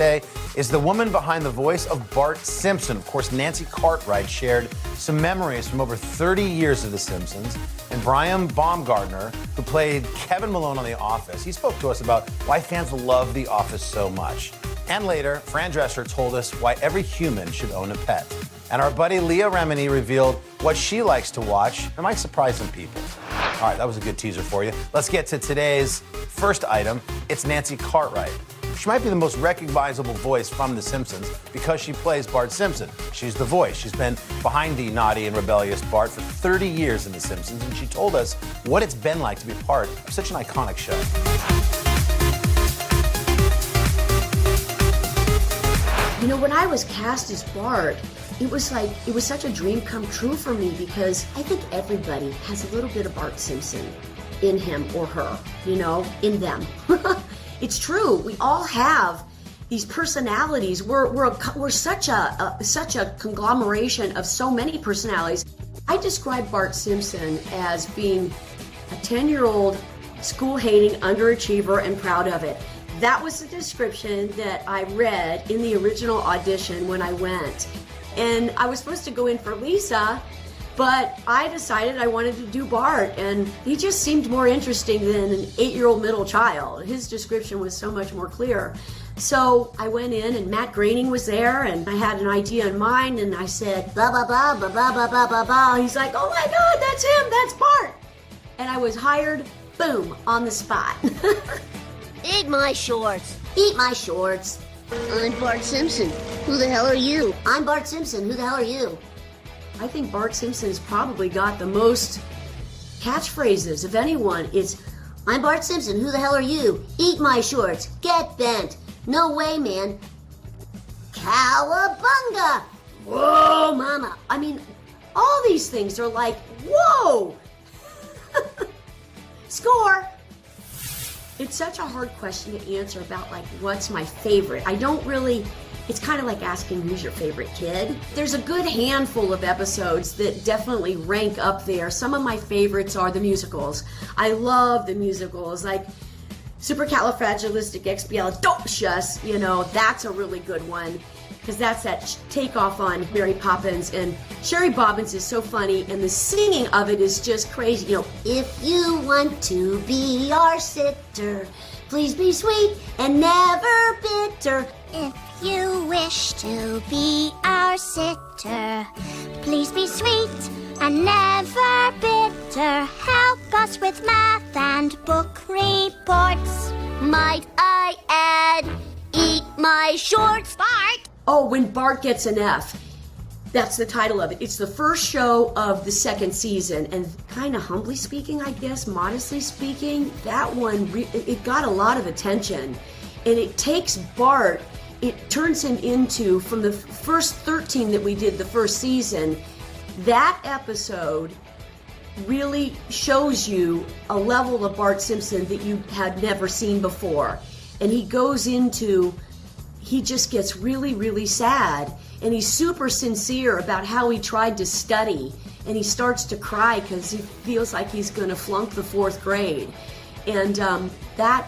Today is the woman behind the voice of Bart Simpson. Of course, Nancy Cartwright shared some memories from over 30 years of The Simpsons. And Brian Baumgartner, who played Kevin Malone on The Office, he spoke to us about why fans love The Office so much. And later, Fran Drescher told us why every human should own a pet. And our buddy Leah Remini revealed what she likes to watch and might surprise some people. All right, that was a good teaser for you. Let's get to today's first item. It's Nancy Cartwright. She might be the most recognizable voice from The Simpsons because she plays Bart Simpson. She's the voice. She's been behind the naughty and rebellious Bart for 30 years in The Simpsons, and she told us what it's been like to be part of such an iconic show. You know, when I was cast as Bart, it was such a dream come true for me because I think everybody has a little bit of Bart Simpson in him or her, you know, in them. It's true. We all have these personalities. We're such a conglomeration of so many personalities. I describe Bart Simpson as being a 10-year-old school-hating underachiever and proud of it. That was the description that I read in the original audition when I went. And I was supposed to go in for Lisa, but I decided I wanted to do Bart, and he just seemed more interesting than an 8-year-old middle child. His description was so much more clear. So I went in, and Matt Groening was there, and I had an idea in mind, and I said, blah, blah, blah, blah, blah, blah, blah, blah, blah. He's like, oh my God, that's him, that's Bart. And I was hired, boom, on the spot. Eat my shorts. Eat my shorts. I'm Bart Simpson. Who the hell are you? I'm Bart Simpson. Who the hell are you? I think Bart Simpson's probably got the most catchphrases of anyone. It's, I'm Bart Simpson. Who the hell are you? Eat my shorts. Get bent. No way, man. Cowabunga. Whoa, mama. I mean, all these things are like, whoa. Score. It's such a hard question to answer about, like, what's my favorite. It's kind of like asking who's your favorite kid. There's a good handful of episodes that definitely rank up there. Some of my favorites are the musicals. I love the musicals, like Supercalifragilisticexpialidocious, you know, that's a really good one. Because that's that takeoff on Mary Poppins, and Sherry Bobbins is so funny, and the singing of it is just crazy. You know, if you want to be our sitter, please be sweet and never bitter. If you wish to be our sitter, please be sweet and never bitter. Help us with math and book reports. Might I add, eat my shorts, Bart? Oh, When Bart Gets an F. That's the title of it. It's the first show of the second season, and kind of humbly speaking, I guess, modestly speaking, that one, it got a lot of attention. And it takes Bart, it turns him into, from the first 13 that we did the first season, that episode really shows you a level of Bart Simpson that you had never seen before. And he goes into, he just gets really, really sad. And he's super sincere about how he tried to study. And he starts to cry because he feels like he's going to flunk the 4th grade. And that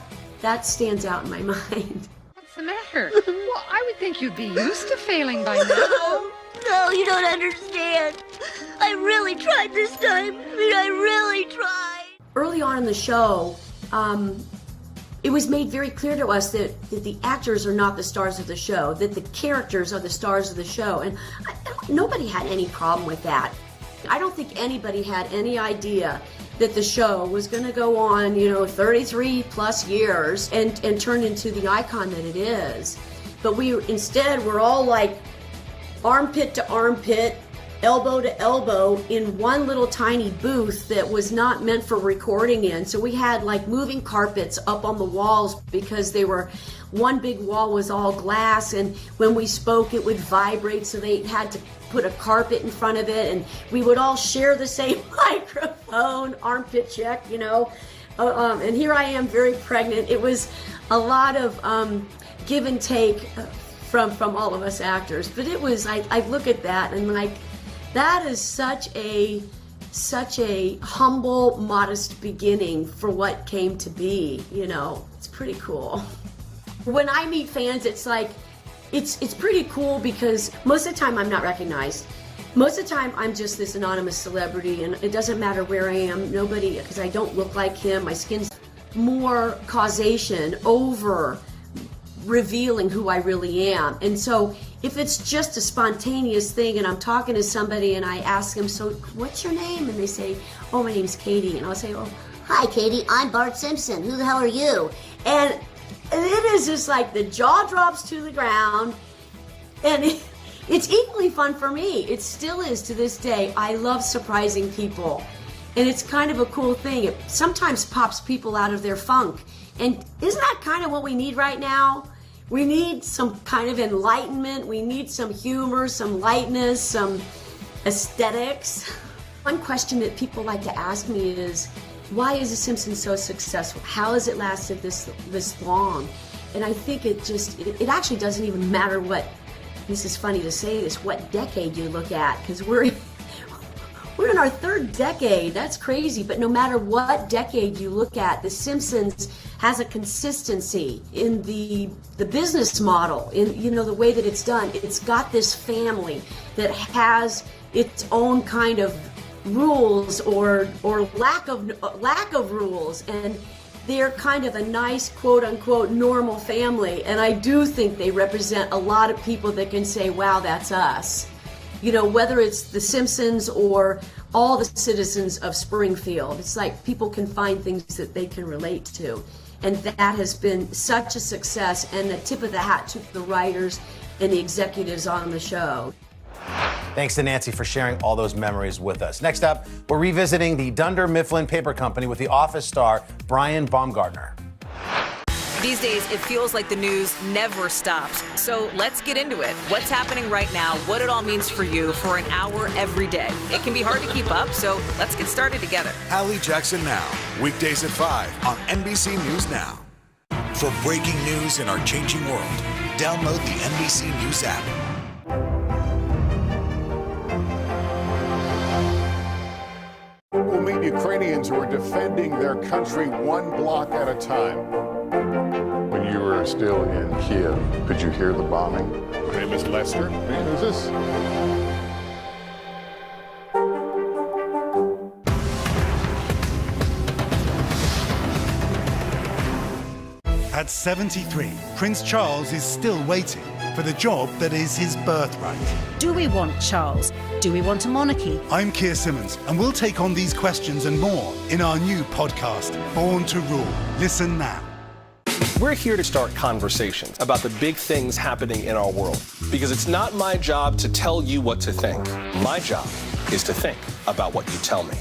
stands out in my mind. What's the matter? Well, I would think you'd be used to failing by now. No, you don't understand. I really tried this time. I really tried. Early on in the show, it was made very clear to us that the actors are not the stars of the show, that the characters are the stars of the show. And nobody had any problem with that. I don't think anybody had any idea that the show was going to go on, 33 plus years and turn into the icon that it is. But instead, we're all like armpit to armpit, elbow to elbow in one little tiny booth that was not meant for recording in. So we had like moving carpets up on the walls because one big wall was all glass, and when we spoke it would vibrate, so they had to put a carpet in front of it, and we would all share the same microphone, armpit check, and here I am very pregnant. It was a lot of give and take from all of us actors, but it was, I look at that and like, that is such a humble, modest beginning for what came to be, It's pretty cool. When I meet fans, it's like, it's pretty cool because most of the time I'm not recognized. Most of the time I'm just this anonymous celebrity, and it doesn't matter where I am, nobody, because I don't look like him, my skin's more causation over revealing who I really am. And so if it's just a spontaneous thing and I'm talking to somebody and I ask them, so what's your name? And they say, oh, my name's Katie. And I'll say, oh, Hi, Katie. I'm Bart Simpson. Who the hell are you? and it is just like the jaw drops to the ground. And it's equally fun for me. It still is to this day. I love surprising people. And it's kind of a cool thing. It sometimes pops people out of their funk. And isn't that kind of what we need right now? We need some kind of enlightenment. We need some humor, some lightness, some aesthetics. One question that people like to ask me is, why is The Simpsons so successful? How has it lasted this long? And I think it actually doesn't even matter what, this is funny to say this, what decade you look at, because we're in our third decade. That's crazy. But no matter what decade you look at, The Simpsons has a consistency in the business model, in the way that it's done. It's got this family that has its own kind of rules or lack of rules, and they're kind of a nice quote unquote normal family. And I do think they represent a lot of people that can say, wow, that's us. Whether it's The Simpsons or all the citizens of Springfield, it's like people can find things that they can relate to. And that has been such a success, and the tip of the hat to the writers and the executives on the show. Thanks to Nancy for sharing all those memories with us. Next up, we're revisiting the Dunder Mifflin Paper Company with The Office star Brian Baumgartner. These days, it feels like the news never stops. So let's get into it. What's happening right now, what it all means for you for an hour every day. It can be hard to keep up, so let's get started together. Hallie Jackson Now, weekdays at 5 on NBC News Now. For breaking news in our changing world, download the NBC News app. We'll meet Ukrainians who are defending their country one block at a time. When you were still in Kiev, could you hear the bombing? My name is Lester. Who's this? At 73, Prince Charles is still waiting for the job that is his birthright. Do we want Charles? Do we want a monarchy? I'm Keir Simmons, and we'll take on these questions and more in our new podcast, Born to Rule. Listen now. We're here to start conversations about the big things happening in our world, because it's not my job to tell you what to think. My job is to think about what you tell me.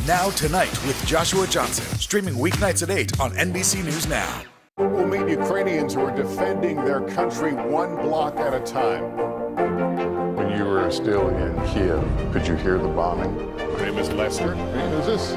Now tonight with Joshua Johnson, streaming weeknights at 8 on NBC News Now. We'll meet Ukrainians who are defending their country one block at a time. When you were still in Kiev, could you hear the bombing? My name is Lester. Who's this?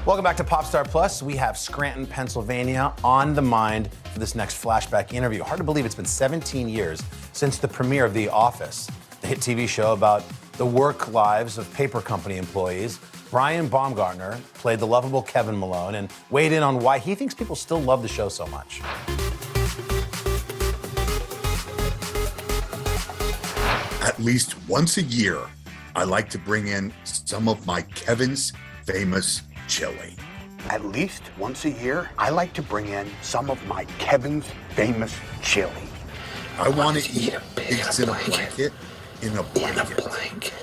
Welcome back to Popstar Plus. We have Scranton, Pennsylvania on the mind for this next flashback interview. Hard to believe it's been 17 years since the premiere of The Office, the hit TV show about the work lives of paper company employees. Brian Baumgartner played the lovable Kevin Malone and weighed in on why he thinks people still love the show so much. At least once a year, I like to bring in some of my Kevin's famous chili. At least once a year, I like to bring in some of my Kevin's famous chili. I want to eat pigs in a blanket. In a blanket.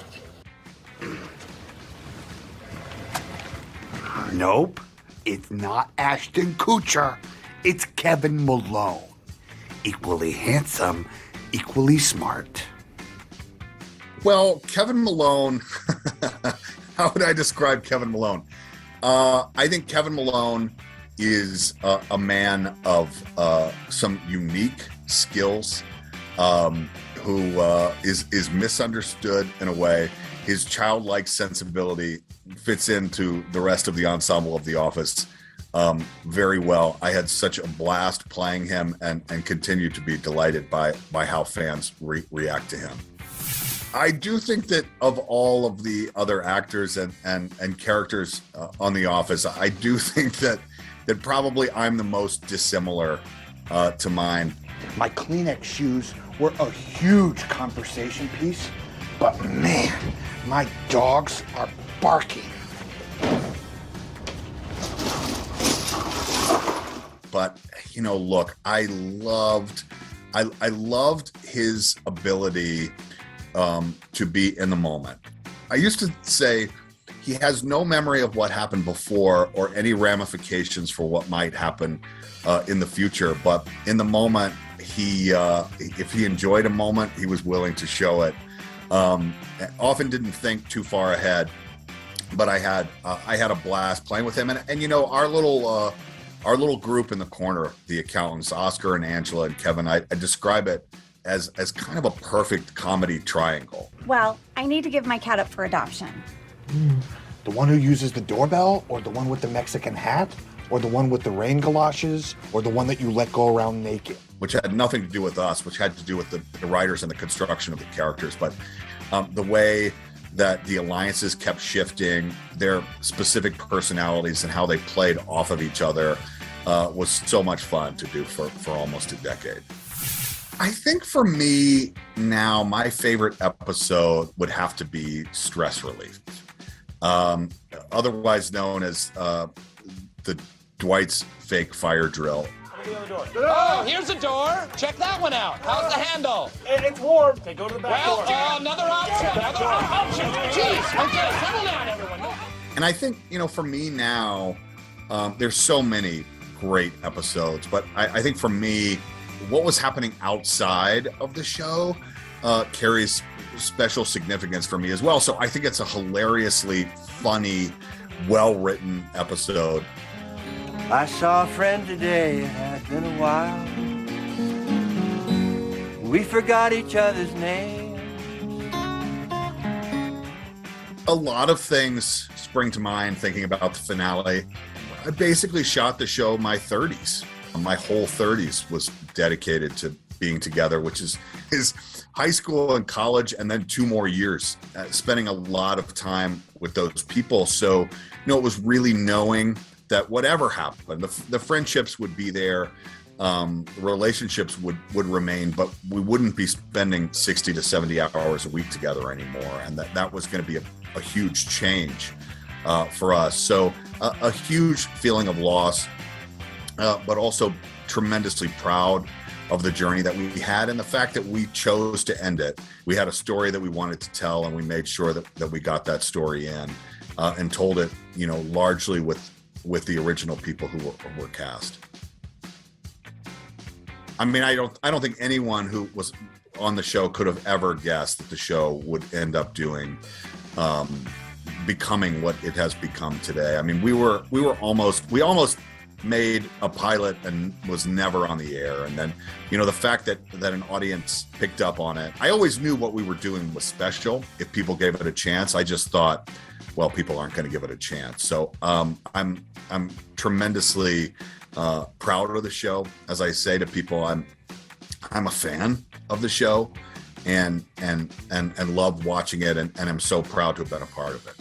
Nope, it's not Ashton Kutcher. It's Kevin Malone. Equally handsome, equally smart. Well, Kevin Malone, how would I describe Kevin Malone? I think Kevin Malone is a man of some unique skills, who is misunderstood in a way. His childlike sensibility fits into the rest of the ensemble of The Office very well. I had such a blast playing him and continue to be delighted by how fans react to him. I do think that of all of the other actors and characters on The Office, I do think that probably I'm the most dissimilar to mine. My Kleenex shoes were a huge conversation piece, but man, my dogs are barking. But, you know, look, I loved his ability to be in the moment. I used to say he has no memory of what happened before or any ramifications for what might happen in the future. But in the moment, if he enjoyed a moment, he was willing to show it. Often didn't think too far ahead, but I had a blast playing with him. And you know, our little group in the corner, the accountants, Oscar and Angela and Kevin, I describe it as kind of a perfect comedy triangle. Well, I need to give my cat up for adoption. The one who uses the doorbell, or the one with the Mexican hat, or the one with the rain galoshes, or the one that you let go around naked? Which had nothing to do with us, which had to do with the writers and the construction of the characters. But the way that the alliances kept shifting, their specific personalities and how they played off of each other was so much fun to do for almost a decade. I think for me now, my favorite episode would have to be Stress Relief, otherwise known as the Dwight's fake fire drill. Oh, here's a door. Check that one out. How's the handle? It's warm. Okay, go to the back door. Another option. Another option. Jeez. Okay, settle down, everyone. And I think, you know, for me now, there's so many great episodes, but I think for me, what was happening outside of the show carries special significance for me as well. So I think it's a hilariously funny, well-written episode. I saw a friend today, it had been a while. We forgot each other's names. A lot of things spring to mind thinking about the finale. I basically shot the show my 30s. My whole 30s was dedicated to being together, which is high school and college, and then 2 more years, spending a lot of time with those people. So, you know, it was really knowing that whatever happened, the friendships would be there, relationships would remain, but we wouldn't be spending 60 to 70 hours a week together anymore. And that was going to be a huge change for us. So a huge feeling of loss, but also tremendously proud of the journey that we had and the fact that we chose to end it. We had a story that we wanted to tell, and we made sure that we got that story in and told it, you know, largely with the original people who were cast. I mean, I don't think anyone who was on the show could have ever guessed that the show would end up becoming what it has become today. I mean, we almost made a pilot and was never on the air. And then, you know, the fact that an audience picked up on it. I always knew what we were doing was special if people gave it a chance. I just thought, well, people aren't going to give it a chance. So I'm tremendously proud of the show. As I say to people, I'm a fan of the show and love watching it, and I'm so proud to have been a part of it.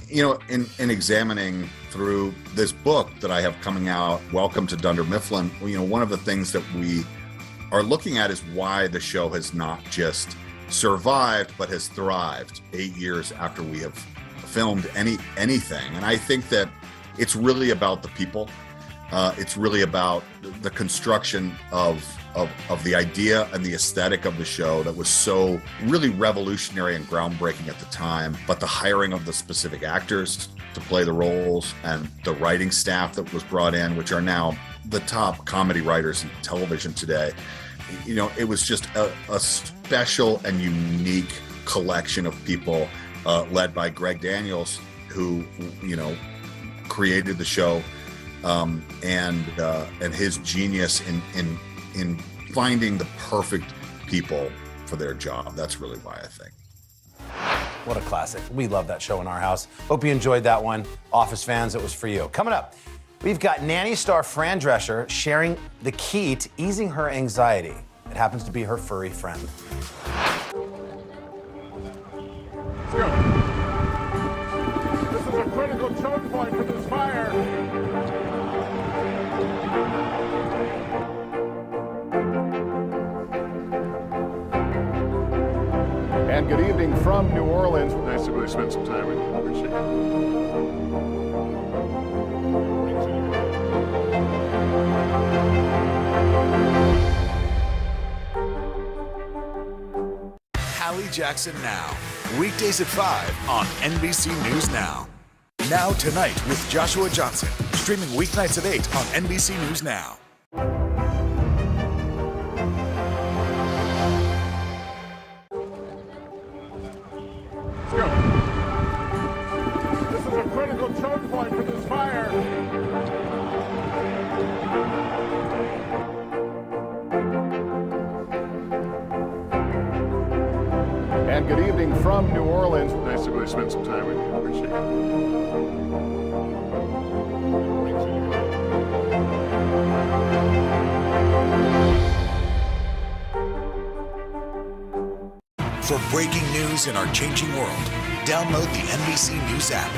You know, in examining through this book that I have coming out, Welcome to Dunder Mifflin, you know, one of the things that we are looking at is why the show has not just survived, but has thrived 8 years after we have filmed anything. And I think that it's really about the people. It's really about the construction of the idea and the aesthetic of the show that was so really revolutionary and groundbreaking at the time, but the hiring of the specific actors to play the roles and the writing staff that was brought in, which are now the top comedy writers in television today. You know, it was just a special and unique collection of people led by Greg Daniels, who, you know, created the show, and his genius in finding the perfect people for their job. That's really why I think. What a classic. We love that show in our house. Hope you enjoyed that one. Office fans, it was for you. Coming up, we've got nanny star Fran Drescher sharing the key to easing her anxiety. It happens to be her furry friend. And good evening from New Orleans. Nice to really spend some time with you. Appreciate it. Hallie Jackson Now. Weekdays at 5 on NBC News Now. Now Tonight with Joshua Johnson. Streaming weeknights at 8 on NBC News Now. This is a critical choke point for this fire. And good evening from New Orleans. Nice to really spend some time with you. Appreciate it. For breaking news in our changing world, download the NBC News app.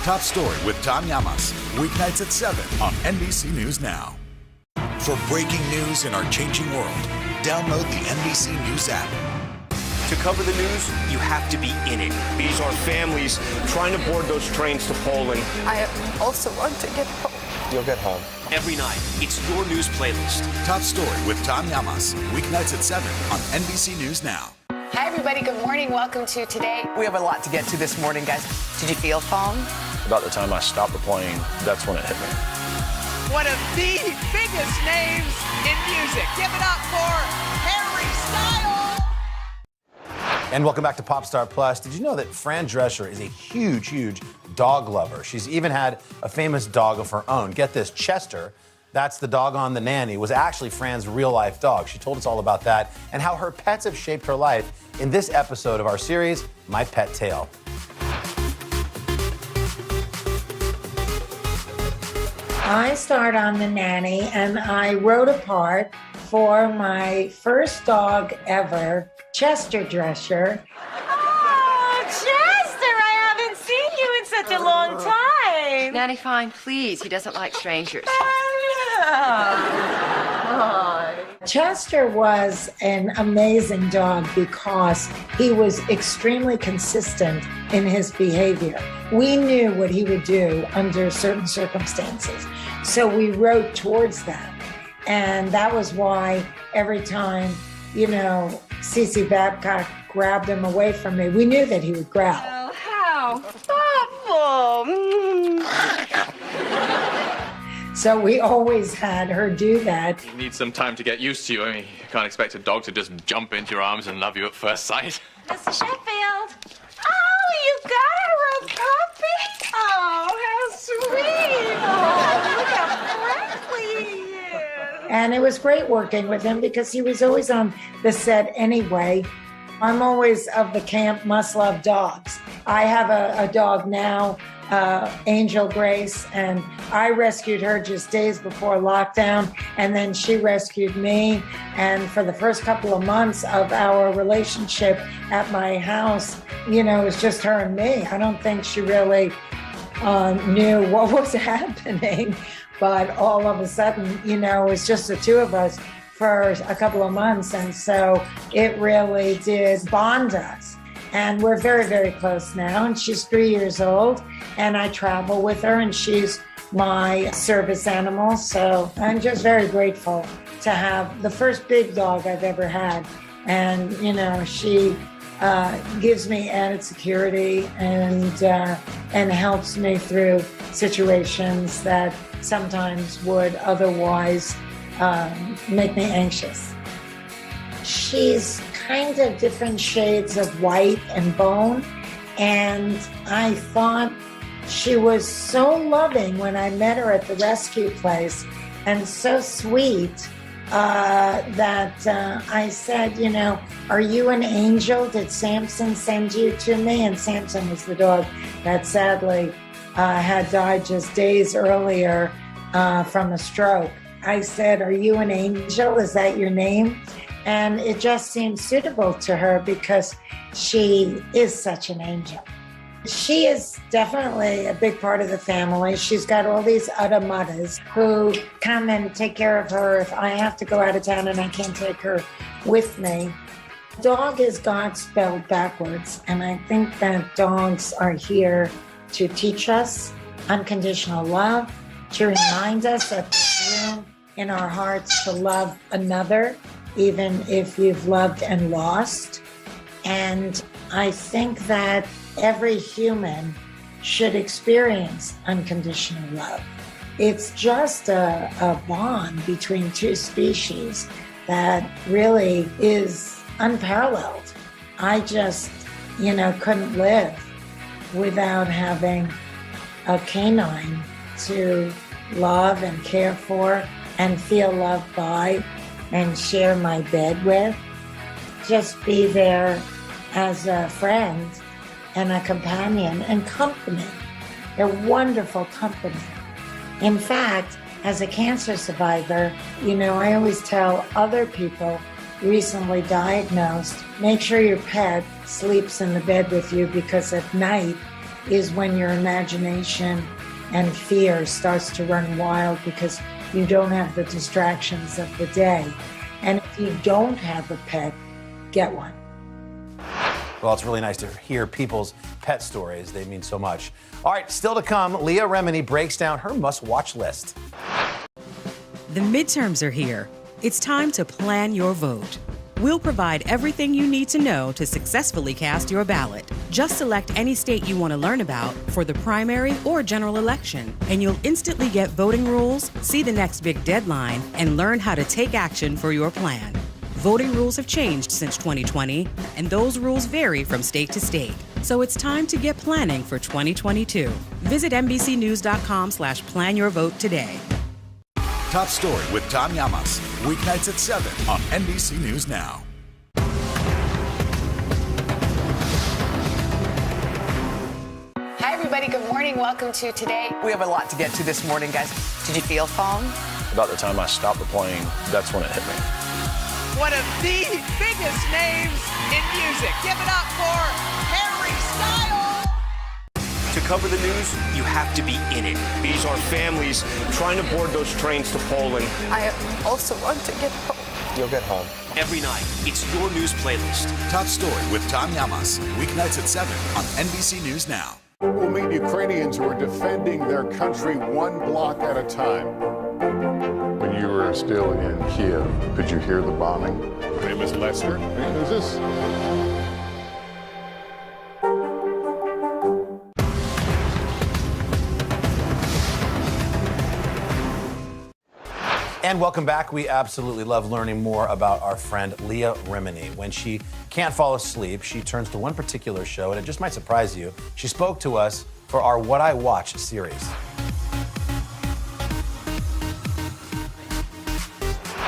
Top Story with Tom Llamas, weeknights at 7 on NBC News Now. For breaking news in our changing world, download the NBC News app. To cover the news, you have to be in it. These are families trying to board those trains to Poland. I also want to get home. You'll get home. Every night, it's your news playlist. Top Story with Tom Llamas, weeknights at 7 on NBC News Now. Hi, everybody. Good morning. Welcome to Today. We have a lot to get to this morning, guys. Did you feel calm? About the time I stopped the plane, that's when it hit me. One of the biggest names in music. Give it up for Harry Styles. And welcome back to Popstar Plus. Did you know that Fran Drescher is a huge dog lover? She's even had a famous dog of her own. Get this, Chester, that's the dog on The Nanny, was actually Fran's real-life dog. She told us all about that and how her pets have shaped her life in this episode of our series, My Pet Tale. I starred on The Nanny, and I wrote a part for my first dog ever, Chester Drescher. Oh, Chester, I haven't seen you in such a long time. Nanny, fine, please. He doesn't like strangers. Chester was an amazing dog because he was extremely consistent in his behavior. We knew what he would do under certain circumstances, so we wrote towards that. And that was why every time, Cece Babcock grabbed him away from me, we knew that he would growl. Oh, how thoughtful. So we always had her do that. You need some time to get used to you. I mean, you can't expect a dog to just jump into your arms and love you at first sight. Mr. Sheffield. Oh, you got her a puppy? Oh, how sweet. Oh, look how friendly he is. And it was great working with him because he was always on the set anyway. I'm always of the camp must love dogs. I have a dog now, Angel Grace, and I rescued her just days before lockdown, and then she rescued me. And for the first couple of months of our relationship at my house, it was just her and me. I don't think she really knew what was happening, but all of a sudden, it was just the two of us for a couple of months, and so it really did bond us. And we're very, very close now, and she's 3 years old, and I travel with her, and she's my service animal, so I'm just very grateful to have the first big dog I've ever had. And, she gives me added security and helps me through situations that sometimes would otherwise make me anxious. She's kind of different shades of white and bone, and I thought she was so loving when I met her at the rescue place and so sweet that I said, are you an angel? Did Samson send you to me? And Samson was the dog that sadly had died just days earlier from a stroke. I said, are you an angel? Is that your name? And it just seemed suitable to her because she is such an angel. She is definitely a big part of the family. She's got all these other mothers who come and take care of her if I have to go out of town and I can't take her with me. Dog is God spelled backwards, and I think that dogs are here to teach us unconditional love, to remind us that there's room in our hearts to love another, even if you've loved and lost. And I think that every human should experience unconditional love. It's just a bond between two species that really is unparalleled. I just, couldn't live without having a canine to love and care for and feel loved by and share my bed with. Just be there as a friend and a companion and company. They're wonderful company. In fact, as a cancer survivor, I always tell other people recently diagnosed, make sure your pet sleeps in the bed with you, because at night is when your imagination and fear starts to run wild because you don't have the distractions of the day. And if you don't have a pet, get one. Well, it's really nice to hear people's pet stories. They mean so much. All right, still to come, Leah Remini breaks down her must-watch list. The midterms are here. It's time to plan your vote. We'll provide everything you need to know to successfully cast your ballot. Just select any state you want to learn about for the primary or general election, and you'll instantly get voting rules, see the next big deadline, and learn how to take action for your plan. Voting rules have changed since 2020, and those rules vary from state to state. So it's time to get planning for 2022. Visit NBCnews.com/plan your vote today. Top Story with Tom Llamas. Weeknights at 7 on NBC News Now. Hi, everybody. Good morning. Welcome to Today. We have a lot to get to this morning, guys. Did you feel phone? About the time I stopped the plane, that's when it hit me. One of the biggest names in music. Give it up for Harry Styles. To cover the news, you have to be in it. These are families trying to board those trains to Poland. I also want to get home. You'll get home. Every night, it's your news playlist. Top Story with Tom Llamas. Weeknights at 7 on NBC News Now. We'll meet Ukrainians who are defending their country one block at a time. When you were still in Kiev, could you hear the bombing? My name is Lester. Hey, who's this? And welcome back. We absolutely love learning more about our friend Leah Remini. When she can't fall asleep, she turns to one particular show, and it just might surprise you. She spoke to us for our What I Watch series.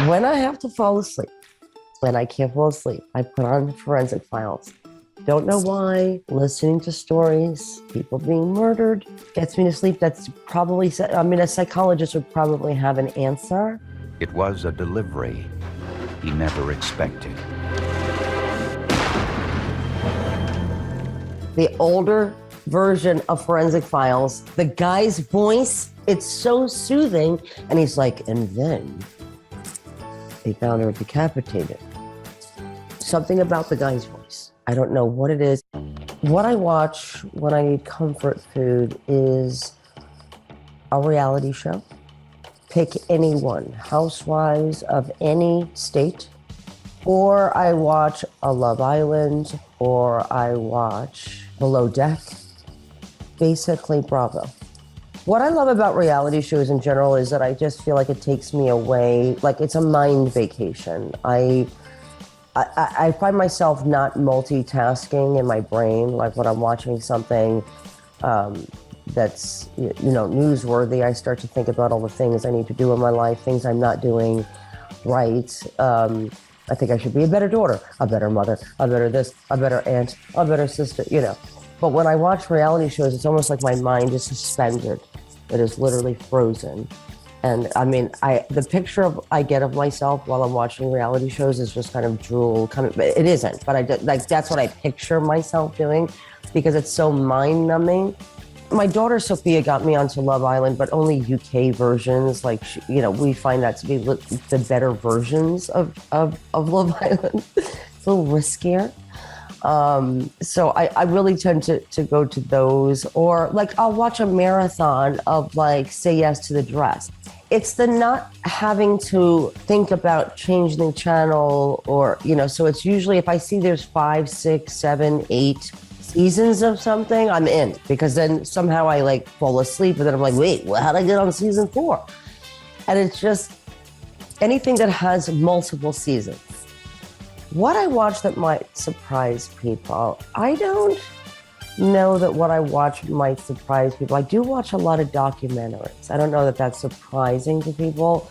When I have to fall asleep, when I can't fall asleep, I put on Forensic Files. Don't know why. Listening to stories, people being murdered, gets me to sleep. That's probably, a psychologist would probably have an answer. It was a delivery he never expected. The older version of Forensic Files, the guy's voice, it's so soothing. And he's like, and then they found her decapitated. Something about the guy's voice. I don't know what it is. What I watch when I need comfort food is a reality show. Pick any one, housewives of any state, or I watch a Love Island, or I watch Below Deck, basically Bravo. What I love about reality shows in general is that I just feel like it takes me away, like it's a mind vacation. I find myself not multitasking in my brain, like when I'm watching something that's newsworthy. I start to think about all the things I need to do in my life, things I'm not doing right. I think I should be a better daughter, a better mother, a better this, a better aunt, a better sister, But when I watch reality shows, it's almost like my mind is suspended. It is literally frozen. And the picture I get of myself while I'm watching reality shows is just kind of drool coming. It isn't, but that's what I picture myself doing because it's so mind numbing. My daughter Sophia got me onto Love Island, but only UK versions. We find that to be the better versions of Love Island. a little riskier. So I really tend to go to those, or like I'll watch a marathon of like Say Yes to the Dress. It's the not having to think about changing the channel or, you know, so it's usually if I see there's 5, 6, 7, 8 seasons of something, I'm in, because then somehow I like fall asleep and then I'm like, wait, well, how'd I get on season 4? And it's just anything that has multiple seasons. What I watch that might surprise people, I don't know that what I watch might surprise people. I do watch a lot of documentaries. I don't know that that's surprising to people,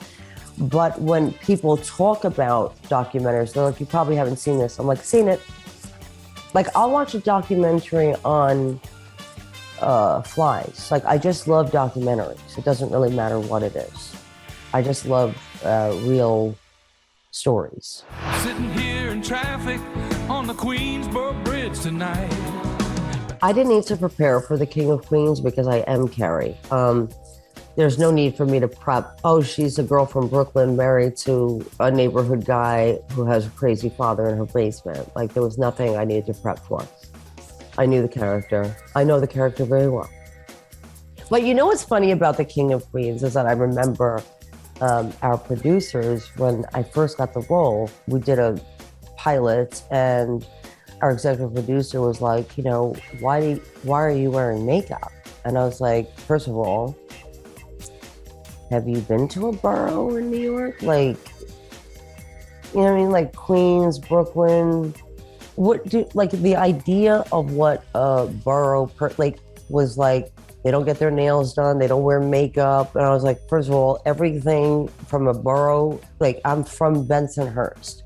but when people talk about documentaries, they're like, you probably haven't seen this. I'm like, seen it. Like, I'll watch a documentary on flies. Like, I just love documentaries. It doesn't really matter what it is. I just love real stories. Sitting here in traffic on the Queensboro Bridge tonight. I didn't need to prepare for the King of Queens because I am Carrie. There's no need for me to prep. Oh, she's a girl from Brooklyn married to a neighborhood guy who has a crazy father in her basement. Like, there was nothing I needed to prep for. I knew the character. I know the character very well. But you know what's funny about the King of Queens is that I remember our producers, when I first got the role, we did a pilot and our executive producer was like, you know, why are you wearing makeup? And I was like, first of all, have you been to a borough in New York? Like, you know what I mean? Like Queens, Brooklyn. Like the idea of what a borough was like, they don't get their nails done, they don't wear makeup. And I was like, first of all, everything from a borough, like I'm from Bensonhurst.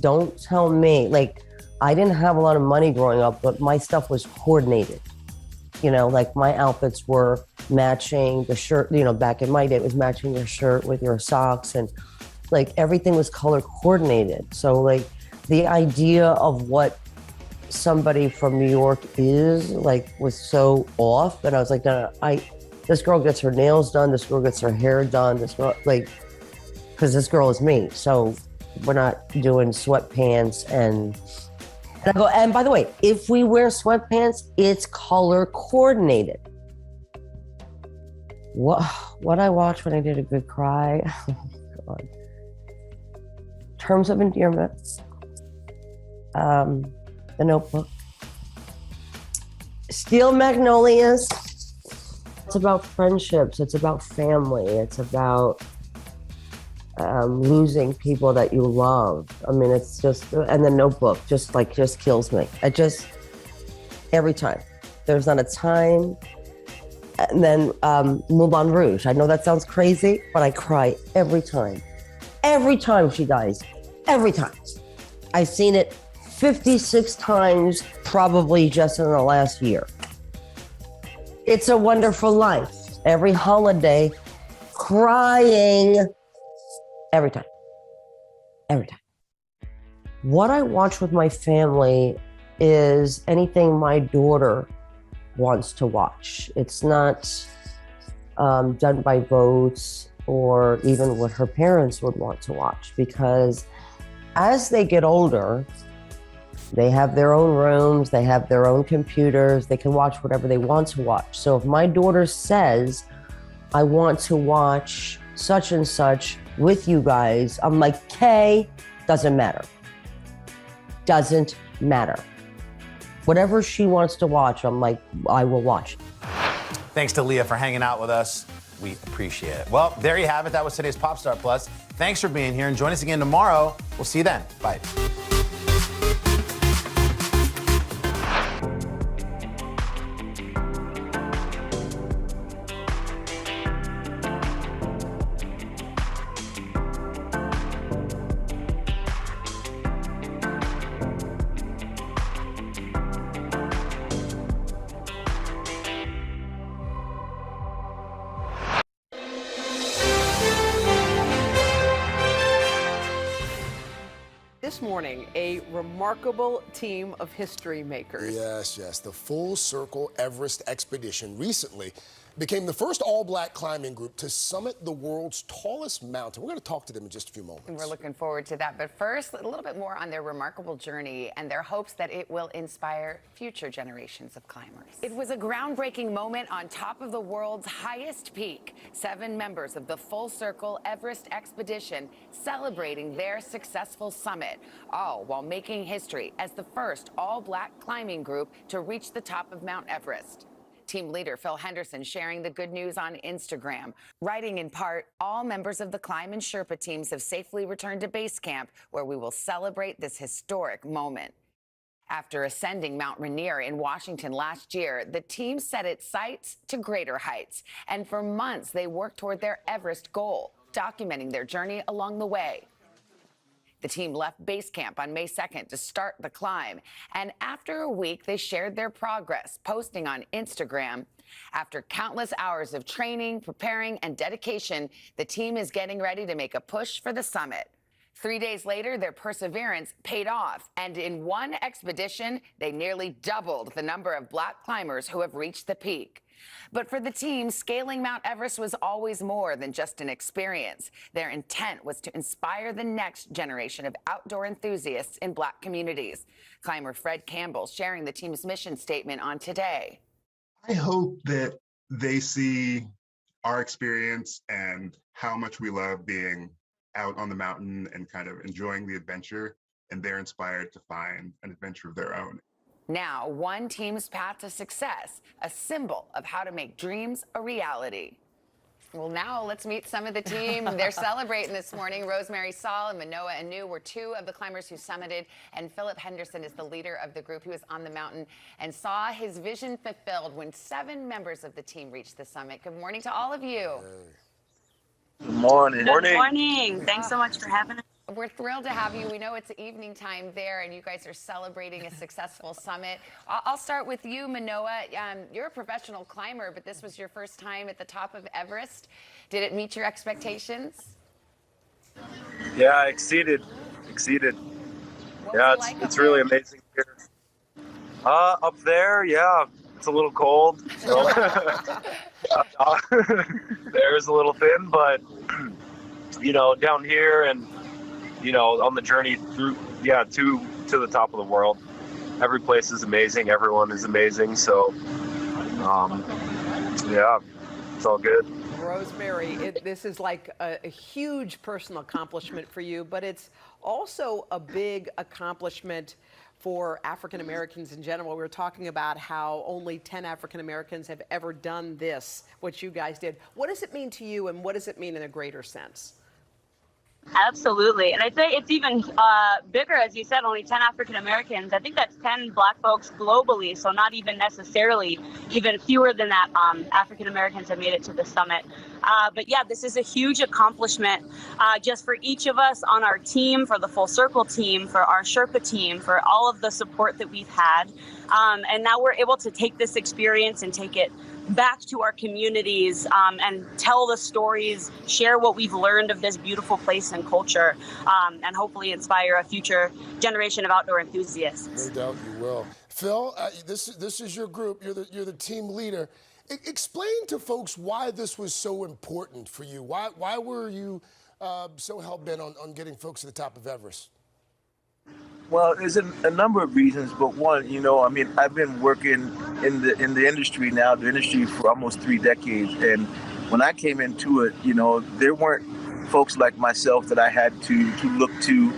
Don't tell me, like, I didn't have a lot of money growing up, but my stuff was coordinated. You know, like my outfits were matching the shirt, you know, back in my day, it was matching your shirt with your socks, and like everything was color coordinated. So like the idea of what somebody from New York is like was so off. And I was like, no, this girl gets her nails done, this girl gets her hair done, this girl, like, because this girl is me. So we're not doing sweatpants and I go, and by the way, if we wear sweatpants, it's color coordinated. What I watched when I did a good cry, oh God. Terms of Endearment, The Notebook, Steel Magnolias. It's about friendships, it's about family, it's about losing people that you love. I mean, it's just, and The Notebook just kills me. Every time. There's not a time. And then Moulin Rouge. I know that sounds crazy, but I cry every time. Every time she dies. Every time. I've seen it 56 times, probably just in the last year. It's a Wonderful Life. Every holiday, crying. Every time. Every time. What I watch with my family is anything my daughter wants to watch. It's not done by votes or even what her parents would want to watch, because as they get older, they have their own rooms, they have their own computers, they can watch whatever they want to watch. So if my daughter says, I want to watch such and such with you guys, I'm like, okay, doesn't matter. Doesn't matter. Whatever she wants to watch, I'm like, I will watch. Thanks to Leah for hanging out with us. We appreciate it. Well, there you have it. That was today's Pop Star Plus. Thanks for being here, and join us again tomorrow. We'll see you then. Bye. This morning, a remarkable team of history makers. Yes, the full Circle Everest expedition recently became the first all-black climbing group to summit the world's tallest mountain. We're going to talk to them in just a few moments. We're looking forward to that. But first, a little bit more on their remarkable journey and their hopes that it will inspire future generations of climbers. It was a groundbreaking moment on top of the world's highest peak. 7 members of the full Circle Everest expedition celebrating their successful summit, all while making history as the first all-black climbing group to reach the top of Mount Everest. Team leader Phil Henderson sharing the good news on Instagram, writing in part, all members of the Climb and Sherpa teams have safely returned to base camp, where we will celebrate this historic moment. After ascending Mount Rainier in Washington last year, the team set its sights to greater heights. And for months, they worked toward their Everest goal, documenting their journey along the way. The team left base camp on May 2nd to start the climb. And after a week, they shared their progress, posting on Instagram. After countless hours of training, preparing, and dedication, the team is getting ready to make a push for the summit. 3 days later, their perseverance paid off. And in one expedition, they nearly doubled the number of black climbers who have reached the peak. But for the team, scaling Mount Everest was always more than just an experience. Their intent was to inspire the next generation of outdoor enthusiasts in black communities. Climber Fred Campbell sharing the team's mission statement on Today. I hope that they see our experience and how much we love being out on the mountain and kind of enjoying the adventure, and they're inspired to find an adventure of their own. Now, one team's path to success, a symbol of how to make dreams a reality. Well, now let's meet some of the team. They're celebrating this morning. Rosemary Saul and Manoa Anu were 2 of the climbers who summited, and Philip Henderson is the leader of the group who was on the mountain and saw his vision fulfilled when 7 members of the team reached the summit. Good morning to all of you. Good morning. Good morning. Thanks so much for having us. We're thrilled to have you. We know it's evening time there, and you guys are celebrating a successful summit. I'll start with you, Manoa. You're a professional climber, but this was your first time at the top of Everest. Did it meet your expectations? Yeah, exceeded. Yeah, it's really amazing here. Up there, yeah, it's a little cold. So there's a little thin, but down here and on the journey through, to the top of the world. Every place is amazing. Everyone is amazing. So, it's all good. Rosemary, this is like a huge personal accomplishment for you, but it's also a big accomplishment for African Americans in general. We were talking about how only 10 African Americans have ever done this, what you guys did. What does it mean to you, and what does it mean in a greater sense? Absolutely. And I'd say it's even bigger, as you said, only 10 African Americans. I think that's 10 black folks globally, so not even necessarily, even fewer than that African Americans have made it to the summit. But yeah, this is a huge accomplishment just for each of us on our team, for the Full Circle team, for our Sherpa team, for all of the support that we've had. And now we're able to take this experience and take it back to our communities and tell the stories, share what we've learned of this beautiful place and culture, and hopefully inspire a future generation of outdoor enthusiasts. No doubt you will. Phil, this is your group. You're the team leader. Explain to folks why this was so important for you. Why were you so hell-bent on getting folks to the top of Everest? Well, there's a number of reasons, but one, I've been working in the industry now, for almost 3 decades, and when I came into it, there weren't folks like myself that I had to look to,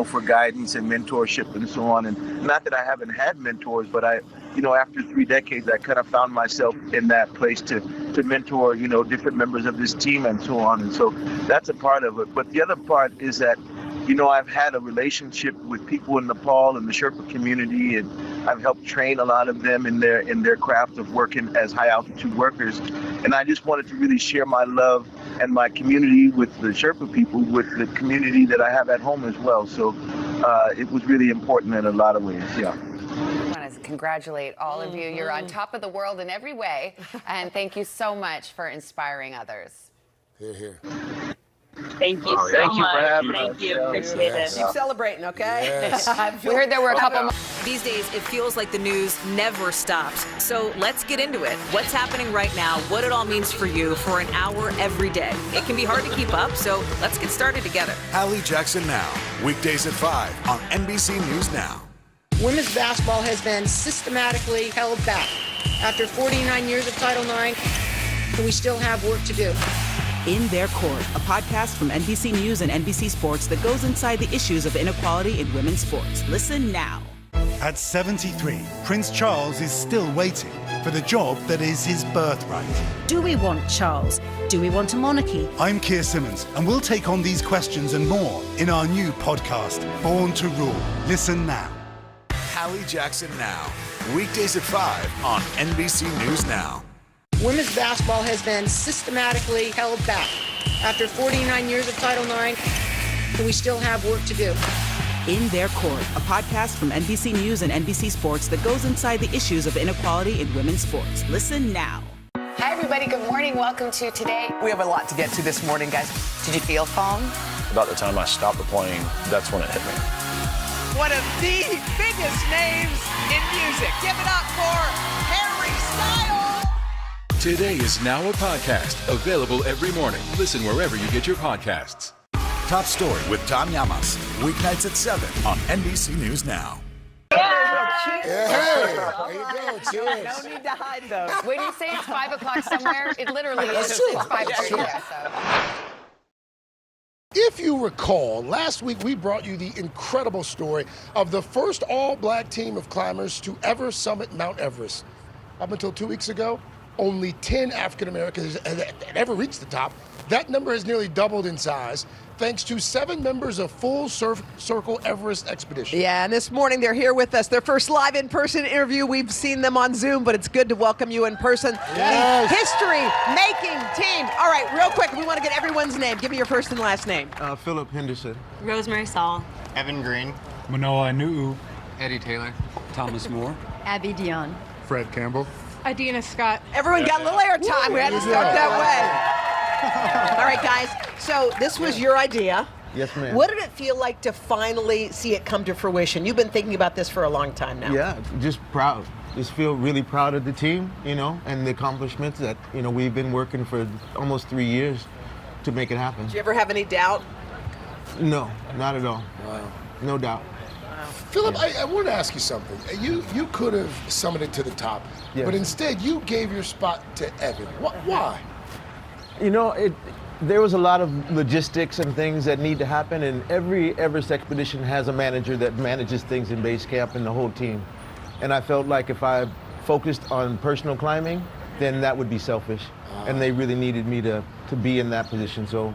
for guidance and mentorship and so on. And not that I haven't had mentors, but after 3 decades, I kind of found myself in that place to mentor, different members of this team and so on. And so that's a part of it. But the other part is that I've had a relationship with people in Nepal and the Sherpa community, and I've helped train a lot of them in their craft of working as high altitude workers. And I just wanted to really share my love and my community with the Sherpa people, with the community that I have at home as well. So it was really important in a lot of ways, yeah. I want to congratulate all of you. You're on top of the world in every way, and thank you so much for inspiring others. Hear, hear. Thank you so much. Thank you. Appreciate it. Keep celebrating, okay? Yes. We heard there were a couple. These days, it feels like the news never stops. So let's get into it. What's happening right now, what it all means for you for an hour every day. It can be hard to keep up, so let's get started together. Hallie Jackson Now, weekdays at 5 on NBC News Now. Women's basketball has been systematically held back. After 49 years of Title IX, we still have work to do. In Their Court, a podcast from NBC News and NBC Sports that goes inside the issues of inequality in women's sports. Listen now. At 73, Prince Charles is still waiting for the job that is his birthright. Do we want Charles? Do we want a monarchy? I'm Keir Simmons, and we'll take on these questions and more in our new podcast, Born to Rule. Listen now. Hallie Jackson Now, weekdays at 5 on NBC News Now. Women's basketball has been systematically held back. After 49 years of Title IX, we still have work to do. In Their Court, a podcast from NBC News and NBC Sports that goes inside the issues of inequality in women's sports. Listen now. Hi, everybody. Good morning. Welcome to Today. We have a lot to get to this morning, guys. Did you feel calm? About the time I stopped the plane, that's when it hit me. One of the biggest names in music. Give it up for Harry Styles. Today is now a podcast, available every morning. Listen wherever you get your podcasts. Top Story with Tom Llamas, weeknights at 7 on NBC News Now. Hey, there you go. Cheers. No need to hide those. When you say it's 5 o'clock somewhere, it literally is. That's true. It's 5:30. Yeah, so. If you recall, last week we brought you the incredible story of the first all-black team of climbers to ever summit Mount Everest. Up until 2 weeks ago, only 10 African Americans had ever reached the top. That number has nearly doubled in size, thanks to 7 members of full Circle Everest expedition. Yeah, and this morning they're here with us. Their first live in-person interview. We've seen them on Zoom, but it's good to welcome you in person. Yes. The history-making team. All right, real quick, we want to get everyone's name. Give me your first and last name. Philip Henderson. Rosemary Saul. Evan Green. Manoa Nu'u. Eddie Taylor. Thomas Moore. Abby Dion. Fred Campbell. Adina Scott. Everyone got a little air time. We had to start that way. All right, guys. So this was your idea. Yes, ma'am. What did it feel like to finally see it come to fruition? You've been thinking about this for a long time now. Yeah, just proud. Just feel really proud of the team, and the accomplishments that, we've been working for almost 3 years to make it happen. Did you ever have any doubt? No, not at all. Wow. No doubt. Philip, I want to ask you something. You could have summited to the top, Yes. but instead you gave your spot to Evan. Why? There was a lot of logistics and things that need to happen, and every Everest expedition has a manager that manages things in base camp and the whole team. And I felt like if I focused on personal climbing, then that would be selfish. And they really needed me to be in that position, so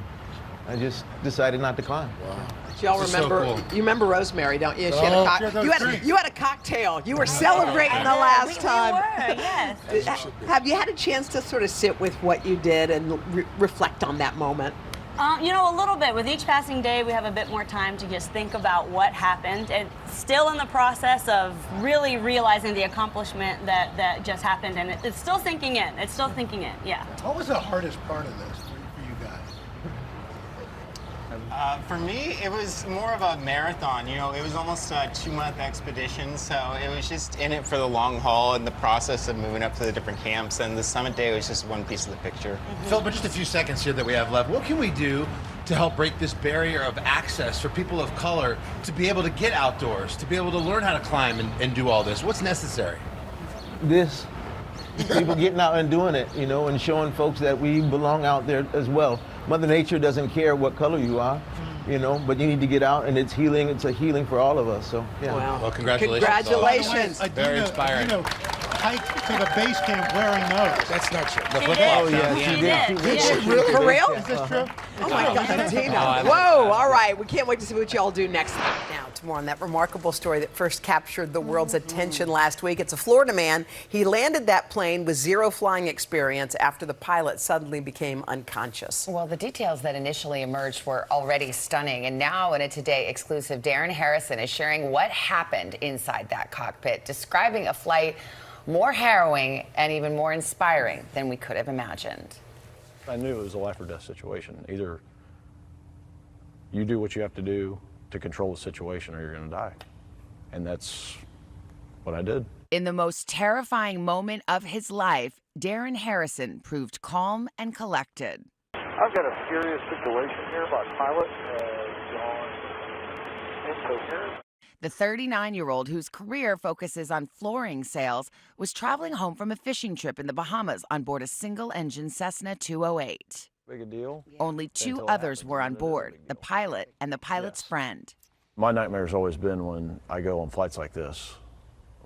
I just decided not to climb. Wow. Do y'all remember? So cool. You remember Rosemary, don't you? She had you had a cocktail. You were celebrating the last time. We were, yes. Have you had a chance to sort of sit with what you did and reflect on that moment? A little bit. With each passing day, we have a bit more time to just think about what happened, and still in the process of really realizing the accomplishment that just happened, and it's still sinking in. It's still sinking in, yeah. What was the hardest part of this for you guys? For me, it was more of a marathon. It was almost a 2-month expedition, so it was just in it for the long haul and the process of moving up to the different camps. And the summit day was just one piece of the picture. Phil, but just a few seconds here that we have left. What can we do to help break this barrier of access for people of color to be able to get outdoors, to be able to learn how to climb and do all this? What's necessary? This, people getting out and doing it, and showing folks that we belong out there as well. Mother Nature doesn't care what color you are, but you need to get out, and it's healing. It's a healing for all of us. So, yeah. Wow. Well, congratulations. Congratulations. Very inspiring. Hike to the base camp wearing those. That's not true. The football, yes, Did she really? For real? Is this true? Oh my God, Tina. Whoa, all right. We can't wait to see what y'all do next. Now, to more on that remarkable story that first captured the world's attention last week. It's a Florida man. He landed that plane with 0 flying experience after the pilot suddenly became unconscious. Well, the details that initially emerged were already stunning. And now in a Today exclusive, Darren Harrison is sharing what happened inside that cockpit, describing a flight more harrowing and even more inspiring than we could have imagined. I knew it was a life or death situation. Either you do what you have to do to control the situation or you're going to die. And that's what I did. In the most terrifying moment of his life, Darren Harrison proved calm and collected. I've got a serious situation here. My pilot has gone incoherent. The 39-year-old, whose career focuses on flooring sales, was traveling home from a fishing trip in the Bahamas on board a single-engine Cessna 208. Big a deal. Only two others were on board, the pilot and the pilot's friend. My nightmare's always been when I go on flights like this.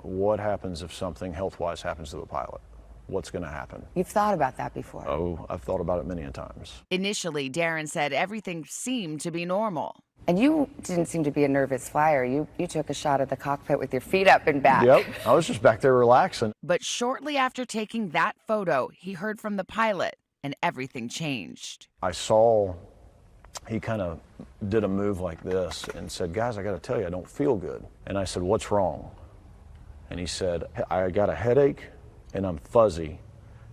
What happens if something health-wise happens to the pilot? What's going to happen? You've thought about that before? Oh, I've thought about it many a times. Initially, Darren said everything seemed to be normal. And you didn't seem to be a nervous flyer. You took a shot at the cockpit with your feet up and back. Yep, I was just back there relaxing. But shortly after taking that photo, he heard from the pilot, and everything changed. I saw he kind of did a move like this and said, guys, I got to tell you, I don't feel good. And I said, what's wrong? And he said, I got a headache and I'm fuzzy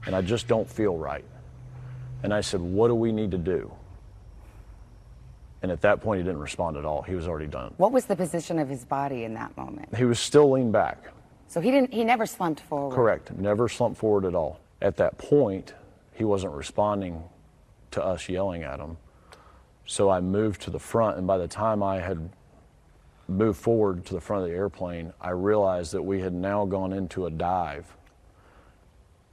and I just don't feel right. And I said, what do we need to do? And at that point, he didn't respond at all. He was already done. What was the position of his body in that moment? He was still leaned back. So he never slumped forward? Correct, never slumped forward at all. At that point, he wasn't responding to us yelling at him. So I moved to the front, and by the time I had moved forward to the front of the airplane, I realized that we had now gone into a dive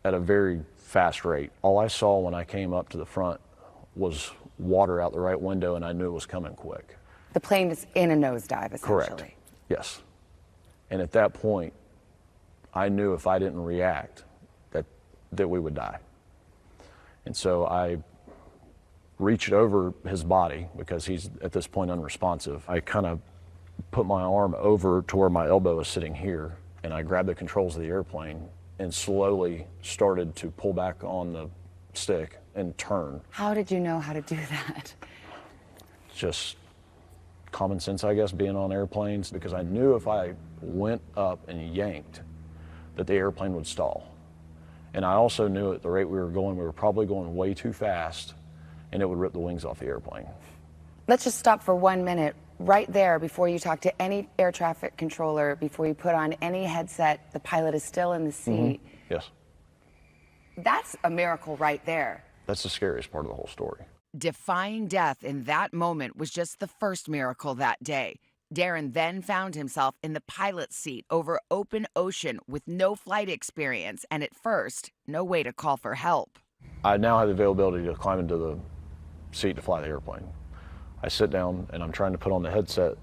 at a very fast rate. All I saw when I came up to the front was water out the right window, and I knew it was coming quick. The plane is in a nosedive, essentially. Correct, yes. And at that point, I knew if I didn't react, that we would die. And so I reached over his body, because he's at this point unresponsive. I kind of put my arm over to where my elbow is sitting here, and I grabbed the controls of the airplane and slowly started to pull back on the stick and turn. How did you know how to do that? Just common sense, I guess, being on airplanes, because I knew if I went up and yanked, that the airplane would stall. And I also knew at the rate we were probably going way too fast, and it would rip the wings off the airplane. Let's just stop for 1 minute right there before you talk to any air traffic controller, before you put on any headset. The pilot is still in the seat. Mm-hmm. Yes. That's a miracle right there. That's the scariest part of the whole story. Defying death in that moment was just the first miracle that day. Darren then found himself in the pilot's seat over open ocean with no flight experience and at first, no way to call for help. I now have the availability to climb into the seat to fly the airplane. I sit down and I'm trying to put on the headset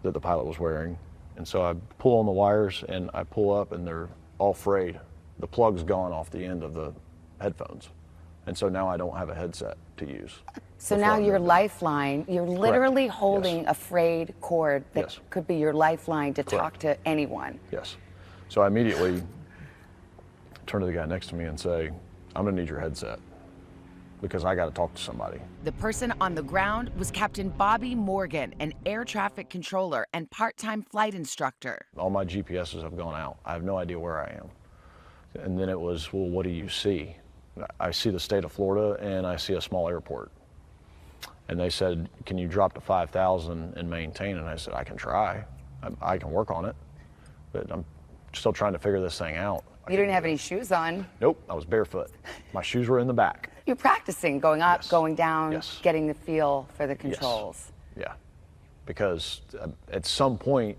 that the pilot was wearing. And so I pull on the wires and I pull up and they're all frayed. The plug's gone off the end of the headphones. And so now I don't have a headset to use. So now your lifeline, you're literally holding a frayed cord that could be your lifeline to talk to anyone. Yes. So I immediately turn to the guy next to me and say, I'm gonna need your headset because I gotta talk to somebody. The person on the ground was Captain Bobby Morgan, an air traffic controller and part-time flight instructor. All my GPSs have gone out. I have no idea where I am. And then it was, well, what do you see? I see the state of Florida and I see a small airport. And they said, can you drop to 5,000 and maintain? And I said, I can try. I can work on it. But I'm still trying to figure this thing out. You didn't have any shoes on. Nope, I was barefoot. My shoes were in the back. You're practicing going up, going down, getting the feel for the controls. Yeah, because at some point,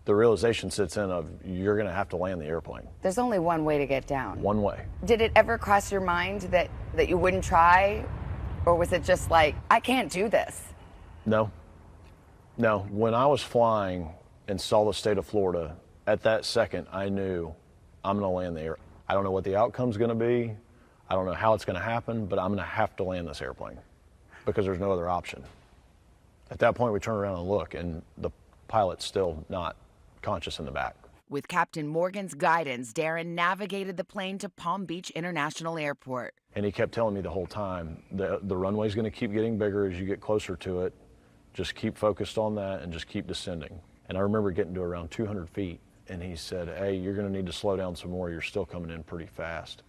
the realization sits in of you're gonna have to land the airplane. There's only one way to get down. One way. Did it ever cross your mind that you wouldn't try? Or was it just like, I can't do this? No. No, when I was flying and saw the state of Florida, at that second, I knew I'm gonna land the airplane. I don't know what the outcome's gonna be. I don't know how it's gonna happen, but I'm gonna have to land this airplane because there's no other option. At that point, we turn around and look, and the pilot's still not conscious in the back. With Captain Morgan's guidance, Darren navigated the plane to Palm Beach International Airport. And he kept telling me the whole time, the runway's gonna keep getting bigger as you get closer to it. Just keep focused on that and just keep descending. And I remember getting to around 200 feet, and he said, hey, you're gonna need to slow down some more. You're still coming in pretty fast.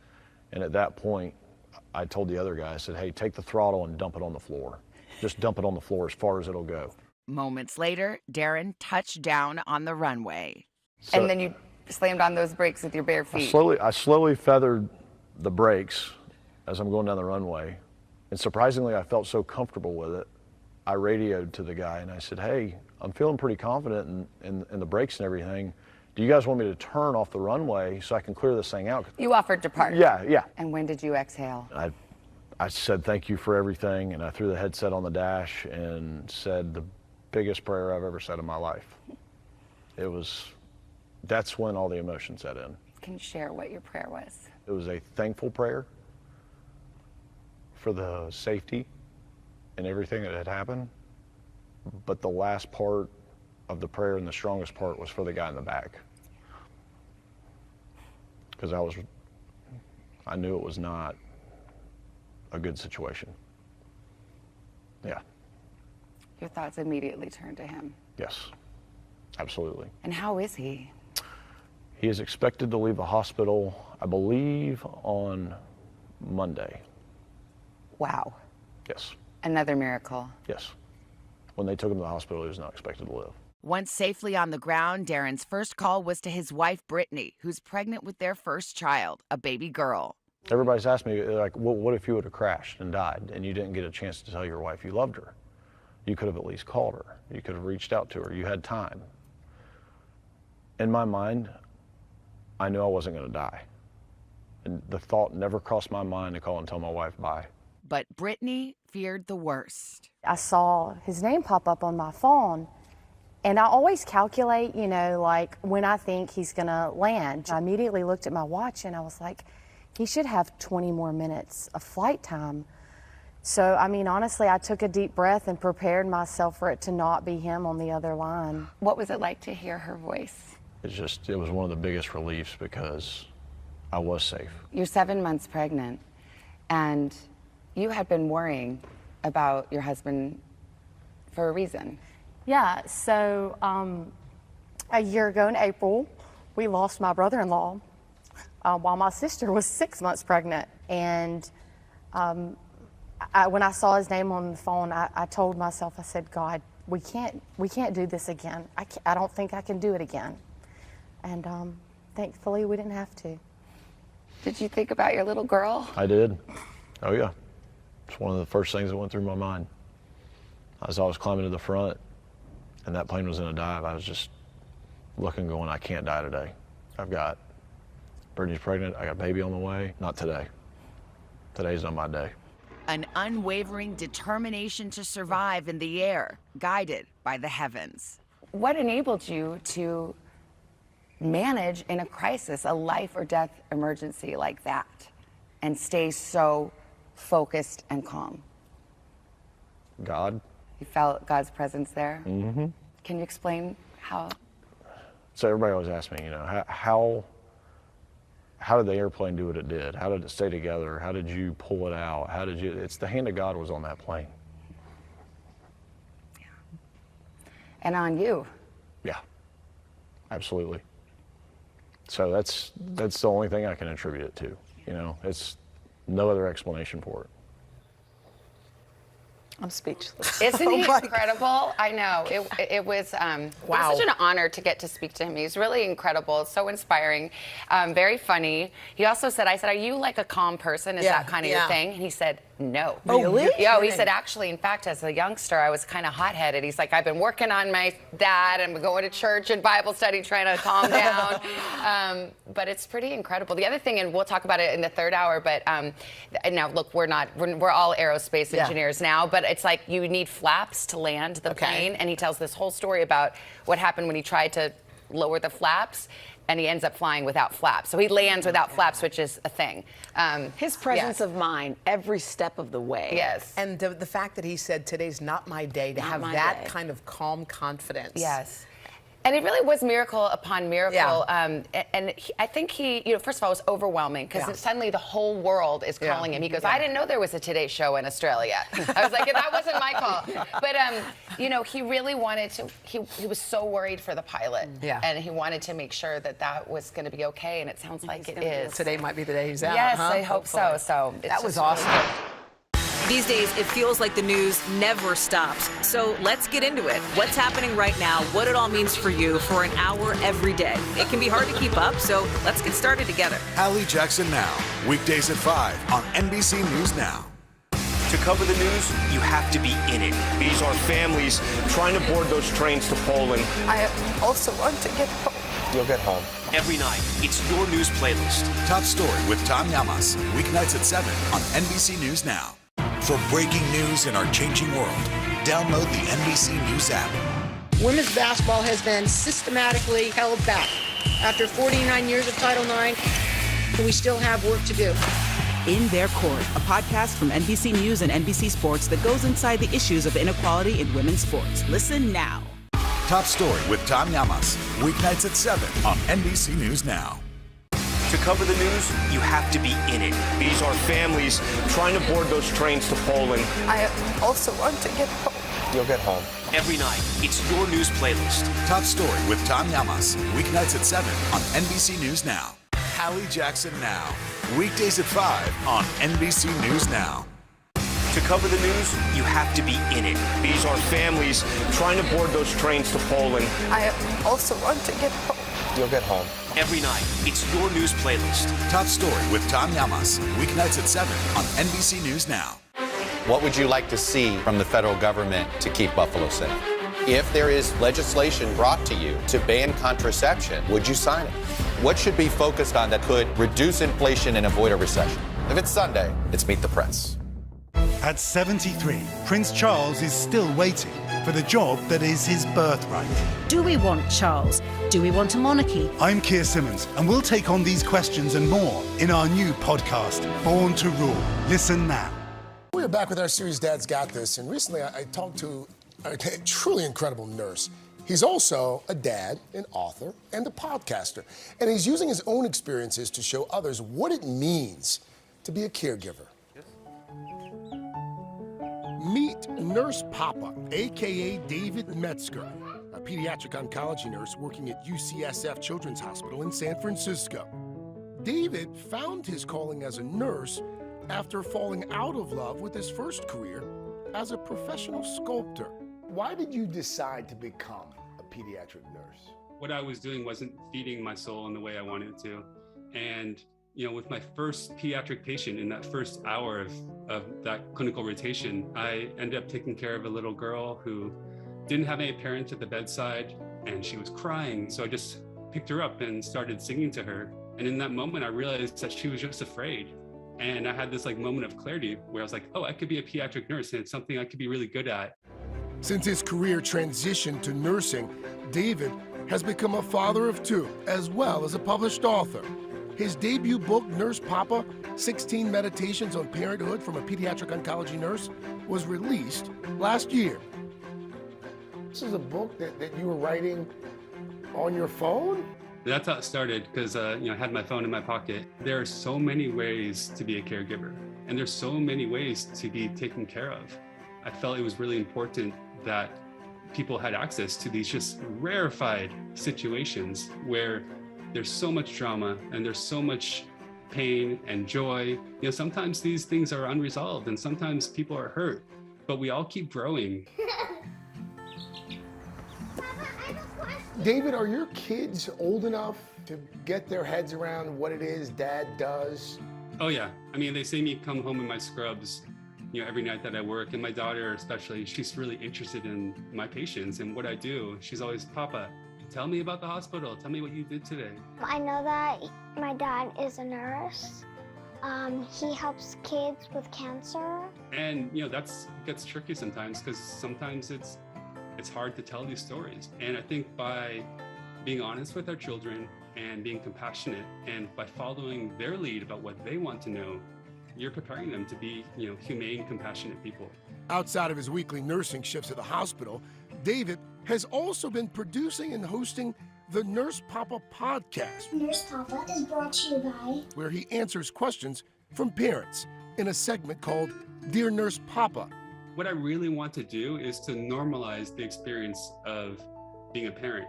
And at that point, I told the other guy, I said, hey, take the throttle and dump it on the floor. just dump it on the floor as far as it'll go. Moments later, Darren touched down on the runway. So and then you slammed on those brakes with your bare feet. I slowly feathered the brakes as I'm going down the runway. And surprisingly, I felt so comfortable with it. I radioed to the guy and I said, hey, I'm feeling pretty confident in the brakes and everything. Do you guys want me to turn off the runway so I can clear this thing out? You offered to park. Yeah. And when did you exhale? I said thank you for everything, and I threw the headset on the dash and said the biggest prayer I've ever said in my life. That's when all the emotion set in. Can you share what your prayer was? It was a thankful prayer for the safety and everything that had happened. But the last part of the prayer and the strongest part was for the guy in the back. Because I knew it was not a good situation. Yeah. Your thoughts immediately turned to him. Yes, absolutely. And how is he? He is expected to leave the hospital, I believe, on Monday. Wow. Yes. Another miracle. Yes. When they took him to the hospital, he was not expected to live. Once safely on the ground, Darren's first call was to his wife, Brittany, who's pregnant with their first child, a baby girl. Everybody's asked me, like, well, what if you would have crashed and died and you didn't get a chance to tell your wife you loved her? You could have at least called her. You could have reached out to her. You had time. In my mind, I knew I wasn't going to die. And the thought never crossed my mind to call and tell my wife bye. But Brittany feared the worst. I saw his name pop up on my phone, and I always calculate, like when I think he's going to land. I immediately looked at my watch and I was like, he should have 20 more minutes of flight time. So, honestly, I took a deep breath and prepared myself for it to not be him on the other line. What was it like to hear her voice? It was one of the biggest reliefs because I was safe. You're 7 months pregnant, and you had been worrying about your husband for a reason. Yeah, so a year ago in April, we lost my brother-in-law while my sister was 6 months pregnant. And when I saw his name on the phone, I told myself, I said, God, we can't do this again. I don't think I can do it again. And thankfully, we didn't have to. Did you think about your little girl? I did. Oh, yeah. It's one of the first things that went through my mind. As I was climbing to the front and that plane was in a dive, I was just looking, going, I can't die today. I've got Brittany's pregnant. I got a baby on the way. Not today. Today's not my day. An unwavering determination to survive in the air, guided by the heavens. What enabled you to manage in a crisis, a life or death emergency like that, and stay so focused and calm? God. You felt God's presence there? Mm-hmm. Can you explain how? So everybody always asks me, how did the airplane do what it did? How did it stay together? How did you pull it out? It's the hand of God was on that plane. Yeah. And on you. Yeah, absolutely. So that's the only thing I can attribute it to. It's no other explanation for it. I'm speechless. Isn't he incredible? I know. It was it was such an honor to get to speak to him. He's really incredible, so inspiring, very funny. He also said, I said, are you like a calm person? Is that kind of your thing? And he said, no. Really? Yeah, he said, actually, in fact, as a youngster, I was kind of hot-headed. He's like, I've been working on my dad and going to church and Bible study, trying to calm down. But it's pretty incredible. The other thing, and we'll talk about it in the third hour, but now, look, we're all aerospace engineers now, but it's like you need flaps to land the plane. And he tells this whole story about what happened when he tried to lower the flaps, and he ends up flying without flaps. So he lands without flaps, which is a thing. His presence of mind every step of the way. Yes. And the fact that he said, today's not my day, to have that kind of calm confidence. Yes. And it really was miracle upon miracle. Yeah. I think he, first of all, it was overwhelming because suddenly the whole world is calling him. He goes, I didn't know there was a Today Show in Australia. I was like, that wasn't my call. But, he really wanted to, he was so worried for the pilot. Yeah. And he wanted to make sure that was going to be okay. And it sounds like it is. Today might be the day he's out. Yes, I hope so. So that was awesome. These days, it feels like the news never stops. So let's get into it. What's happening right now, what it all means for you for an hour every day. It can be hard to keep up, so let's get started together. Hallie Jackson Now, weekdays at 5 on NBC News Now. To cover the news, you have to be in it. These are families trying to board those trains to Poland. I also want to get home. You'll get home. Every night, it's your news playlist. Top Story with Tom Llamas, weeknights at 7 on NBC News Now. For breaking news in our changing world, download the NBC News app. Women's basketball has been systematically held back. After 49 years of Title IX, we still have work to do. In Their Court, a podcast from NBC News and NBC Sports that goes inside the issues of inequality in women's sports. Listen now. Top Story with Tom Llamas, weeknights at 7 on NBC News Now. To cover the news, you have to be in it. These are families trying to board those trains to Poland. I also want to get home. You'll get home. Every night, it's your news playlist. Top Story with Tom Llamas, weeknights at 7 on NBC News Now. Hallie Jackson Now, weekdays at 5 on NBC News Now. To cover the news, you have to be in it. These are families trying to board those trains to Poland. I also want to get home. You'll get home. Every night, it's your news playlist. Top Story with Tom Llamas, weeknights at 7 on NBC News Now. What would you like to see from the federal government to keep Buffalo safe? If there is legislation brought to you to ban contraception, would you sign it? What should be focused on that could reduce inflation and avoid a recession? If it's Sunday, it's Meet the Press. At 73, Prince Charles is still waiting for the job that is his birthright. Do we want Charles? Do we want a monarchy? I'm Keir Simmons, and we'll take on these questions and more in our new podcast, Born to Rule. Listen now. We're back with our series, Dad's Got This, and recently I talked to a truly incredible nurse. He's also a dad, an author, and a podcaster. And he's using his own experiences to show others what it means to be a caregiver. Meet Nurse Papa, a.k.a. David Metzger, a pediatric oncology nurse working at UCSF Children's Hospital in San Francisco. David found his calling as a nurse after falling out of love with his first career as a professional sculptor. Why did you decide to become a pediatric nurse? What I was doing wasn't feeding my soul in the way I wanted it to. And with my first pediatric patient in that first hour of that clinical rotation, I ended up taking care of a little girl who didn't have any parents at the bedside, and she was crying. So I just picked her up and started singing to her. And in that moment, I realized that she was just afraid. And I had this moment of clarity where I was like, oh, I could be a pediatric nurse, and it's something I could be really good at. Since his career transitioned to nursing, David has become a father of two, as well as a published author. His debut book, Nurse Papa, 16 Meditations on Parenthood from a Pediatric Oncology Nurse, was released last year. This is a book that you were writing on your phone? That's how it started, because I had my phone in my pocket. There are so many ways to be a caregiver, and there's so many ways to be taken care of. I felt it was really important that people had access to these just rarefied situations where there's so much drama and there's so much pain and joy. Sometimes these things are unresolved and sometimes people are hurt, but we all keep growing. David, are your kids old enough to get their heads around what it is Dad does? Oh yeah, they see me come home in my scrubs, every night that I work, and my daughter especially, she's really interested in my patients and what I do. She's always, Papa, tell me about the hospital. Tell me what you did today. I know that my dad is a nurse. He helps kids with cancer. And that gets tricky sometimes, because sometimes it's hard to tell these stories. And I think by being honest with our children and being compassionate and by following their lead about what they want to know, you're preparing them to be, humane, compassionate people. Outside of his weekly nursing shifts at the hospital, David has also been producing and hosting the Nurse Papa podcast. Nurse Papa is brought to you by, where he answers questions from parents in a segment called Dear Nurse Papa. What I really want to do is to normalize the experience of being a parent.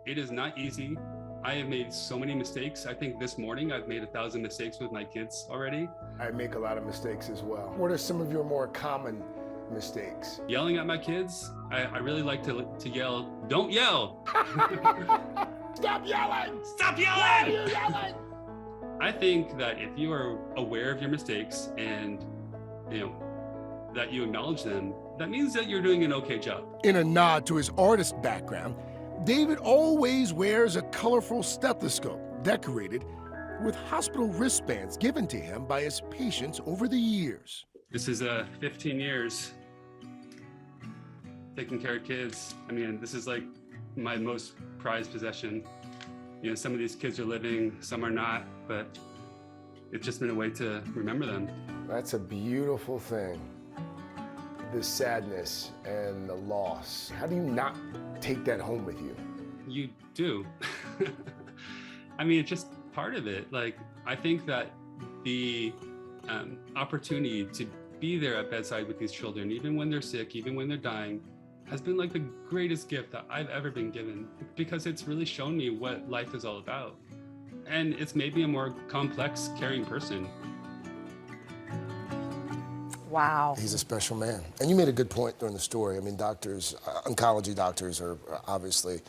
It is not easy. I have made so many mistakes. I think this morning I've made 1,000 mistakes with my kids already. I make a lot of mistakes as well. What are some of your more common mistakes? Yelling at my kids. I really like to yell, "Don't yell!" Stop yelling! Stop yelling! Why are you yelling? I think that if you are aware of your mistakes and that you acknowledge them, that means that you're doing an okay job. In a nod to his artist background, David always wears a colorful stethoscope decorated with hospital wristbands given to him by his patients over the years. This is 15 years taking care of kids. I mean, this is like my most prized possession. Some of these kids are living, some are not, but it's just been a way to remember them. That's a beautiful thing. The sadness and the loss. How do you not take that home with you? You do. I mean, it's just part of it. Like, I think that the opportunity to be there at bedside with these children, even when they're sick, even when they're dying, has been like the greatest gift that I've ever been given, because it's really shown me what life is all about. And it's made me a more complex, caring person. Wow. He's a special man. And you made a good point during the story. I mean, doctors, oncology doctors are obviously,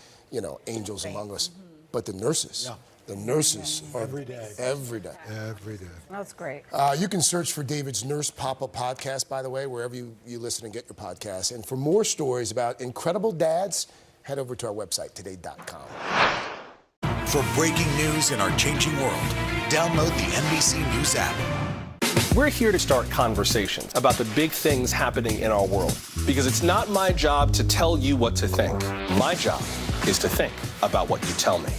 angels among us. But the nurses, the nurses are every day. Every day. Every day. That's great. You can search for David's Nurse Pop-Up podcast, by the way, wherever you listen and get your podcasts. And for more stories about incredible dads, head over to our website, today.com. For breaking news in our changing world, download the NBC News app. We're here to start conversations about the big things happening in our world, because it's not my job to tell you what to think. My job is to think about what you tell me.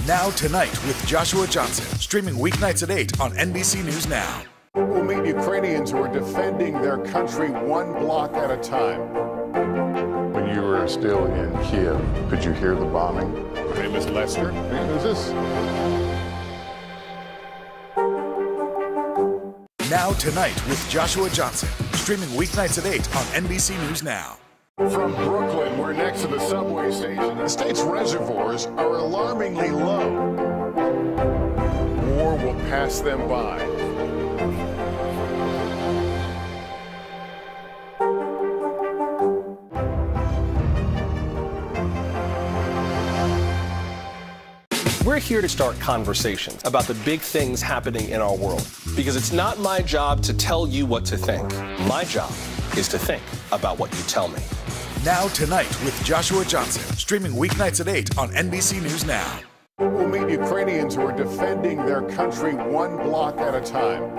Now Tonight with Joshua Johnson, streaming weeknights at 8 on NBC News Now. We'll meet Ukrainians who are defending their country one block at a time. When you were still in Kiev, could you hear the bombing? My name is Lester. And who's this? Now Tonight with Joshua Johnson, streaming weeknights at 8 on NBC News Now. From Brooklyn, we're next to the subway station. The state's reservoirs are alarmingly low. War will pass them by. We're here to start conversations about the big things happening in our world, because it's not my job to tell you what to think. My job is to think about what you tell me. Now Tonight with Joshua Johnson, streaming weeknights at 8 on NBC News Now. We'll meet Ukrainians who are defending their country one block at a time.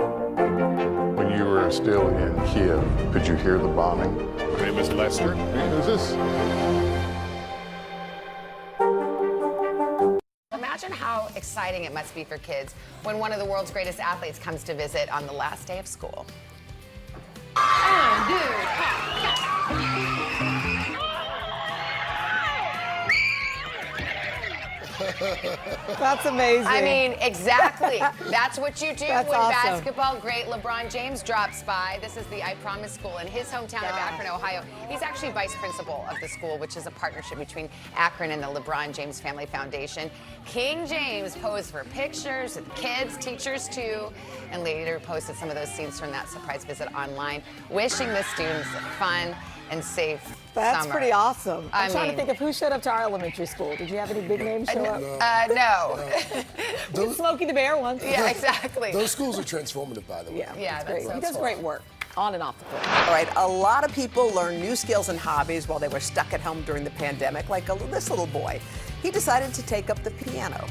When you were still in Kiev, could you hear the bombing? My name is Lester. And who's this? Imagine how exciting it must be for kids when one of the world's greatest athletes comes to visit on the last day of school. That's amazing. I mean, exactly. That's what you do That's when awesome. basketball great LeBron James drops by. This is the I Promise School in his hometown of Akron, Ohio. He's actually vice principal of the school, which is a partnership between Akron and the LeBron James Family Foundation. King James posed for pictures with kids, teachers too, and later posted some of those scenes from that surprise visit online, wishing the students a fun and safe That's summer. pretty awesome. I'm trying to mean, think of who showed up to our elementary school. Did you have any big names show up? No. Smokey the Bear once. Yeah, exactly. Those schools are transformative, by the way. Yeah, that's great. He does great work on and off the court. All right, a lot of people learned new skills and hobbies while they were stuck at home during the pandemic, like this little boy. He decided to take up the piano.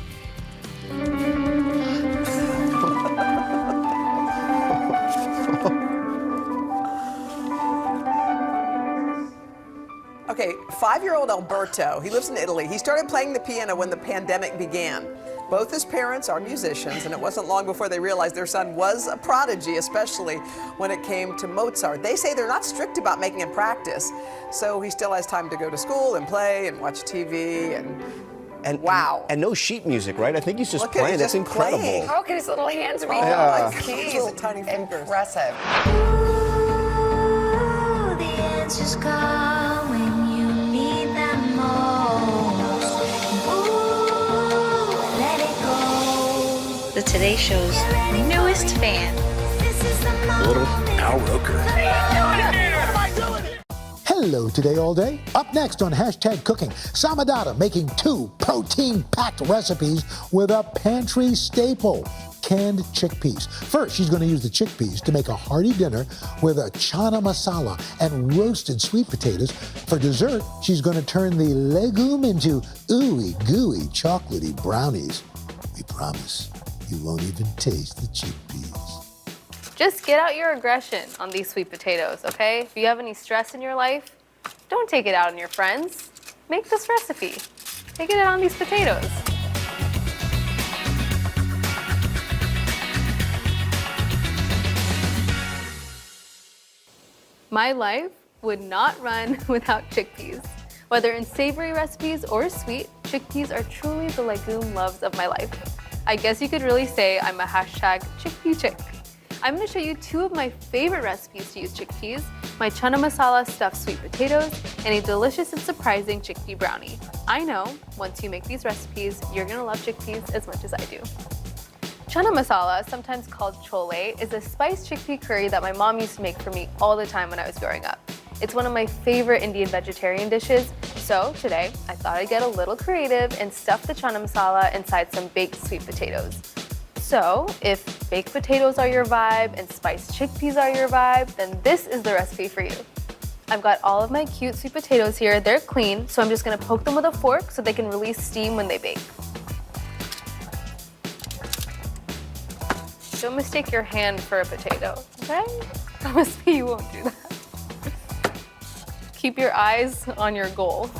Okay, 5-year-old Alberto, he lives in Italy. He started playing the piano when the pandemic began. Both his parents are musicians, and it wasn't long before they realized their son was a prodigy, especially when it came to Mozart. They say they're not strict about making him practice, so he still has time to go to school and play and watch TV and wow. And no sheet music, right? I think he's just Look at playing. him That's just incredible. playing. How can his little hands reach Yeah. all those His keys? little tiny fingers. Impressive. The answers come when you need them most. Ooh, Today Show's newest fan. A little Al Roker. Hello, Today All Day. Up next on Hashtag Cooking, Samadata making 2 protein-packed recipes with a pantry staple, canned chickpeas. First, she's going to use the chickpeas to make a hearty dinner with a chana masala and roasted sweet potatoes. For dessert, she's going to turn the legume into ooey gooey chocolatey brownies. We promise you won't even taste the chickpeas. Just get out your aggression on these sweet potatoes, okay? If you have any stress in your life, don't take it out on your friends. Make this recipe. Take it out on these potatoes. My life would not run without chickpeas. Whether in savory recipes or sweet, chickpeas are truly the legume loves of my life. I guess you could really say I'm a hashtag chickpea chick. I'm going to show you 2 of my favorite recipes to use chickpeas, my chana masala stuffed sweet potatoes, and a delicious and surprising chickpea brownie. I know, once you make these recipes, you're going to love chickpeas as much as I do. Chana masala, sometimes called chole, is a spiced chickpea curry that my mom used to make for me all the time when I was growing up. It's one of my favorite Indian vegetarian dishes, so today I thought I'd get a little creative and stuff the chana masala inside some baked sweet potatoes. So, if baked potatoes are your vibe and spiced chickpeas are your vibe, then this is the recipe for you. I've got all of my cute sweet potatoes here. They're clean, so I'm just gonna poke them with a fork so they can release steam when they bake. Don't mistake your hand for a potato, okay? Promise me you won't do that. Keep your eyes on your goal.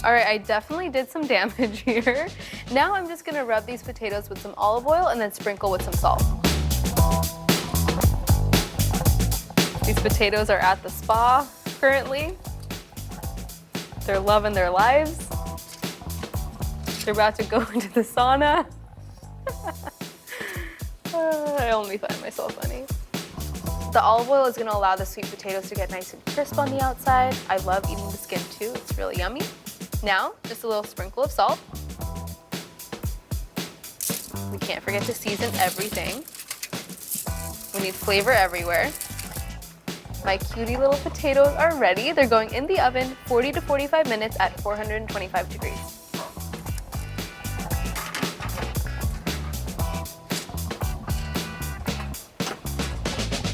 All right, I definitely did some damage here. Now I'm just gonna rub these potatoes with some olive oil and then sprinkle with some salt. These potatoes are at the spa currently. They're loving their lives. They're about to go into the sauna. I only find myself funny. The olive oil is gonna allow the sweet potatoes to get nice and crisp on the outside. I love eating the skin too, it's really yummy. Now, just a little sprinkle of salt. We can't forget to season everything. We need flavor everywhere. My cutie little potatoes are ready. They're going in the oven 40 to 45 minutes at 425 degrees.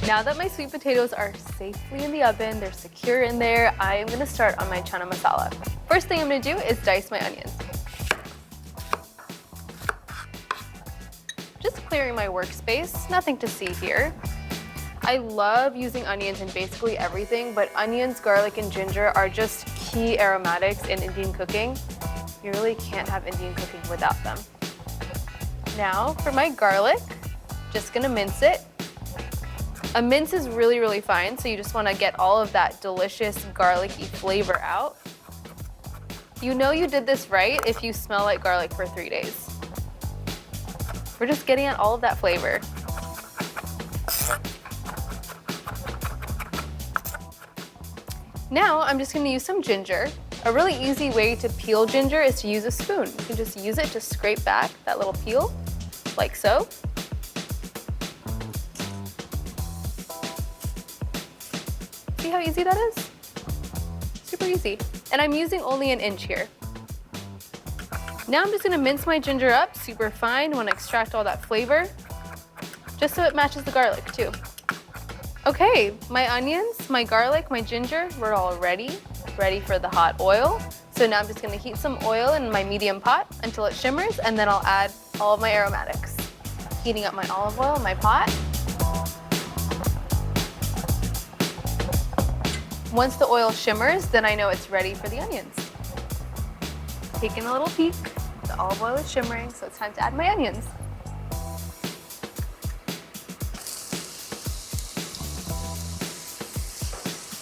Now that my sweet potatoes are safely in the oven, they're secure in there, I am gonna start on my chana masala. First thing I'm gonna do is dice my onions. Just clearing my workspace, nothing to see here. I love using onions in basically everything, but onions, garlic, and ginger are just key aromatics in Indian cooking. You really can't have Indian cooking without them. Now for my garlic, just gonna mince it. A mince is really, really fine, so you just wanna get all of that delicious garlicky flavor out. You know you did this right if you smell like garlic for 3 days. We're just getting at all of that flavor. Now I'm just gonna use some ginger. A really easy way to peel ginger is to use a spoon. You can just use it to scrape back that little peel, like so. See how easy that is? Super easy. And I'm using only an inch here. Now I'm just gonna mince my ginger up super fine. I wanna extract all that flavor, just so it matches the garlic too. Okay, my onions, my garlic, my ginger, we're all ready for the hot oil. So now I'm just gonna heat some oil in my medium pot until it shimmers, and then I'll add all of my aromatics. Heating up my olive oil in my pot. Once the oil shimmers, then I know it's ready for the onions. Taking a little peek, the olive oil is shimmering, so it's time to add my onions.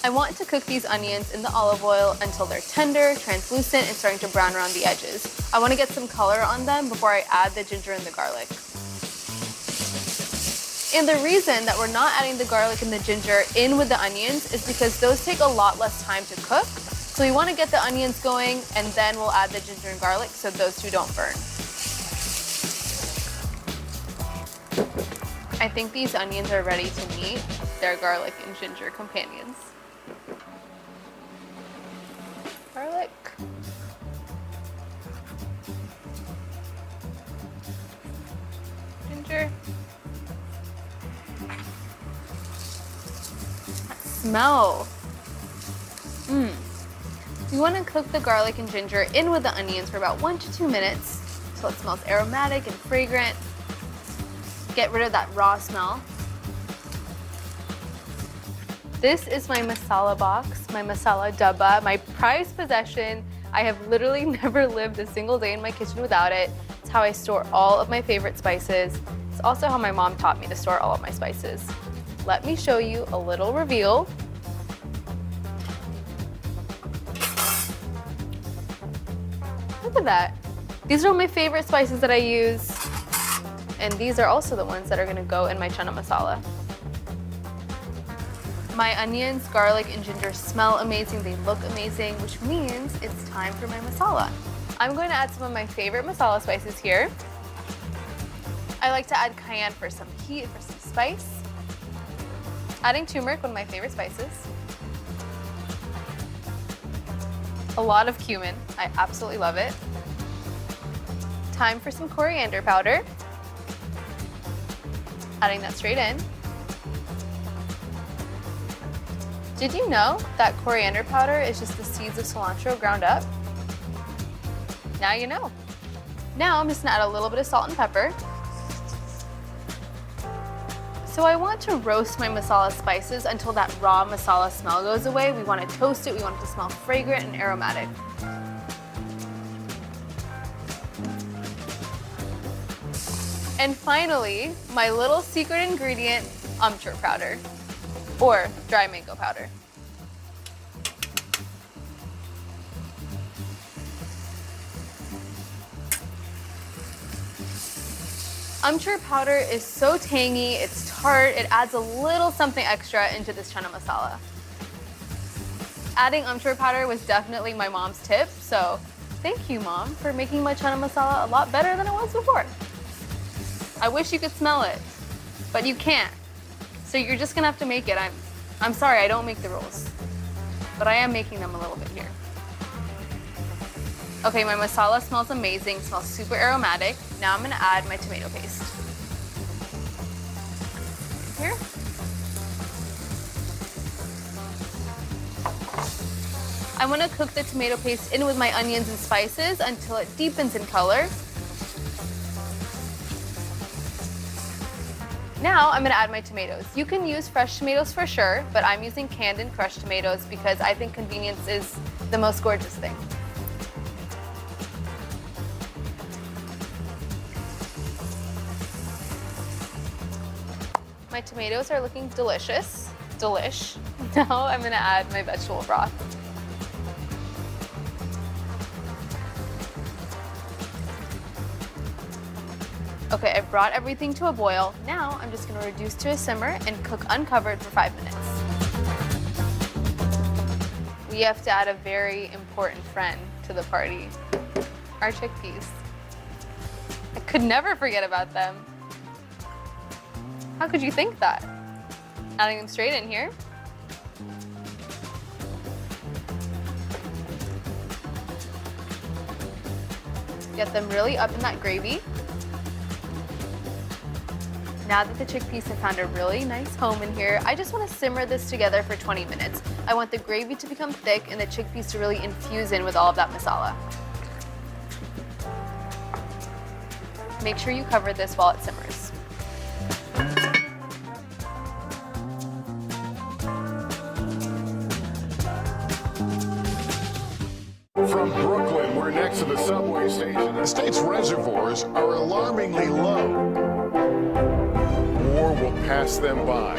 I want to cook these onions in the olive oil until they're tender, translucent, and starting to brown around the edges. I want to get some color on them before I add the ginger and the garlic. And the reason that we're not adding the garlic and the ginger in with the onions is because those take a lot less time to cook. So we want to get the onions going, and then we'll add the ginger and garlic so those two don't burn. I think these onions are ready to meet their garlic and ginger companions. Garlic. Ginger. That smell. You want to cook the garlic and ginger in with the onions for about 1 to 2 minutes so it smells aromatic and fragrant. Get rid of that raw smell. This is my masala box, my masala dabba, my prized possession. I have literally never lived a single day in my kitchen without it. It's how I store all of my favorite spices. It's also how my mom taught me to store all of my spices. Let me show you a little reveal. Look at that. These are all my favorite spices that I use. And these are also the ones that are gonna go in my chana masala. My onions, garlic, and ginger smell amazing. They look amazing, which means it's time for my masala. I'm going to add some of my favorite masala spices here. I like to add cayenne for some heat, for some spice. Adding turmeric, one of my favorite spices. A lot of cumin. I absolutely love it. Time for some coriander powder. Adding that straight in. Did you know that coriander powder is just the seeds of cilantro ground up? Now you know. Now I'm just gonna add a little bit of salt and pepper. So I want to roast my masala spices until that raw masala smell goes away. We want to toast it, we want it to smell fragrant and aromatic. And finally, my little secret ingredient, amchur powder, or dry mango powder. Amchur powder is so tangy, it's tart, it adds a little something extra into this chana masala. Adding amchur powder was definitely my mom's tip, so thank you, Mom, for making my chana masala a lot better than it was before. I wish you could smell it, but you can't. So you're just gonna have to make it. I'm sorry, I don't make the rules, but I am making them a little bit here. Okay, my masala smells amazing, smells super aromatic. Now I'm gonna add my tomato paste. Here. I wanna cook the tomato paste in with my onions and spices until it deepens in color. Now I'm gonna add my tomatoes. You can use fresh tomatoes for sure, but I'm using canned and crushed tomatoes because I think convenience is the most gorgeous thing. My tomatoes are looking delicious. Delish. Now I'm gonna add my vegetable broth. Okay, I've brought everything to a boil. Now I'm just gonna reduce to a simmer and cook uncovered for 5 minutes. We have to add a very important friend to the party, our chickpeas. I could never forget about them. How could you think that? Adding them straight in here. Get them really up in that gravy. Now that the chickpeas have found a really nice home in here, I just want to simmer this together for 20 minutes. I want the gravy to become thick and the chickpeas to really infuse in with all of that masala. Make sure you cover this while it simmers. From Brooklyn, we're next to the subway station. The state's reservoirs are alarmingly low. War will pass them by.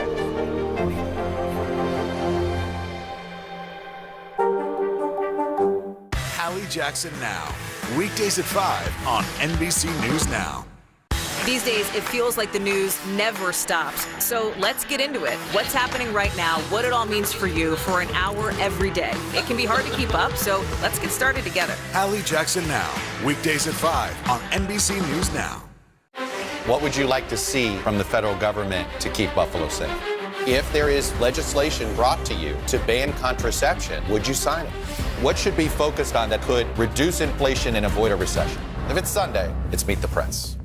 Hallie Jackson Now. Weekdays at 5 on NBC News Now. These days, it feels like the news never stops. So let's get into it. What's happening right now, what it all means for you for an hour every day. It can be hard to keep up, so let's get started together. Hallie Jackson Now. Weekdays at 5 on NBC News Now. What would you like to see from the federal government to keep Buffalo safe? If there is legislation brought to you to ban contraception, would you sign it? What should be focused on that could reduce inflation and avoid a recession? If it's Sunday, it's Meet the Press.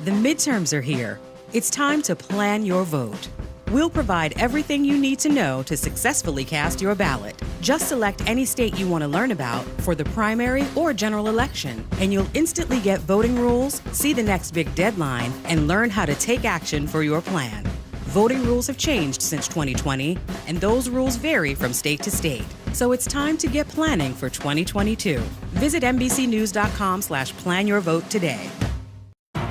The midterms are here. It's time to plan your vote. We'll provide everything you need to know to successfully cast your ballot. Just select any state you want to learn about for the primary or general election, and you'll instantly get voting rules, see the next big deadline, and learn how to take action for your plan. Voting rules have changed since 2020, and those rules vary from state to state. So it's time to get planning for 2022. Visit NBCNews.com/planyourvote today.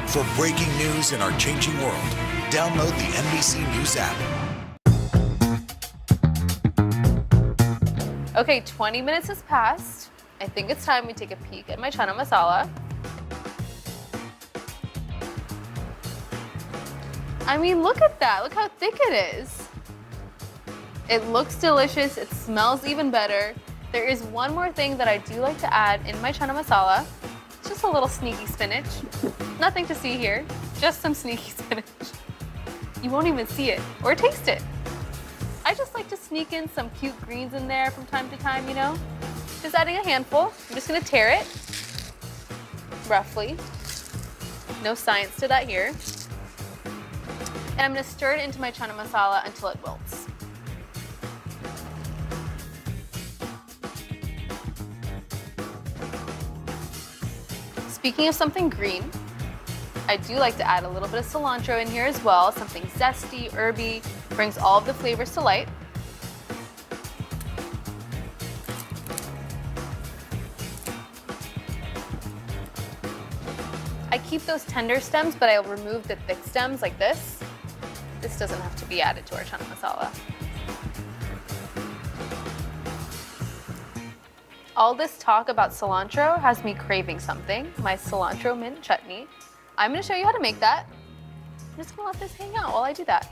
For breaking news in our changing world, download the NBC News app. Okay, 20 minutes has passed. I think it's time we take a peek at my chana masala. I mean, look at that. Look how thick it is. It looks delicious. It smells even better. There is one more thing that I do like to add in my chana masala. It's just a little sneaky spinach. Nothing to see here, just some sneaky spinach. You won't even see it or taste it. I just like to sneak in some cute greens in there from time to time, you know? Just adding a handful. I'm just gonna tear it, roughly. No science to that here. And I'm gonna stir it into my chana masala until it wilts. Speaking of something green, I do like to add a little bit of cilantro in here as well. Something zesty, herby, brings all of the flavors to light. I keep those tender stems, but I'll remove the thick stems like this. This doesn't have to be added to our chana masala. All this talk about cilantro has me craving something, my cilantro mint chutney. I'm gonna show you how to make that. I'm just gonna let this hang out while I do that.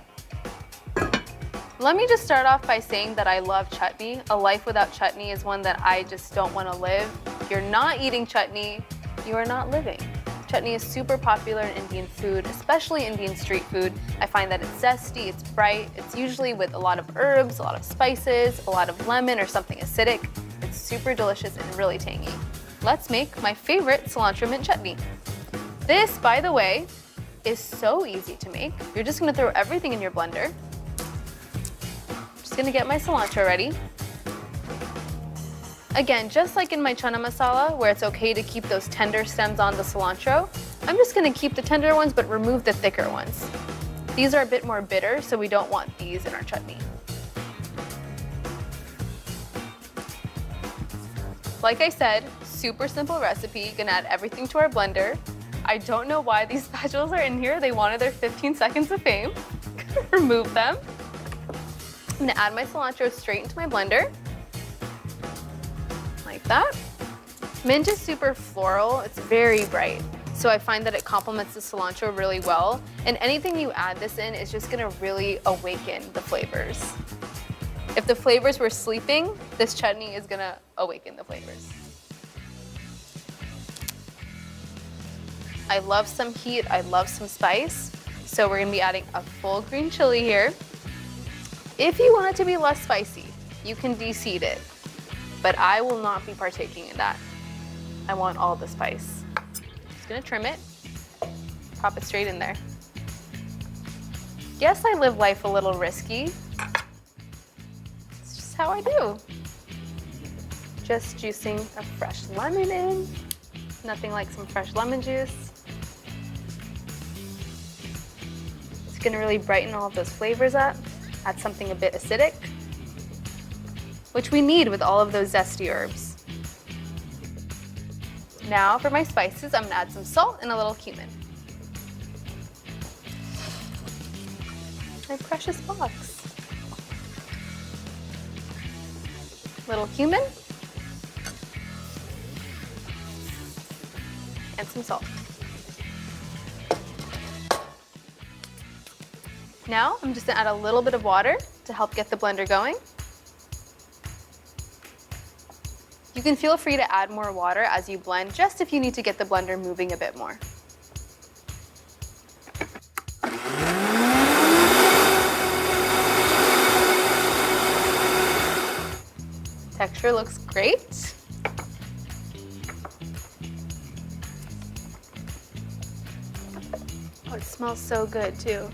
Let me just start off by saying that I love chutney. A life without chutney is one that I just don't wanna live. If you're not eating chutney, you are not living. Chutney is super popular in Indian food, especially Indian street food. I find that it's zesty, it's bright, it's usually with a lot of herbs, a lot of spices, a lot of lemon or something acidic. It's super delicious and really tangy. Let's make my favorite cilantro mint chutney. This, by the way, is so easy to make. You're just gonna throw everything in your blender. Just gonna get my cilantro ready. Again, just like in my chana masala, where it's okay to keep those tender stems on the cilantro, I'm just gonna keep the tender ones but remove the thicker ones. These are a bit more bitter, so we don't want these in our chutney. Like I said, super simple recipe, gonna add everything to our blender. I don't know why these spatulas are in here. They wanted their 15 seconds of fame. Remove them. I'm gonna add my cilantro straight into my blender. Like that. Mint is super floral, it's very bright. So I find that it complements the cilantro really well. And anything you add this in is just gonna really awaken the flavors. If the flavors were sleeping, this chutney is gonna awaken the flavors. I love some heat, I love some spice. So we're gonna be adding a full green chili here. If you want it to be less spicy, you can de-seed it. But I will not be partaking in that. I want all the spice. Just gonna trim it, pop it straight in there. Yes, I live life a little risky. It's just how I do. Just juicing a fresh lemon in. Nothing like some fresh lemon juice. It's gonna really brighten all of those flavors up. Add something a bit acidic, which we need with all of those zesty herbs. Now for my spices, I'm gonna add some salt and a little cumin. My precious box. Little cumin. And some salt. Now I'm just gonna add a little bit of water to help get the blender going. You can feel free to add more water as you blend, just if you need to get the blender moving a bit more. Texture looks great. Oh, it smells so good too.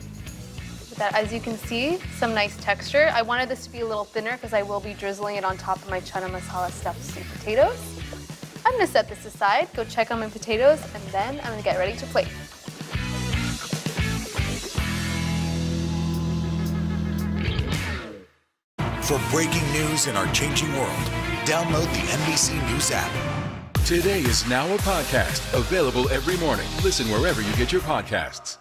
With that, as you can see, some nice texture. I wanted this to be a little thinner because I will be drizzling it on top of my chana masala stuffed sweet potatoes. I'm gonna set this aside, go check on my potatoes, and then I'm gonna get ready to plate. For breaking news in our changing world, download the NBC News app. Today is now a podcast, available every morning. Listen wherever you get your podcasts.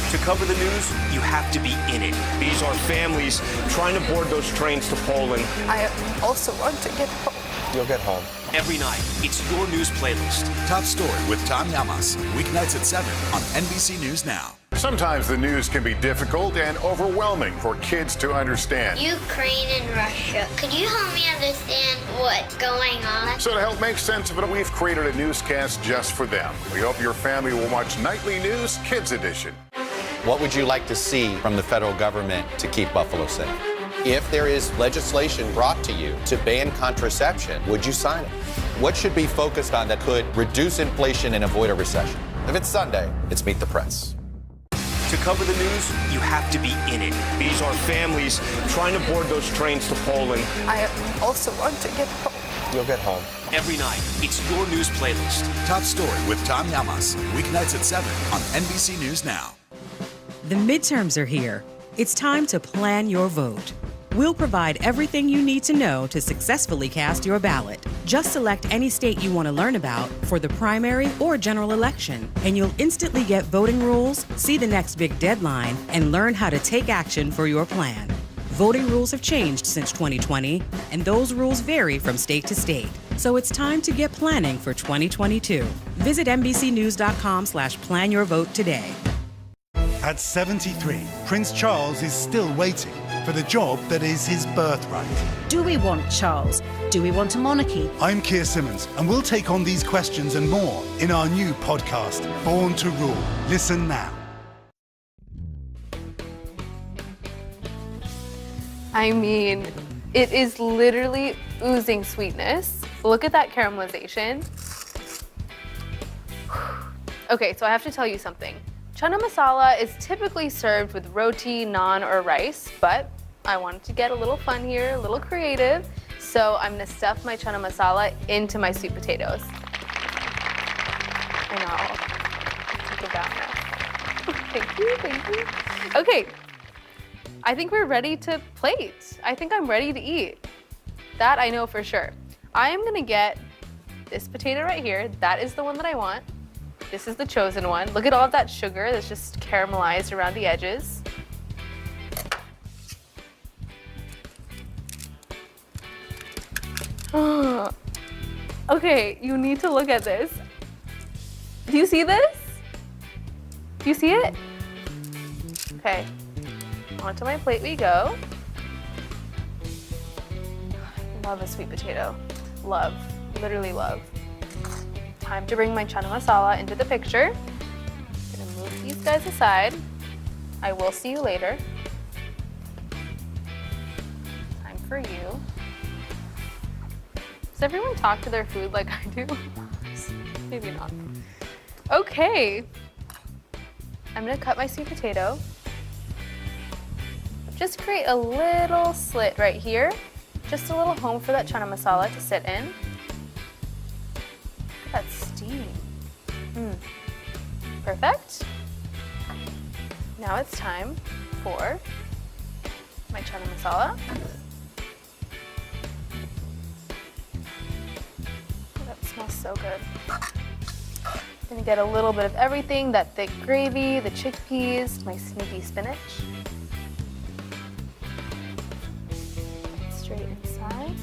To cover the news, you have to be in it. These are families trying to board those trains to Poland. I also want to get home. You'll get home. Every night, it's your news playlist. Top Story with Tom Llamas, weeknights at 7 on NBC News Now. Sometimes the news can be difficult and overwhelming for kids to understand. Ukraine and Russia. Could you help me understand what's going on? So to help make sense of it, we've created a newscast just for them. We hope your family will watch Nightly News Kids Edition. What would you like to see from the federal government to keep Buffalo safe? If there is legislation brought to you to ban contraception, would you sign it? What should be focused on that could reduce inflation and avoid a recession? If it's Sunday, it's Meet the Press. To cover the news, you have to be in it. These are families trying to board those trains to Poland. I also want to get home. You'll get home. Every night, it's your news playlist. Top Story with Tom Llamas, weeknights at 7 on NBC News Now. The midterms are here. It's time to plan your vote. We'll provide everything you need to know to successfully cast your ballot. Just select any state you want to learn about for the primary or general election, and you'll instantly get voting rules, see the next big deadline, and learn how to take action for your plan. Voting rules have changed since 2020, and those rules vary from state to state. So it's time to get planning for 2022. Visit NBCnews.com/planyourvote today. At 73, Prince Charles is still waiting for the job that is his birthright. Do we want Charles? Do we want a monarchy? I'm Keir Simmons, and we'll take on these questions and more in our new podcast, Born to Rule. Listen now. I mean, it is literally oozing sweetness. Look at that caramelization. Okay, so I have to tell you something. Chana masala is typically served with roti, naan, or rice, but I wanted to get a little fun here, a little creative, so I'm gonna stuff my chana masala into my sweet potatoes. And I'll take it down now. Thank you, thank you. Okay, I think we're ready to plate. I think I'm ready to eat. That I know for sure. I am gonna get this potato right here. That is the one that I want. This is the chosen one. Look at all of that sugar that's just caramelized around the edges. Okay, you need to look at this. Do you see this? Do you see it? Okay, onto my plate we go. Love a sweet potato. Love, literally love. Time to bring my chana masala into the picture. I'm gonna move these guys aside. I will see you later. Time for you. Does everyone talk to their food like I do? Maybe not. Okay. I'm gonna cut my sweet potato. Just create a little slit right here. Just a little home for that chana masala to sit in. That steam. Perfect. Now it's time for my chana masala. Oh, that smells so good. Gonna get a little bit of everything, that thick gravy, the chickpeas, my sneaky spinach. Straight inside.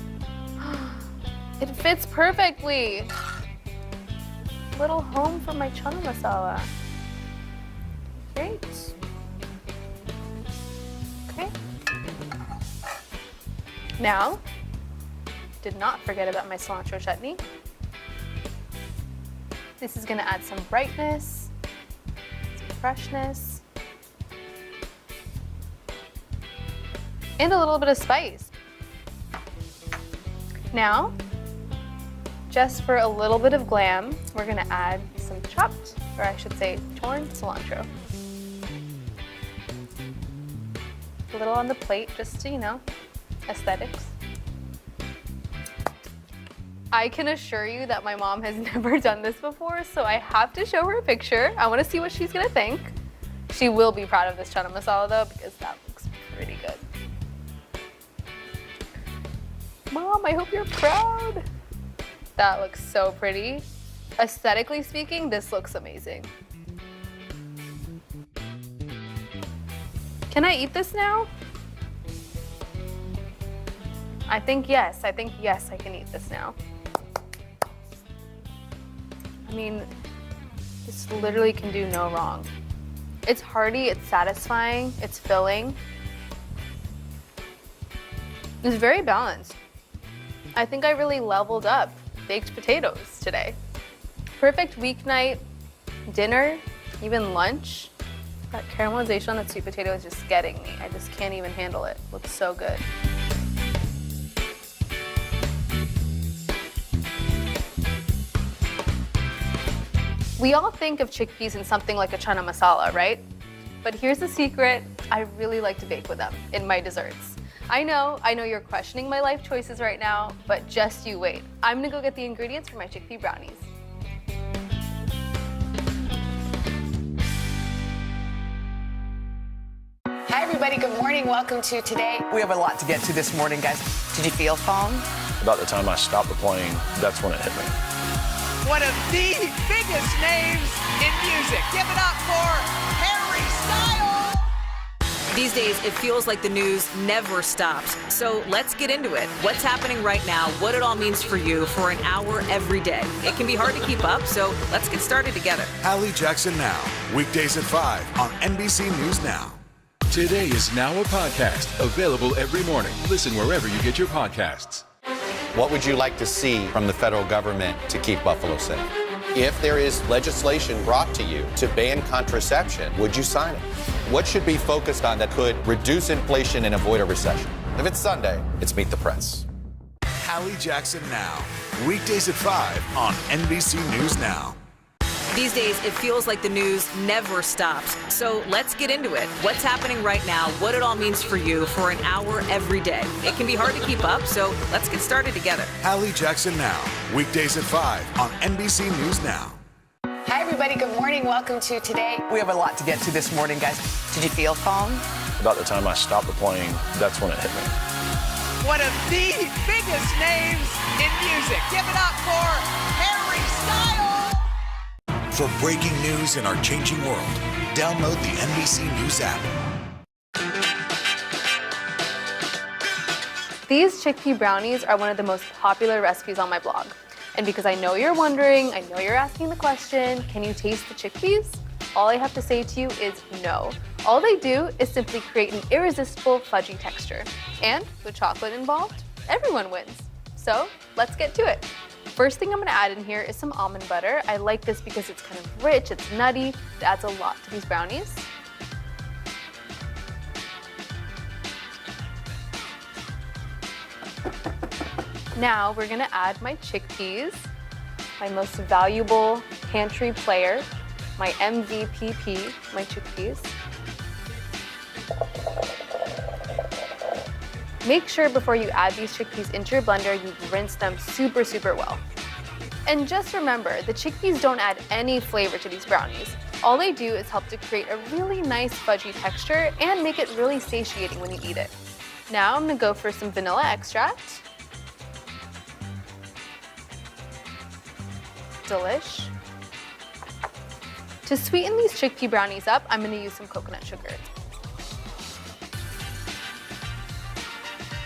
It fits perfectly. Little home for my chana masala. Great. Okay. Now, did not forget about my cilantro chutney. This is gonna add some brightness, some freshness, and a little bit of spice. Now, just for a little bit of glam, we're gonna add some chopped, or I should say torn cilantro. A little on the plate, just to, you know, aesthetics. I can assure you that my mom has never done this before, so I have to show her a picture. I want to see what she's gonna think. She will be proud of this chana masala though, because that looks pretty good. Mom, I hope you're proud. That looks so pretty. Aesthetically speaking, this looks amazing. Can I eat this now? I think yes, I can eat this now. I mean, this literally can do no wrong. It's hearty, it's satisfying, it's filling. It's very balanced. I think I really leveled up baked potatoes today. Perfect weeknight, dinner, even lunch. That caramelization on the sweet potato is just getting me. I just can't even handle it. Looks so good. We all think of chickpeas in something like a chana masala, right? But here's the secret. I really like to bake with them in my desserts. I know you're questioning my life choices right now, but just you wait. I'm gonna go get the ingredients for my chickpea brownies. Hi, everybody. Good morning. Welcome to Today. We have a lot to get to this morning, guys. Did you feel calm? About the time I stopped the plane, that's when it hit me. One of the biggest names in music. Give it up for Harry Styles. These days, it feels like the news never stops. So let's get into it. What's happening right now, what it all means for you for an hour every day. It can be hard to keep up, so let's get started together. Hallie Jackson Now, weekdays at 5 on NBC News Now. Today is now a podcast, available every morning. Listen wherever you get your podcasts. What would you like to see from the federal government to keep Buffalo safe? If there is legislation brought to you to ban contraception, would you sign it? What should be focused on that could reduce inflation and avoid a recession? If it's Sunday, it's Meet the Press. Hallie Jackson Now, weekdays at 5 on NBC News Now. These days, it feels like the news never stops. So let's get into it. What's happening right now, what it all means for you for an hour every day. It can be hard to keep up, so let's get started together. Hallie Jackson Now, weekdays at 5 on NBC News Now. Hi, everybody. Good morning. Welcome to Today. We have a lot to get to this morning, guys. Did you feel calm? About the time I stopped the plane, that's when it hit me. One of the biggest names in music. Give it up for Harry Styles. For breaking news in our changing world, download the NBC News app. These chickpea brownies are one of the most popular recipes on my blog. And because I know you're wondering, I know you're asking the question, can you taste the chickpeas? All I have to say to you is no. All they do is simply create an irresistible fudgy texture. And with chocolate involved, everyone wins. So let's get to it. First thing I'm gonna add in here is some almond butter. I like this because it's kind of rich, it's nutty, it adds a lot to these brownies. Now we're gonna add my chickpeas, my most valuable pantry player, my MVP, my chickpeas. Make sure before you add these chickpeas into your blender, you rinse them super, super well. And just remember, the chickpeas don't add any flavor to these brownies. All they do is help to create a really nice fudgy texture and make it really satiating when you eat it. Now I'm gonna go for some vanilla extract. Delish. To sweeten these chickpea brownies up, I'm gonna use some coconut sugar.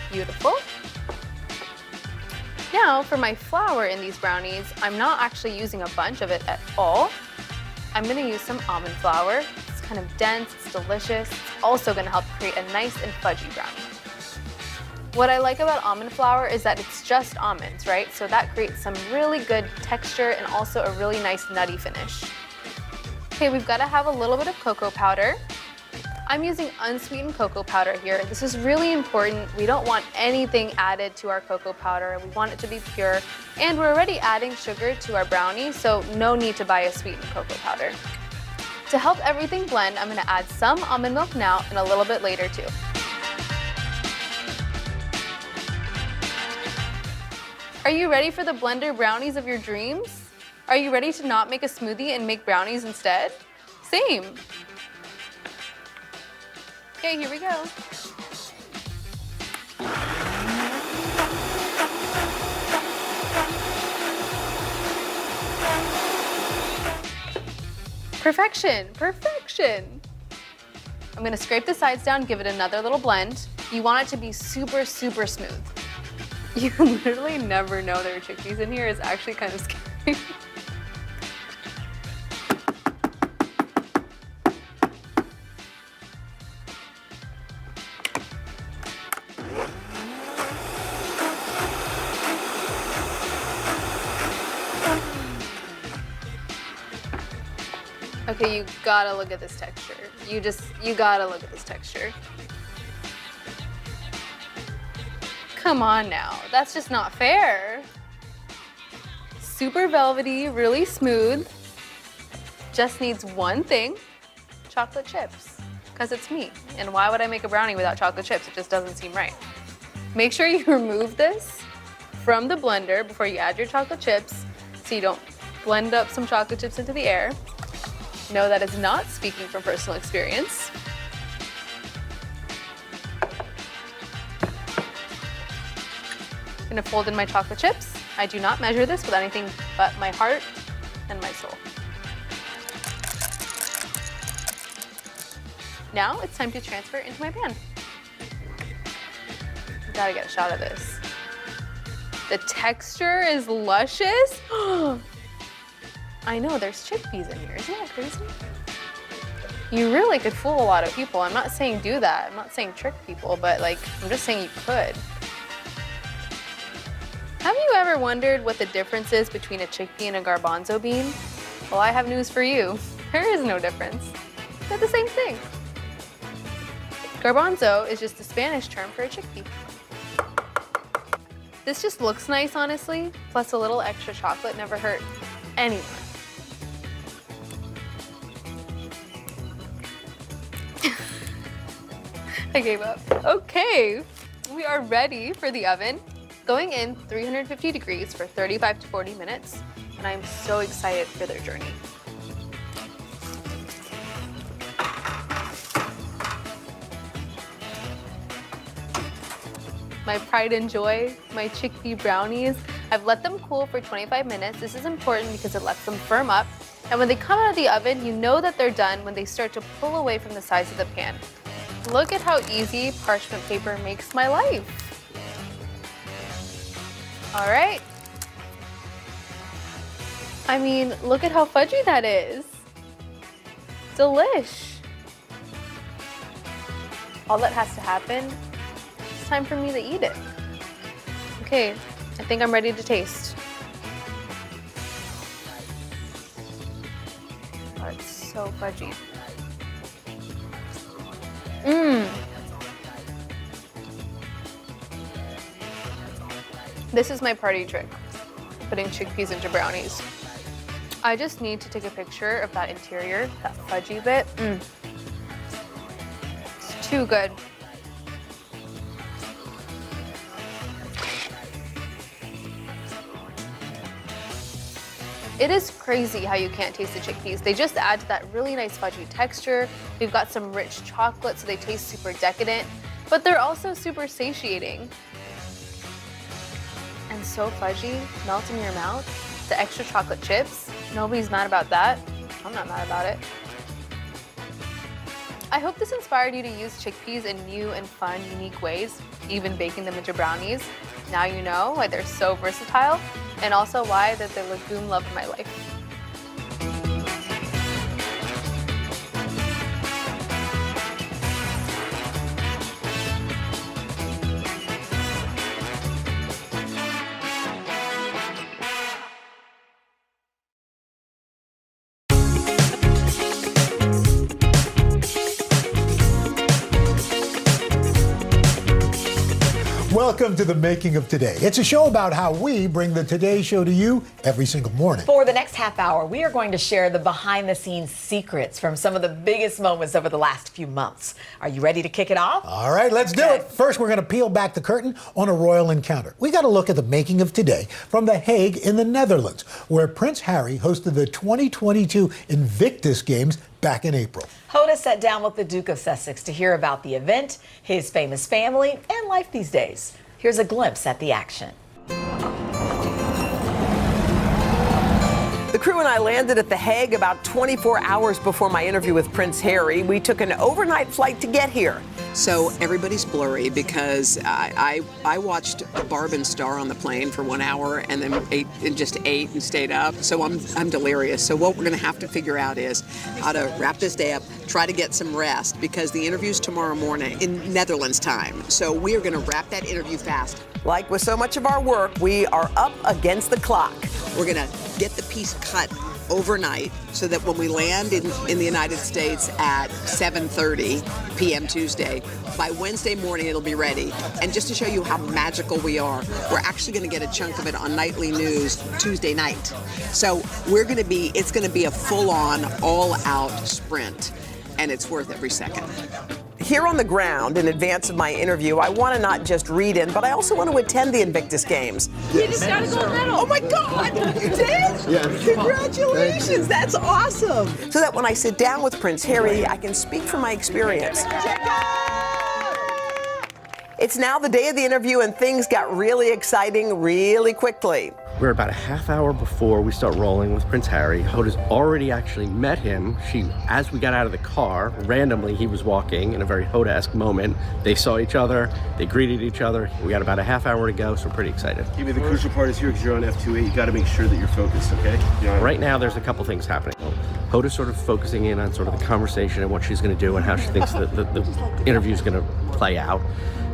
Beautiful. Now for my flour in these brownies, I'm not actually using a bunch of it at all. I'm gonna use some almond flour. It's kind of dense, it's delicious. It's also gonna help create a nice and fudgy brownie. What I like about almond flour is that it's just almonds, right? So that creates some really good texture and also a really nice nutty finish. Okay, we've got to have a little bit of cocoa powder. I'm using unsweetened cocoa powder here. This is really important. We don't want anything added to our cocoa powder. We want it to be pure. And we're already adding sugar to our brownie, so no need to buy a sweetened cocoa powder. To help everything blend, I'm gonna add some almond milk now and a little bit later too. Are you ready for the blender brownies of your dreams? Are you ready to not make a smoothie and make brownies instead? Same. Okay, here we go. Perfection, perfection. I'm gonna scrape the sides down, give it another little blend. You want it to be super, super smooth. You literally never know there are chickpeas in here. It's actually kind of scary. Okay, you gotta look at this texture. You gotta look at this texture. Come on now, that's just not fair. Super velvety, really smooth. Just needs one thing, chocolate chips, because it's me. And why would I make a brownie without chocolate chips? It just doesn't seem right. Make sure you remove this from the blender before you add your chocolate chips so you don't blend up some chocolate chips into the air. No, that is not speaking from personal experience. I'm gonna fold in my chocolate chips. I do not measure this with anything but my heart and my soul. Now it's time to transfer into my pan. Gotta get a shot of this. The texture is luscious. I know, there's chickpeas in here. Isn't that crazy? You really could fool a lot of people. I'm not saying do that. I'm not saying trick people, but like, I'm just saying you could. Have you ever wondered what the difference is between a chickpea and a garbanzo bean? Well, I have news for you. There is no difference. They're the same thing. Garbanzo is just the Spanish term for a chickpea. This just looks nice, honestly, plus a little extra chocolate never hurt anyone. I gave up. Okay, we are ready for the oven. Going in 350 degrees for 35 to 40 minutes, and I'm so excited for their journey. My pride and joy, my chickpea brownies. I've let them cool for 25 minutes. This is important because it lets them firm up. And when they come out of the oven, you know that they're done when they start to pull away from the sides of the pan. Look at how easy parchment paper makes my life. All right. I mean, look at how fudgy that is. Delish. All that has to happen, it's time for me to eat it. Okay, I think I'm ready to taste. Oh, it's so fudgy. Mmm. This is my party trick, putting chickpeas into brownies. I just need to take a picture of that interior, that fudgy bit. It's too good. It is crazy how you can't taste the chickpeas. They just add to that really nice fudgy texture. We've got some rich chocolate, so they taste super decadent, but they're also super satiating. And so fudgy, melt in your mouth. The extra chocolate chips, nobody's mad about that. I'm not mad about it. I hope this inspired you to use chickpeas in new and fun, unique ways, even baking them into brownies. Now you know why they're so versatile, and also why they're the legume love of my life. Welcome to the Making of Today. It's a show about how we bring the Today Show to you every single morning. For the next half hour, we are going to share the behind-the-scenes secrets from some of the biggest moments over the last few months. Are you ready to kick it off? All right, let's do it. First, we're going to peel back the curtain on a royal encounter. We got to look at the making of today from The Hague in the Netherlands, where Prince Harry hosted the 2022 Invictus Games back in April. Hoda sat down with the Duke of Sussex to hear about the event, his famous family, and life these days. Here's a glimpse at the action. The crew and I landed at The Hague about 24 hours before my interview with Prince Harry. We took an overnight flight to get here. So everybody's blurry because I watched Barb and Star on the plane for 1 hour and then ate and stayed up. So I'm delirious. So what we're going to have to figure out is how to wrap this day up, try to get some rest because the interview's tomorrow morning in Netherlands time. So we are going to wrap that interview fast. Like with so much of our work, we are up against the clock. We're going to get the piece cut overnight so that when we land in the United States at 7:30 p.m. Tuesday, by Wednesday morning it'll be ready. And just to show you how magical we are, we're actually going to get a chunk of it on nightly news Tuesday night. So it's going to be a full-on, all-out sprint, and it's worth every second. Here on the ground, in advance of my interview, I want to not just read in, but I also want to attend the Invictus Games. You just got a gold medal. Oh my God, you did? Yeah. Congratulations, that's awesome. So that when I sit down with Prince Harry, I can speak from my experience. It's now the day of the interview and things got really exciting really quickly. We're about a half hour before we start rolling with Prince Harry. Hoda's already actually met him. As we got out of the car, randomly he was walking in a very Hoda-esque moment. They saw each other, they greeted each other. We got about a half hour to go, so we're pretty excited. The crucial part is here because you're on F28. You got to make sure that you're focused, okay? Right now, there's a couple things happening. Hoda's sort of focusing in on sort of the conversation and what she's going to do and how she thinks that the interview is going to play out.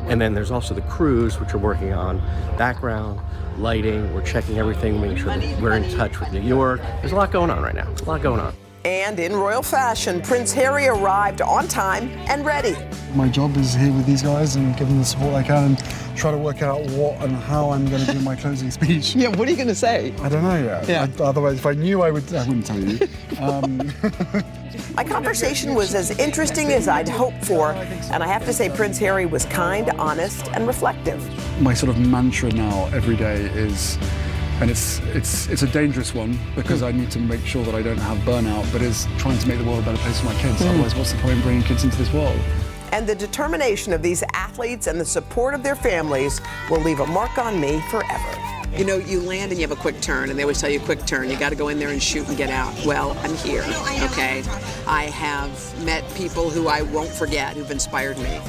And then there's also the crews, which are working on background, lighting. We're checking everything, making sure that we're in touch with New York. There's a lot going on right now. A lot going on. And in royal fashion, Prince Harry arrived on time and ready. My job is here with these guys and give them the support I can and try to work out what and how I'm going to do my closing speech. Yeah, what are you going to say? I don't know yet. Yeah. Otherwise, if I knew, I wouldn't tell you. My conversation was as interesting as I'd hoped for, and I have to say Prince Harry was kind, honest, and reflective. My sort of mantra now every day is, and it's a dangerous one because I need to make sure that I don't have burnout, but is trying to make the world a better place for my kids. Otherwise, what's the point in bringing kids into this world? And the determination of these athletes and the support of their families will leave a mark on me forever. You know, you land and you have a quick turn, and they always tell you quick turn. You got to go in there and shoot and get out. Well, I'm here, okay? I have met people who I won't forget, who've inspired me.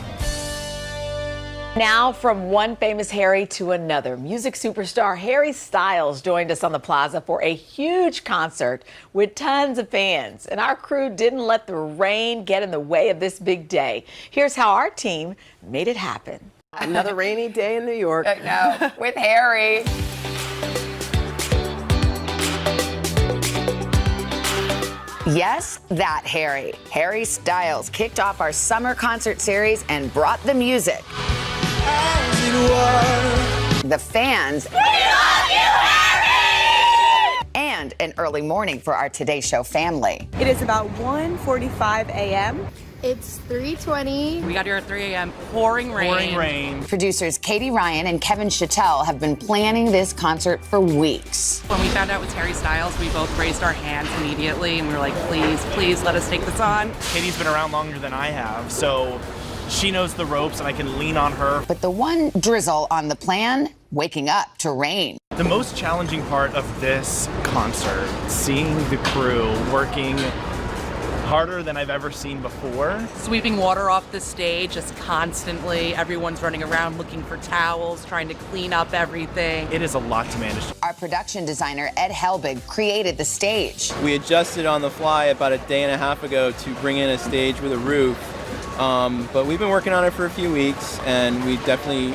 Now, from one famous Harry to another, music superstar Harry Styles joined us on the plaza for a huge concert with tons of fans. And our crew didn't let the rain get in the way of this big day. Here's how our team made it happen. Another rainy day in New York. I know, with Harry. Yes, that Harry. Harry Styles kicked off our summer concert series and brought the music. The fans. We love you, Harry! And an early morning for our Today Show family. It is about 1:45 a.m. It's 3:20. We got here at 3 a.m. Pouring rain. Producers Katie Ryan and Kevin Chattel have been planning this concert for weeks. When we found out it was Harry Styles, we both raised our hands immediately and we were like, please let us take this on. Katie's been around longer than I have, so she knows the ropes and I can lean on her. But the one drizzle on the plan, waking up to rain. The most challenging part of this concert, seeing the crew working harder than I've ever seen before. Sweeping water off the stage just constantly. Everyone's running around looking for towels, trying to clean up everything. It is a lot to manage. Our production designer, Ed Helbig, created the stage. We adjusted on the fly about a day and a half ago to bring in a stage with a roof. But we've been working on it for a few weeks, and we definitely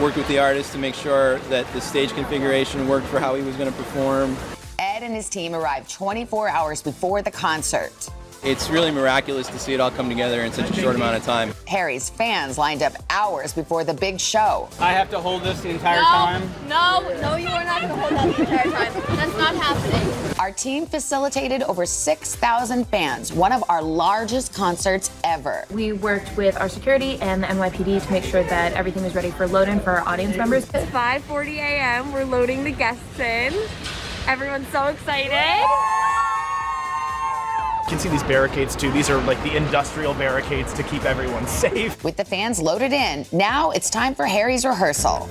worked with the artist to make sure that the stage configuration worked for how he was going to perform. Ed and his team arrived 24 hours before the concert. It's really miraculous to see it all come together in such a short amount of time. Harry's fans lined up hours before the big show. I have to hold this the entire time? No, you are not going to hold that the entire time. That's not happening. Our team facilitated over 6,000 fans, one of our largest concerts ever. We worked with our security and the NYPD to make sure that everything was ready for load-in for our audience members. It's 5:40 a.m. We're loading the guests in. Everyone's so excited. You can see these barricades too. These are like the industrial barricades to keep everyone safe. With the fans loaded in, now it's time for Harry's rehearsal.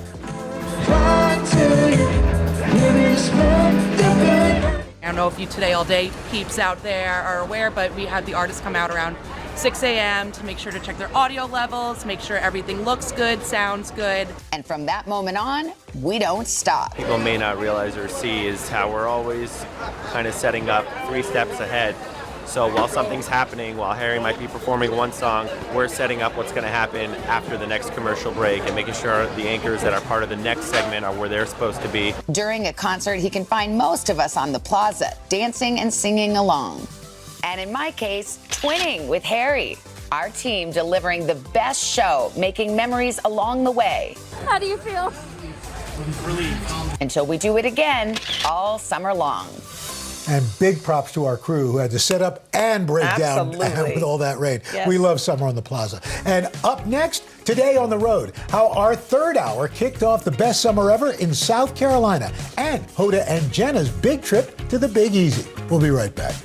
I don't know if you Today All Day peeps out there are aware, but we had the artists come out around 6 a.m. to make sure to check their audio levels, make sure everything looks good, sounds good. And from that moment on, we don't stop. People may not realize or see is how we're always kind of setting up 3 steps ahead. So while something's happening, while Harry might be performing one song, we're setting up what's going to happen after the next commercial break and making sure the anchors that are part of the next segment are where they're supposed to be. During a concert, he can find most of us on the plaza, dancing and singing along. And in my case, twinning with Harry. Our team delivering the best show, making memories along the way. How do you feel? Relieved. Until we do it again all summer long. And big props to our crew who had to set up and break down with all that rain. Yes. We love Summer on the Plaza. And up next, Today on the Road, how our third hour kicked off the best summer ever in South Carolina. And Hoda and Jenna's big trip to the Big Easy. We'll be right back.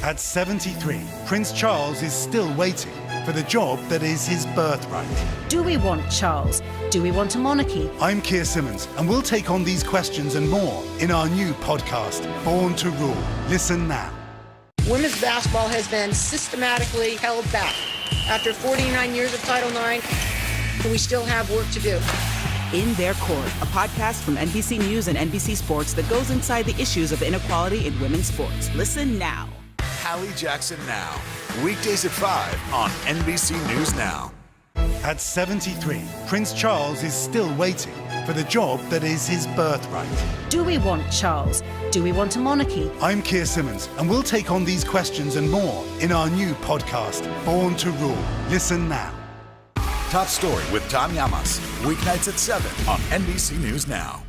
At 73, Prince Charles is still waiting for the job that is his birthright. Do we want Charles? Do we want a monarchy? I'm Keir Simmons, and we'll take on these questions and more in our new podcast, Born to Rule. Listen now. Women's basketball has been systematically held back. After 49 years of Title IX, we still have work to do. In Their Court, a podcast from NBC News and NBC Sports that goes inside the issues of inequality in women's sports. Listen now. Hallie Jackson Now, weekdays at 5 on NBC News Now. At 73, Prince Charles is still waiting for the job that is his birthright. Do we want Charles? Do we want a monarchy? I'm Keir Simmons, and we'll take on these questions and more in our new podcast, Born to Rule. Listen now. Top Story with Tom Llamas, weeknights at 7 on NBC News Now.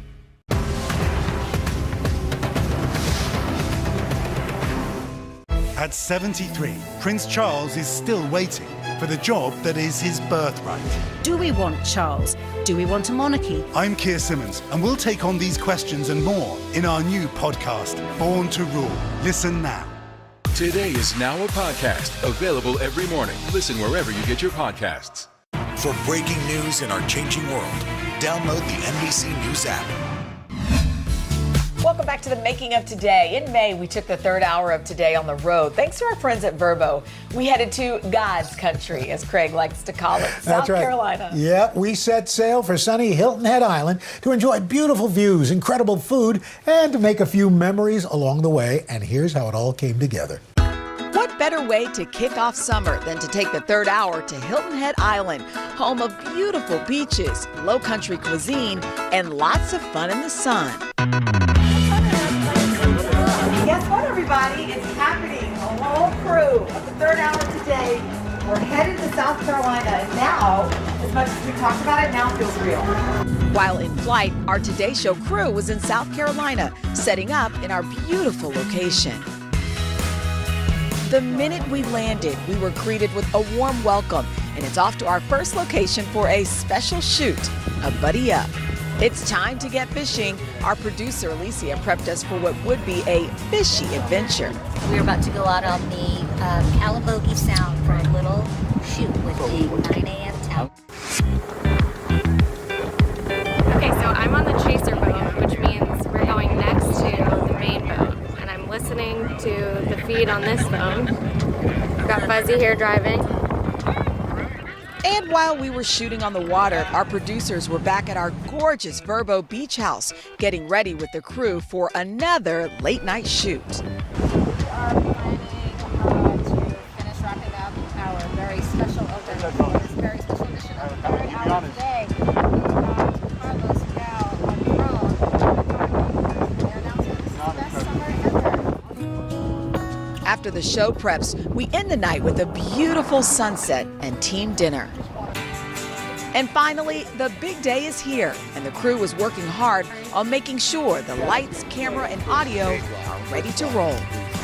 At 73, Prince Charles is still waiting for the job that is his birthright. Do we want Charles? Do we want a monarchy? I'm Keir Simmons, and we'll take on these questions and more in our new podcast, Born to Rule. Listen now. Today is now a podcast, available every morning. Listen wherever you get your podcasts. For breaking news in our changing world, download the NBC News app. Welcome back to the Making of Today. In May, we took the third hour of Today on the road. Thanks to our friends at Verbo. We headed to God's country, as Craig likes to call it, South Carolina. Yep, we set sail for sunny Hilton Head Island to enjoy beautiful views, incredible food, and to make a few memories along the way. And here's how it all came together. What better way to kick off summer than to take the third hour to Hilton Head Island, home of beautiful beaches, low country cuisine, and lots of fun in the sun. Guess what, everybody? It's happening. A whole crew of the third hour today. We're headed to South Carolina, and now, as much as we talked about it, now feels real. While in flight, our Today Show crew was in South Carolina, setting up in our beautiful location. The minute we landed, we were greeted with a warm welcome, and it's off to our first location for a special shoot, a Buddy Up. It's time to get fishing. Our producer, Alicia, prepped us for what would be a fishy adventure. We're about to go out on the Calabogie Sound for a little shoot with the 9 a.m. town. Okay, so I'm on the chaser boat, which means we're going next to the main boat. And I'm listening to the feed on this phone. We've got Fuzzy here driving. And while we were shooting on the water, our producers were back at our gorgeous Verbo beach house, getting ready with the crew for another late night shoot. We are planning to finish wrapping up our very special event, this very special edition of the third hour today. Carlos Gal on the phone. after the show preps, we end the night with a beautiful sunset and team dinner. And finally, the big day is here, and the crew was working hard on making sure the lights, camera, and audio are ready to roll.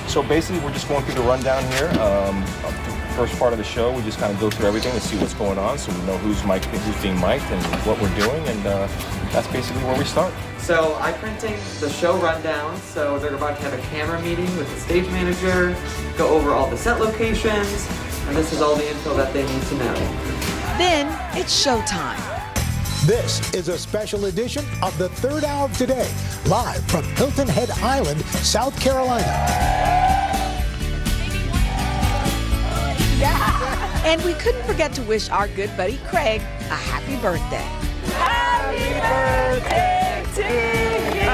So basically, we're just going through the rundown here. First part of the show, we just kind of go through everything and see what's going on, so we know who's being mic'd and what we're doing, and that's basically where we start. So I'm printing the show rundown, so they're about to have a camera meeting with the stage manager, go over all the set locations, and this is all the info that they need to know. Then it's showtime. This is a special edition of the third hour of today, live from Hilton Head Island, South Carolina. Yeah. And we couldn't forget to wish our good buddy Craig a happy birthday. Happy birthday to you.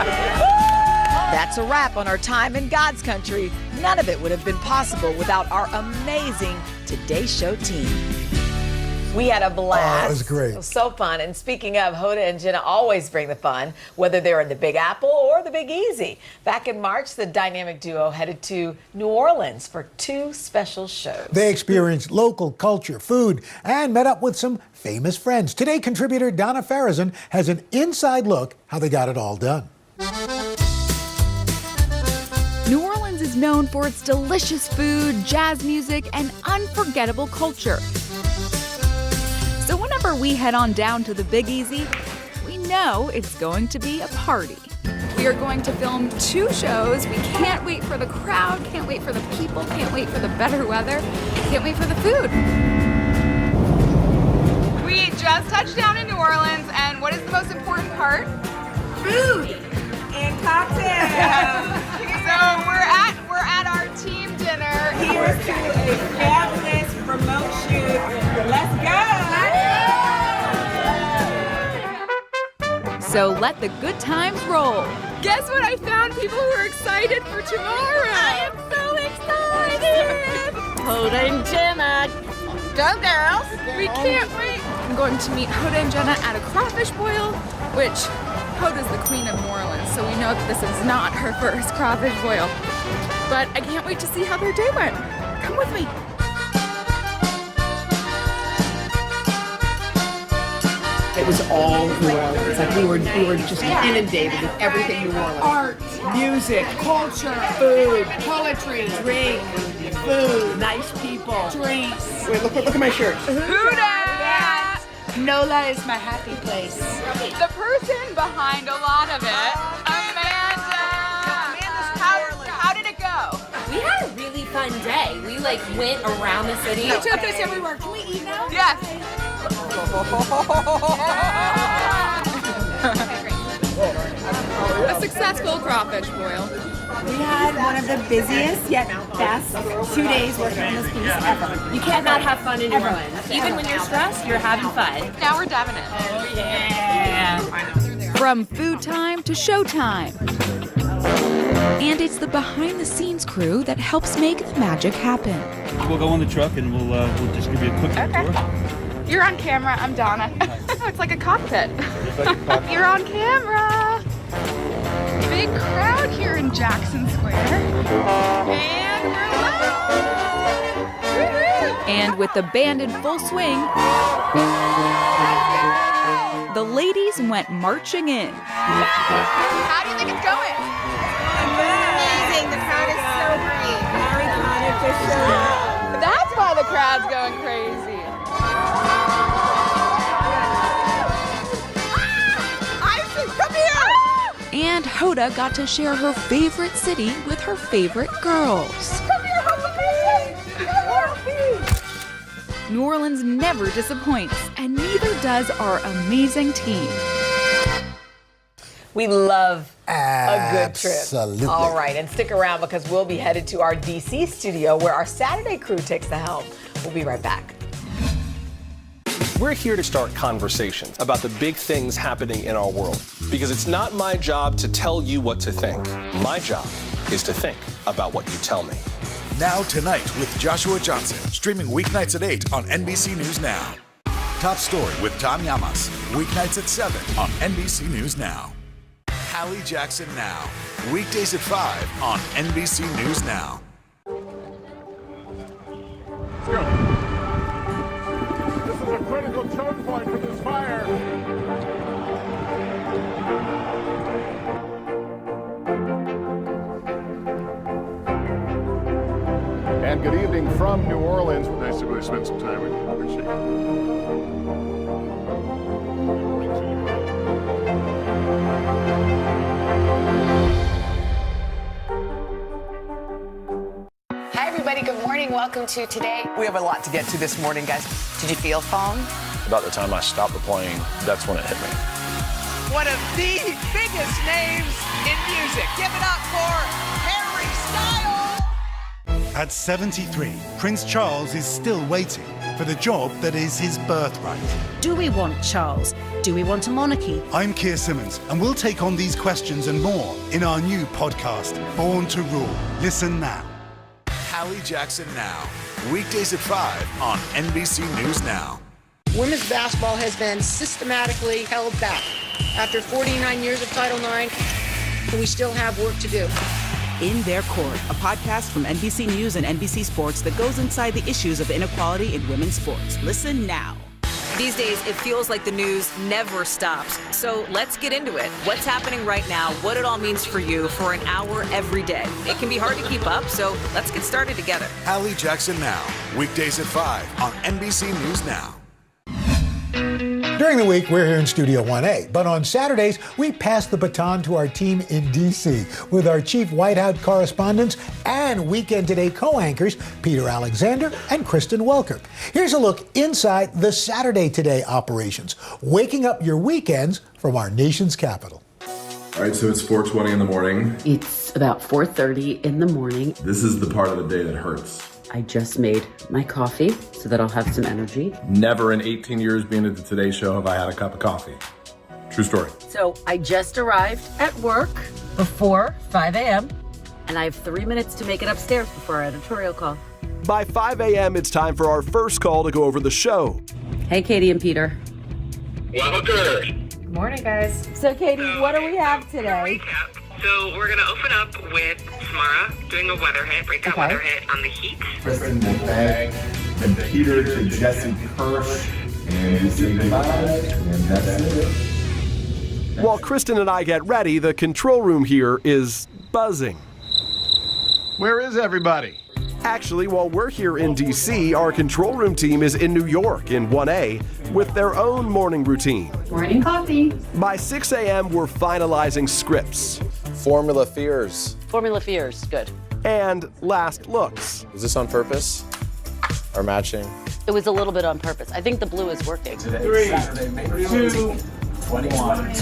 That's a wrap on our time in God's country. None of it would have been possible without our amazing Today Show team. We had a blast. Oh, it was great. It was so fun. And speaking of, Hoda and Jenna always bring the fun, whether they're in the Big Apple or the Big Easy. Back in March, the dynamic duo headed to New Orleans for 2 special shows. They experienced local culture, food, and met up with some famous friends. Today, contributor Donna Farrison has an inside look how they got it all done. New Orleans is known for its delicious food, jazz music, and unforgettable culture. So whenever we head on down to the Big Easy, we know it's going to be a party. We are going to film 2 shows. We can't wait for the crowd, can't wait for the people, can't wait for the better weather, can't wait for the food. We just touched down in New Orleans, and what is the most important part? Food and cocktails. So we're at our team dinner. Here's to a fabulous remote shoot. Let's go! So let the good times roll. Guess what I found? People who are excited for tomorrow. I am so excited! Hoda and Jenna. Go girls! We can't wait. I'm going to meet Hoda and Jenna at a crawfish boil, which Hoda's the queen of New Orleans, so we know that this is not her first crawfish boil. But I can't wait to see how their day went. Come with me. It was all New Orleans. Like we were just inundated with everything New Orleans. Art, music, culture, food, poetry, drink, food, nice people, drinks. Wait, look at my shirt. Nola is my happy place. The person behind a lot of it, Amanda. How did it go? We had a really fun day. We went around the city. You took us everywhere. Can we eat now? Yes. A successful crawfish boil. We had one of the busiest yet best 2 days working on this piece ever. You cannot have fun in New Orleans. Even when you're stressed, you're having fun. Now we're dabbing it. Oh, yeah. From food time to show time. And it's the behind-the-scenes crew that helps make the magic happen. We'll go on the truck and we'll just give you a quick tour. You're on camera. I'm Donna. It's like a cockpit. You're on camera. Big crowd here in Jackson Square. And we're live. And with the band in full swing, the ladies went marching in. How do you think it's going? Amazing. The crowd is so great. Very honored to show up. That's why the crowd's going crazy. Come here! And Hoda got to share her favorite city with her favorite girls. Come here, New Orleans never disappoints, and neither does our amazing team. We love a good trip. Absolutely. All right, and stick around because we'll be headed to our DC studio where our Saturday crew takes the helm. We'll be right back. We're here to start conversations about the big things happening in our world because it's not my job to tell you what to think. My job is to think about what you tell me. Now Tonight with Joshua Johnson, streaming weeknights at 8 on NBC News Now. Top Story with Tom Llamas, weeknights at 7 on NBC News Now. Hallie Jackson Now, weekdays at 5 on NBC News Now. Let's go. This is a critical choke point for this fire. And good evening from New Orleans. Nice to really spend some time with you. Appreciate Hi, everybody. Good morning. Welcome to Today. We have a lot to get to this morning, guys. Did you feel phone? About the time I stopped the plane, that's when it hit me. One of the biggest names in music. Give it up for Harry Styles. At 73, Prince Charles is still waiting for the job that is his birthright. Do we want Charles? Do we want a monarchy? I'm Keir Simmons, and we'll take on these questions and more in our new podcast, Born to Rule. Listen now. Hallie Jackson Now. Weekdays at 5 on NBC News Now. Women's basketball has been systematically held back. After 49 years of Title IX, we still have work to do. In Their Court, a podcast from NBC News and NBC Sports that goes inside the issues of inequality in women's sports. Listen now. These days, it feels like the news never stops. So let's get into it. What's happening right now, what it all means for you for an hour every day. It can be hard to keep up, so let's get started together. Hallie Jackson Now. Weekdays at 5 on NBC News Now. During the week, we're here in Studio 1A, but on Saturdays, we pass the baton to our team in D.C. with our chief White House correspondents and Weekend Today co-anchors, Peter Alexander and Kristen Welker. Here's a look inside the Saturday Today operations, waking up your weekends from our nation's capital. All right, so it's 4:20 in the morning. It's about 4:30 in the morning. This is the part of the day that hurts. I just made my coffee so that I'll have some energy. Never in 18 years being at the Today Show have I had a cup of coffee. True story. So I just arrived at work before 5 a.m. and I have 3 minutes to make it upstairs before our editorial call. By 5 a.m., it's time for our first call to go over the show. Hey, Katie and Peter. Good Morning, guys. So, Katie, what do we have today? So we're going to open up with Samara doing a weather hit, breakout weather hit on the heat. Kristen McBag, and Peter to Jesse Kirsch, and you say goodbye, and that's it. While Kristen and I get ready, the control room here is buzzing. Where is everybody? Actually, while we're here in D.C., our control room team is in New York in 1A with their own morning routine. Morning coffee. By 6 a.m., we're finalizing scripts. Formula Fears. Formula Fears, good. And last looks. Was this on purpose? Or matching? It was a little bit on purpose. I think the blue is working. 3, 2, 21.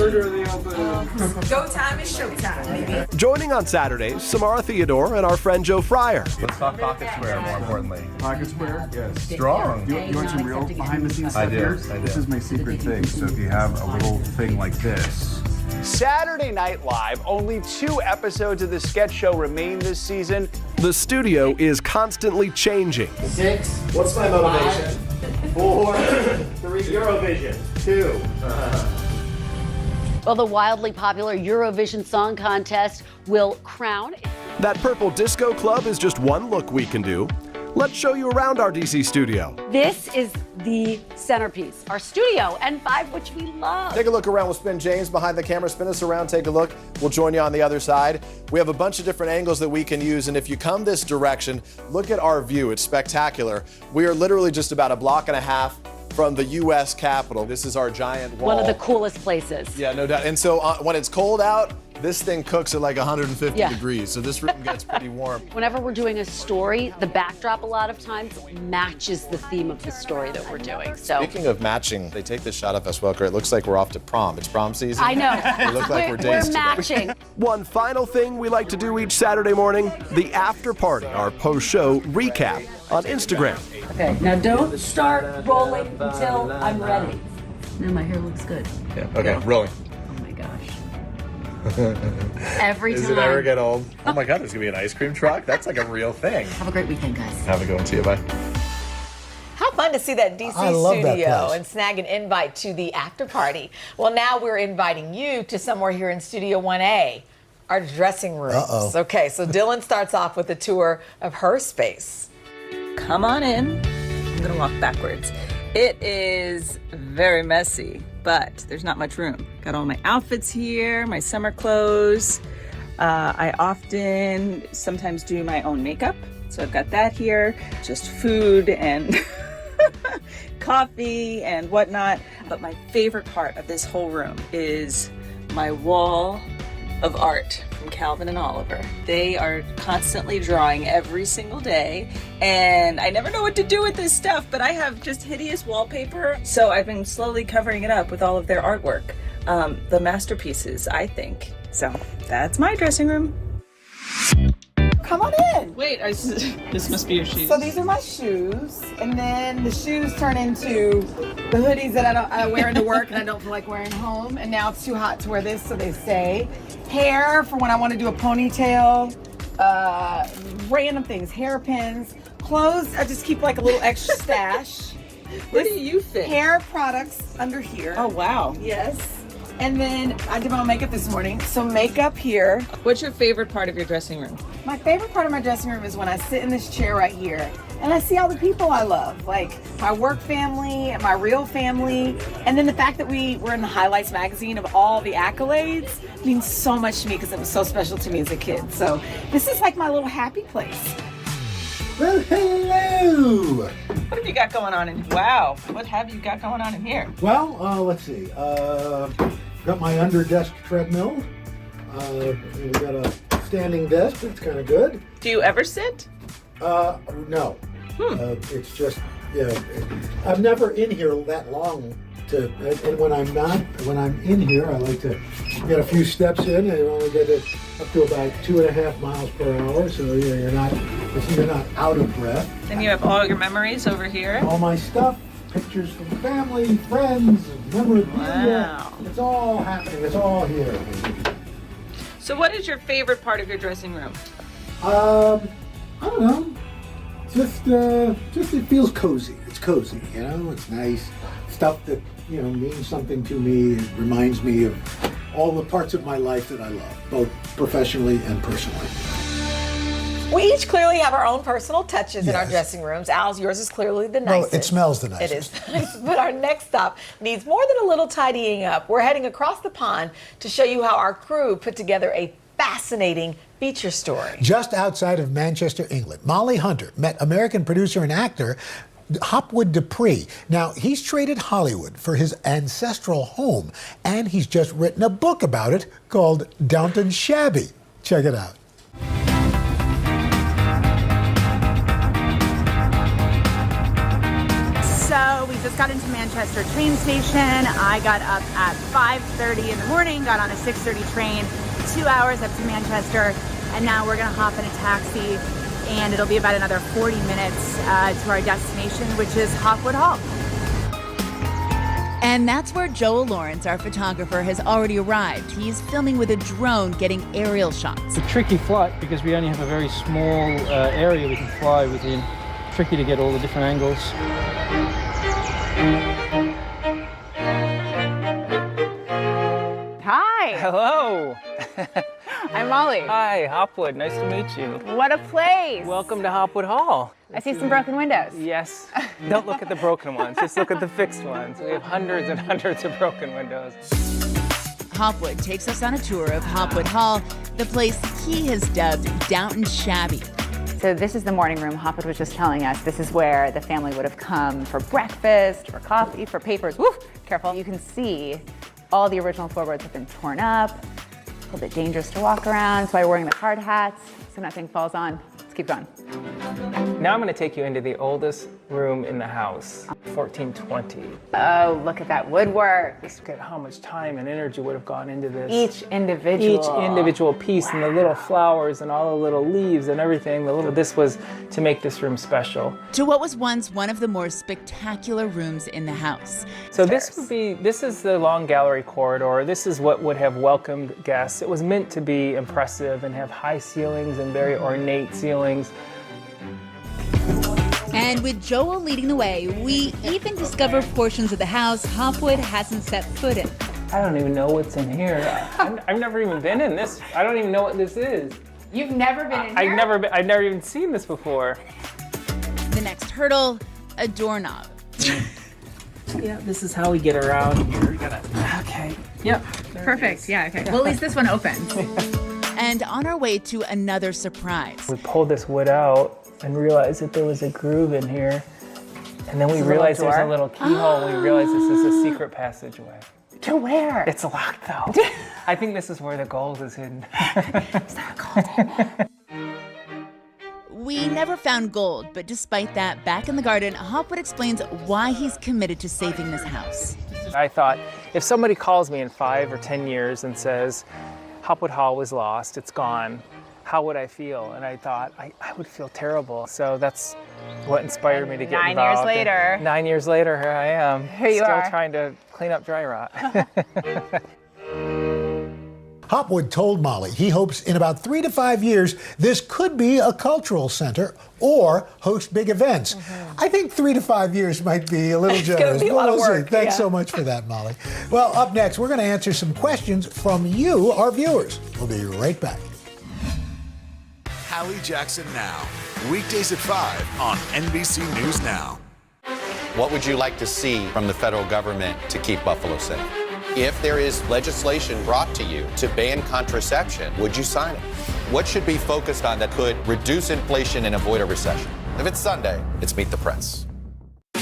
Go time is showtime, baby. Joining on Saturdays, Samara Theodore and our friend Joe Fryer. Let's talk pocket square, more importantly. Pocket square? Yes. Strong. You want some real behind-the-scenes stuff I do. here? This is my secret thing. So if you have a little thing like this. Saturday Night Live, only 2 episodes of the sketch show remain this season. The studio is constantly changing. 6. What's my motivation? 4. 3. Eurovision. 2. Well, the wildly popular Eurovision Song Contest will crown. That purple disco club is just one look we can do. Let's show you around our DC studio. This is the centerpiece, our studio, N5, which we love. Take a look around. We'll spin James behind the camera. Spin us around. Take a look. We'll join you on the other side. We have a bunch of different angles that we can use. And if you come this direction, look at our view. It's spectacular. We are literally just about a block and a half from the U.S. Capitol. This is our giant wall. One of the coolest places. Yeah, no doubt. And so when it's cold out, this thing cooks at like 150 degrees. So this room gets pretty warm. Whenever we're doing a story, the backdrop a lot of times matches the theme of the story that we're doing. So speaking of matching, they take this shot of us, Welker. It looks like we're off to prom. It's prom season. I know. We look like we're days matching. One final thing we like to do each Saturday morning, the after party, our post-show recap on Instagram. Okay, now don't start rolling until I'm ready. No, my hair looks good. Yeah, okay, rolling. Oh my gosh. Every time. Does it ever get old? Oh my God, there's gonna be an ice cream truck? That's like a real thing. Have a great weekend, guys. Have a good one. See you, bye. How fun to see that DC I love that studio place. and snag an invite to the after party. Well, now we're inviting you to somewhere here in Studio 1A, our dressing rooms. Uh-oh. Okay, so Dylan starts off with a tour of her space. come on in. I'm gonna walk backwards. It is very messy, but there's not much room. Got all my outfits here, my summer clothes. I often sometimes do my own makeup. So I've got that here, just food and coffee and whatnot. But my favorite part of this whole room is my wall of art from Calvin and Oliver. They are constantly drawing every single day, and I never know what to do with this stuff, but I have just hideous wallpaper. So I've been slowly covering it up with all of their artwork. The masterpieces, I think. So that's my dressing room. Come on in. Wait, this must be your shoes. So these are my shoes, and then the shoes turn into the hoodies that I wear into work and I don't feel like wearing home. And now it's too hot to wear this, so they stay. Hair for when I want to do a ponytail. Random things, hairpins. Clothes, I just keep like a little extra stash. Where do you fit? Hair products under here. Oh wow. Yes. And then I did my makeup this morning, so makeup here. What's your favorite part of your dressing room? My favorite part of my dressing room is when I sit in this chair right here and I see all the people I love, like my work family and my real family. And then the fact that we were in the Highlights magazine of all the accolades means so much to me because it was so special to me as a kid. So this is like my little happy place. Well, hello. What have you got going on in? Wow, what have you got going on in here? Well, let's see. Got my under desk treadmill. We got a standing desk. That's kind of good. Do you ever sit? No. It's just, yeah. I'm never in here that long. And when I'm in here, I like to get a few steps in. I only get it up to about 2.5 miles per hour, so you're not out of breath. Then you have all your memories over here. All my stuff, pictures from family, friends, memorabilia. Wow. It's all happening. It's all here. So what is your favorite part of your dressing room? I don't know. Just it feels cozy. It's cozy, you know. It's nice stuff that means something to me. It reminds me of all the parts of my life that I love, both professionally and personally. We each clearly have our own personal touches in our dressing rooms. Al's, yours is clearly the nicest. No, it smells the nicest. It is nice, but our next stop needs more than a little tidying up. We're heading across the pond to show you how our crew put together a fascinating feature story. Just outside of Manchester, England, Molly Hunter met American producer and actor Hopwood Dupree. Now, he's traded Hollywood for his ancestral home, and he's just written a book about it called Downton Shabby. Check it out. So we just got into Manchester train station. I got up at 5:30 in the morning, got on a 6:30 train, 2 hours up to Manchester, and now we're gonna hop in a taxi, and it'll be about another 40 minutes to our destination, which is Hopwood Hall. And that's where Joel Lawrence, our photographer, has already arrived. He's filming with a drone, getting aerial shots. It's a tricky flight because we only have a very small area we can fly within. Tricky to get all the different angles. Hi. Hello. I'm Molly. Hi, Hopwood. Nice to meet you. What a place. Welcome to Hopwood Hall. I see some broken windows. Yes. Don't look at the broken ones. Just look at the fixed ones. We have hundreds and hundreds of broken windows. Hopwood takes us on a tour of Hopwood Hall, the place he has dubbed Downton Shabby. So this is the morning room. Hopwood was just telling us this is where the family would have come for breakfast, for coffee, for papers. Woo! Careful. You can see all the original floorboards have been torn up. A little bit dangerous to walk around. That's why we're wearing the hard hats so nothing falls on. Let's keep going. Now I'm going to take you into the oldest room in the house, 1420. Oh, look at that woodwork. Just look at how much time and energy would have gone into this. Each individual piece, and the little flowers and all the little leaves and everything. This was to make this room special. To what was once one of the more spectacular rooms in the house. So this is the long gallery corridor. This is what would have welcomed guests. It was meant to be impressive and have high ceilings and very ornate ceilings. And with Joel leading the way, we even discover portions of the house Hopwood hasn't set foot in. I don't even know what's in here. I've never even been in this. I don't even know what this is. You've never been in here? I've never even seen this before. The next hurdle, a doorknob. Yeah, this is how we get around here. Okay. Yep. Perfect. Yeah, okay. Well, at least this one opens. And on our way to another surprise. We pulled this wood out and realized that there was a groove in here. And then we realized there's a little keyhole and we realized this is a secret passageway. To where? It's locked though. I think this is where the gold is hidden. Is there gold? We never found gold, but despite that, back in the garden, Hopwood explains why he's committed to saving this house. I thought, if somebody calls me in 5 or 10 years and says, Hopwood Hall was lost, it's gone, how would I feel? And I thought, I would feel terrible. So that's what inspired me to get involved. 9 years later. 9 years later, here I am. Here you are. Still trying to clean up dry rot. Hopwood told Molly he hopes in about 3 to 5 years this could be a cultural center or host big events. I think 3 to 5 years might be a little generous. It's going to be a lot of work. Thanks so much for that, Molly. Well, up next, we're going to answer some questions from you, our viewers. We'll be right back. Hallie Jackson Now. Weekdays at 5 on NBC News Now. What would you like to see from the federal government to keep Buffalo safe? If there is legislation brought to you to ban contraception, would you sign it? What should be focused on that could reduce inflation and avoid a recession? If it's Sunday, it's Meet the Press.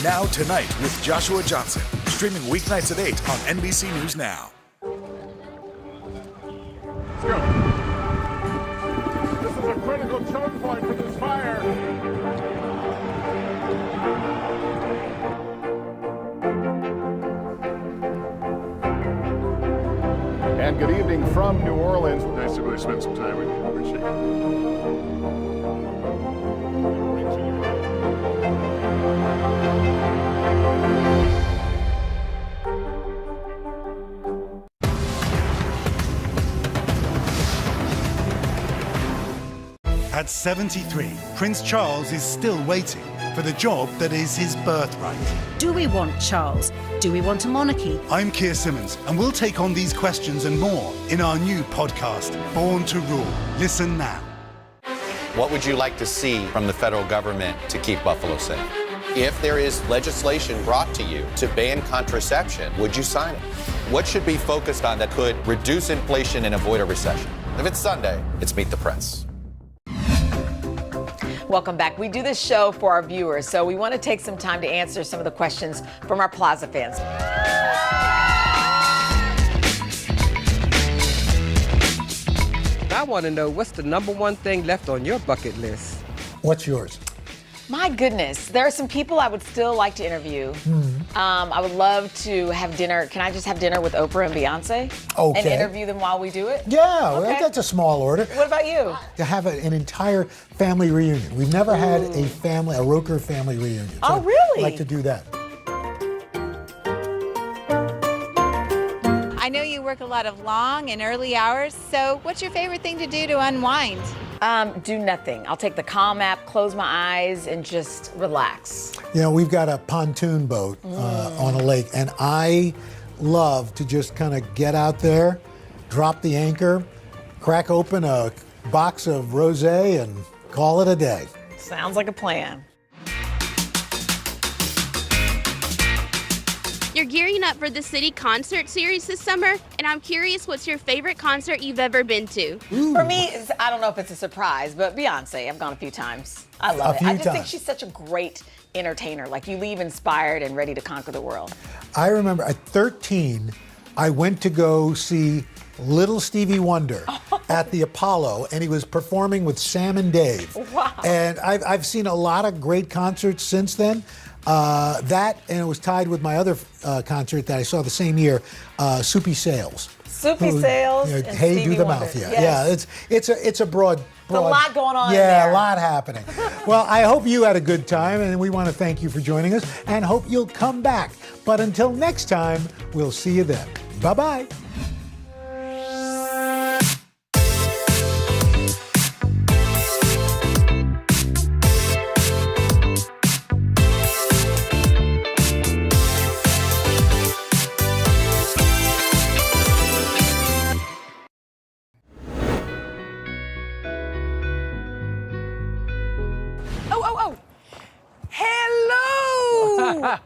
Now Tonight with Joshua Johnson. Streaming weeknights at 8 on NBC News Now. Let's go. This is a critical choke point for this fire. And good evening from New Orleans. Nice to really spend some time with you. Appreciate At 73, Prince Charles is still waiting for the job that is his birthright. Do we want Charles? Do we want a monarchy? I'm Keir Simmons, and we'll take on these questions and more in our new podcast, Born to Rule. Listen now. What would you like to see from the federal government to keep Buffalo safe? If there is legislation brought to you to ban contraception, would you sign it? What should be focused on that could reduce inflation and avoid a recession? If it's Sunday, it's Meet the Press. Welcome back. We do this show for our viewers, so we want to take some time to answer some of the questions from our Plaza fans. I want to know, what's the #1 thing left on your bucket list? What's yours? My goodness, there are some people I would still like to interview. I would love to have dinner. Can I just have dinner with Oprah and Beyonce? Okay. And interview them while we do it? Yeah, Okay. that's a small order. What about you? To have an entire family reunion. We've never had a Roker family reunion. So Oh, really? I'd like to do that. I know you work a lot of long and early hours, so what's your favorite thing to do to unwind? Do nothing. I'll take the Calm app, close my eyes, and just relax. You know, we've got a pontoon boat on a lake, and I love to just kind of get out there, drop the anchor, crack open a box of rosé, and call it a day. Sounds like a plan. You're gearing up for the City Concert Series this summer, and I'm curious, what's your favorite concert you've ever been to? For me, I don't know if it's a surprise, but Beyonce, I've gone a few times. I love it. I just think she's such a great entertainer. Like, you leave inspired and ready to conquer the world. I remember at 13, I went to go see Little Stevie Wonder at the Apollo, and he was performing with Sam and Dave. Wow. And I've seen a lot of great concerts since then. That, and it was tied with my other concert that I saw the same year, Soupy Sales. Soupy Sales You know, and Hey, Stevie do the Wonder. mouth, yeah. Yes. Yeah, it's a broad. There's a lot going on in Yeah, there. a lot happening. Well, I hope you had a good time, and we want to thank you for joining us, and hope you'll come back. But until next time, we'll see you then. Bye-bye.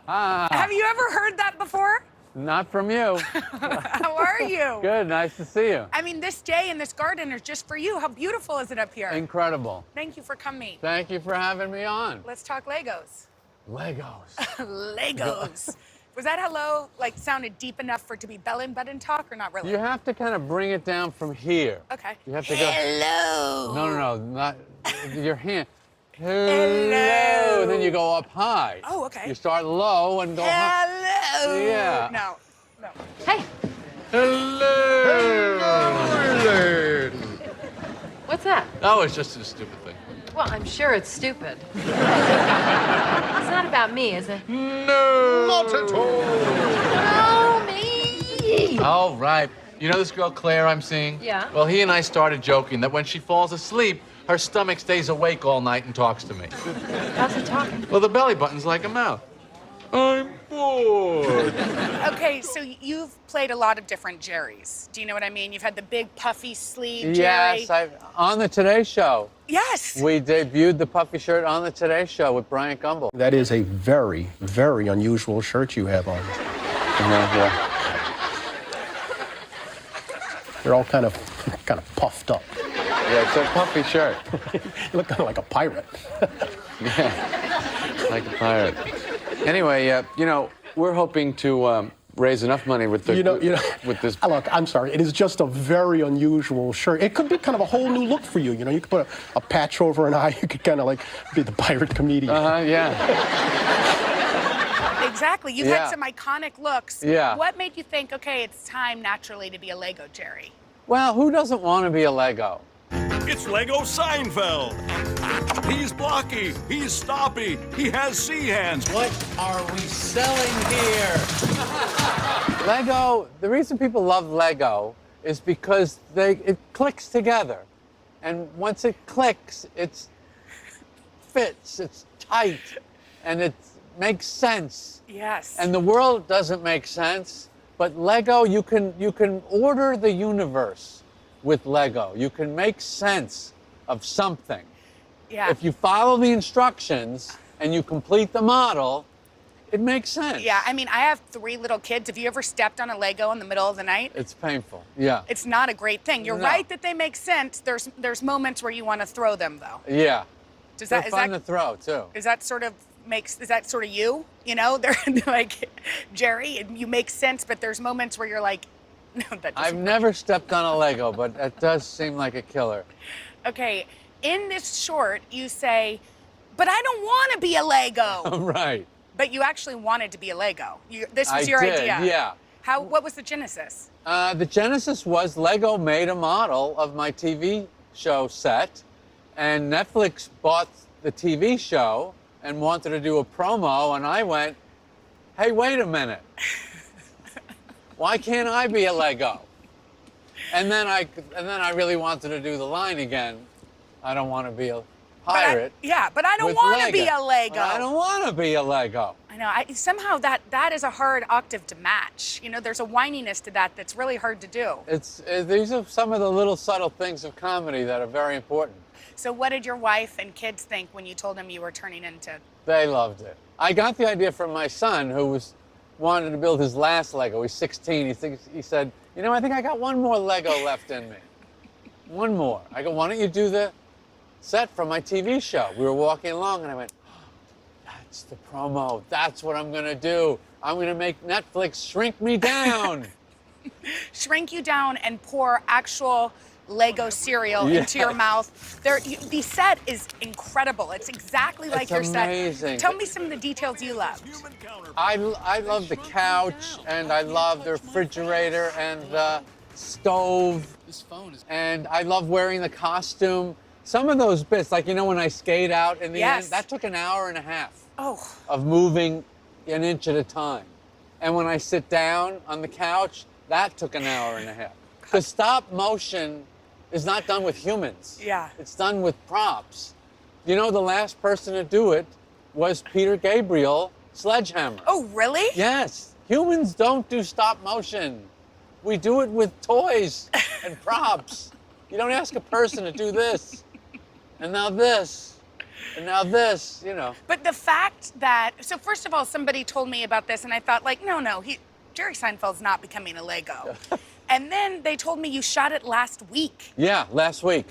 Have you ever heard that before? Not from you. How are you? Good, nice to see you. I mean, this day in this garden is just for you. How beautiful is it up here? Incredible. Thank you for coming. Thank you for having me on. Let's talk Legos. Legos. Legos. Was that hello, like, sounded deep enough for it to be belly button talk or not really? You have to kind of bring it down from here. Okay. You have to Hello. go. No, not your hand. Hello. Then you go up high. Oh, okay. You start low and go high. Hello. Yeah. No. Hey. Hello. What's that? Oh, it's just a stupid thing. Well, I'm sure it's stupid. It's not about me, is it? No. Not at all. No, me. All right. You know this girl Claire I'm seeing? Yeah. Well, he and I started joking that when she falls asleep, her stomach stays awake all night and talks to me. How's he talking? Well, the belly button's like a mouth. I'm bored. Okay, so you've played a lot of different Jerrys. Do you know what I mean? You've had the big puffy sleeve Yes, Jerry. on the Today Show. Yes. We debuted the puffy shirt on the Today Show with Bryant Gumbel. That is a very, very unusual shirt you have on. Yeah. You're all kind of puffed up. Yeah, it's a puffy shirt. You look kind of like a pirate. Yeah, like a pirate. Anyway, we're hoping to raise enough money with the with this. Look, I'm sorry. It is just a very unusual shirt. It could be kind of a whole new look for you. You know, you could put a patch over an eye. You could kind of like be the pirate comedian. Yeah. Exactly. You've had some iconic looks. Yeah. What made you think, okay, it's time naturally to be a Lego Jerry? Well, who doesn't want to be a Lego? It's Lego Seinfeld. He's blocky, he's stoppy, he has sea hands. What are we selling here? Lego, the reason people love Lego is because it clicks together. And once it clicks, it fits, it's tight, and it makes sense. Yes. And the world doesn't make sense, but Lego, you can order the universe with Lego. You can make sense of something. Yeah. If you follow the instructions and you complete the model, it makes sense. Yeah, I mean, I have 3 little kids. Have you ever stepped on a Lego in the middle of the night? It's painful, yeah. It's not a great thing. You're No. right that they make sense. There's moments where you want to throw them, though. Yeah. They're fun to throw, too. Is that sort of you? You know, they're like, Jerry, you make sense, but there's moments where you're like, no, that doesn't I've never stepped on a Lego, but it does seem like a killer. Okay, in this short, you say, but I don't want to be a Lego. Right. But you actually wanted to be a Lego. This was I your did, idea. yeah. What was the genesis? The genesis was Lego made a model of my TV show set, and Netflix bought the TV show and wanted to do a promo, and I went, hey, wait a minute. Why can't I be a Lego? And then I really wanted to do the line again. I don't want to be a pirate. But I don't want to be a Lego. But I don't want to be a Lego. I know. Somehow that is a hard octave to match. You know, there's a whininess to that that's really hard to do. These are some of the little subtle things of comedy that are very important. So what did your wife and kids think when you told them you were turning into... They loved it. I got the idea from my son, who wanted to build his last Lego. He's 16. He said, I think I got one more Lego left in me. One more. I go, why don't you do the set from my TV show? We were walking along, and I went, that's the promo. That's what I'm going to do. I'm going to make Netflix shrink me down. Shrink you down and pour actual Lego cereal into your mouth. The set is incredible. It's exactly like your amazing. set. Tell me some of the details you loved. I love the couch, and I love the refrigerator and the stove. And I love wearing the costume. Some of those bits, like, when I skate out in the end, that took an hour and a half of moving an inch at a time. And when I sit down on the couch, that took an hour and a half. The stop motion is not done with humans. Yeah. It's done with props. The last person to do it was Peter Gabriel, Sledgehammer. Oh, really? Yes. Humans don't do stop motion. We do it with toys and props. You don't ask a person to do this. And now this. And now this, you know. But the fact that, so first of all, somebody told me about this and I thought like, no, Jerry Seinfeld's not becoming a Lego. And then they told me you shot it last week. Yeah, last week.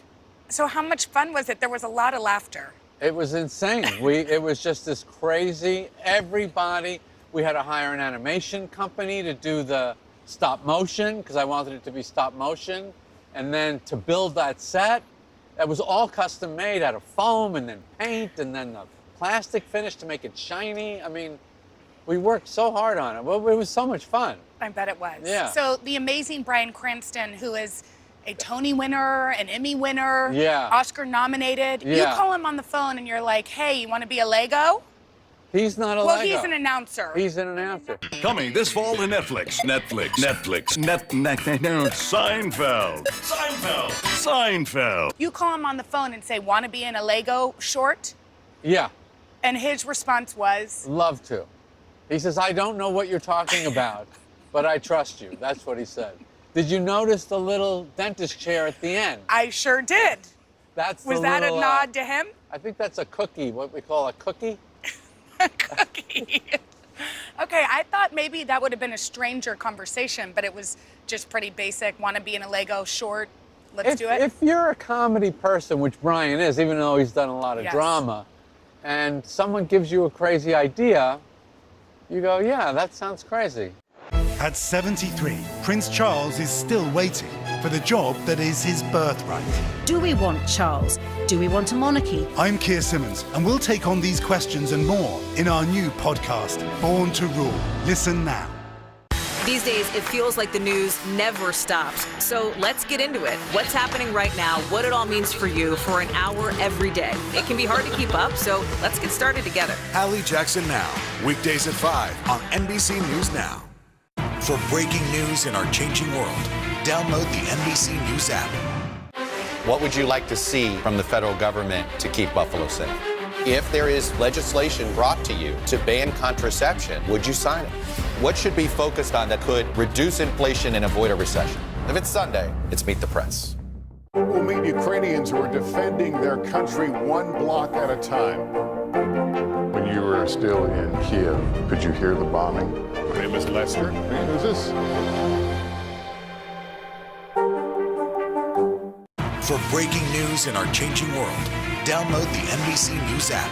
So how much fun was it? There was a lot of laughter. It was insane. It was just this crazy, everybody, we had to hire an animation company to do the stop motion, because I wanted it to be stop motion. And then to build that set, it was all custom made out of foam and then paint and then the plastic finish to make it shiny. I mean, we worked so hard on it. Well, it was so much fun. I bet it was. Yeah. So the amazing Bryan Cranston, who is a Tony winner, an Emmy winner, Yeah. Oscar nominated. Yeah. You call him on the phone and you're like, hey, you want to be a Lego? He's not a Well, Lego. he's an announcer. He's an announcer. Coming this fall to Netflix. Seinfeld. You call him on the phone and say, want to be in a Lego short? Yeah, And his response was, love to. He says, I don't know what you're talking about, but I trust you. That's what he said. Did you notice the little dentist chair at the end? I sure did. Was Was that a nod to him? I think that's a cookie, what we call a cookie. Okay, I thought maybe that would have been a stranger conversation, but it was just pretty basic. Want to be in a Lego short? Let's do it. If you're a comedy person, which Brian is, even though he's done a lot of Yes. drama, and someone gives you a crazy idea, you go, yeah, that sounds crazy. At 73, Prince Charles is still waiting for the job that is his birthright. Do we want Charles? Do we want a monarchy? I'm Keir Simmons, and we'll take on these questions and more in our new podcast, Born to Rule. Listen now. These days, it feels like the news never stops. So let's get into it. What's happening right now, what it all means for you for an hour every day. It can be hard to keep up, so let's get started together. Hallie Jackson Now, weekdays at 5 on NBC News Now. For breaking news in our changing world, download the NBC News app. What would you like to see from the federal government to keep Buffalo safe? If there is legislation brought to you to ban contraception, would you sign it? What should be focused on that could reduce inflation and avoid a recession? If it's Sunday, it's Meet the Press. We'll meet Ukrainians who are defending their country one block at a time. When you were still in Kiev, could you hear the bombing? My name is Lester. Who's this? For breaking news in our changing world, download the NBC News app.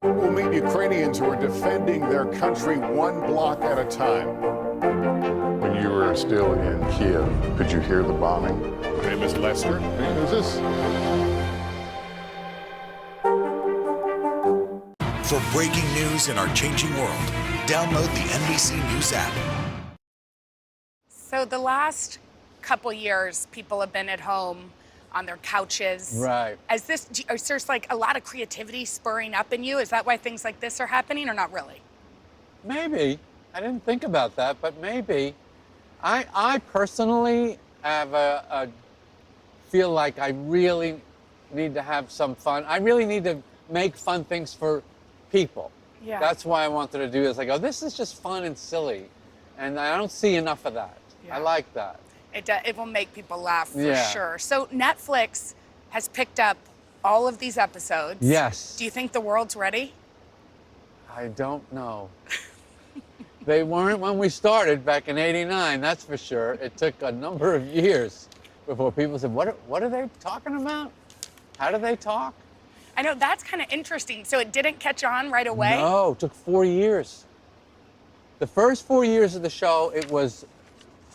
We'll meet Ukrainians who are defending their country one block at a time. When you were still in Kiev, could you hear the bombing? My name is Lester. Who's this? For breaking news in our changing world, download the NBC News app. So the last couple years, people have been at home on their couches. Right. Is there like a lot of creativity spurring up in you? Is that why things like this are happening or not really? Maybe. I didn't think about that, but maybe. I personally have feel like I really need to have some fun. I really need to make fun things for people. Yeah. That's why I wanted to do this. I go, this is just fun and silly. And I don't see enough of that. Yeah. I like that. It will make people laugh for Yeah. sure. So Netflix has picked up all of these episodes. Yes. Do you think the world's ready? I don't know. They weren't when we started back in '89, that's for sure. It took a number of years before people said, what are they talking about? How do they talk? I know, that's kind of interesting. So it didn't catch on right away? No, it took 4 years. The first 4 years of the show, it was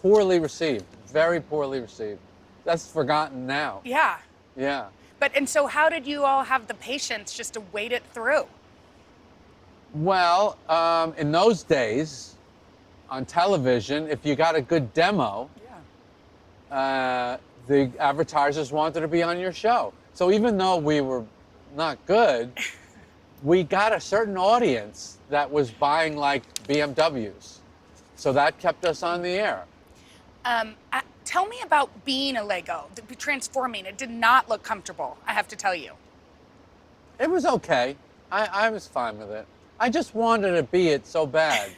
poorly received, very poorly received. That's forgotten now. Yeah. Yeah. And so how did you all have the patience just to wait it through? Well, in those days, on television, if you got a good demo, the advertisers wanted to be on your show. So even though we were not good, we got a certain audience that was buying like BMWs. So that kept us on the air. Tell me about being a Lego, transforming. It did not look comfortable, I have to tell you. It was okay. I was fine with it. I just wanted to be it so bad.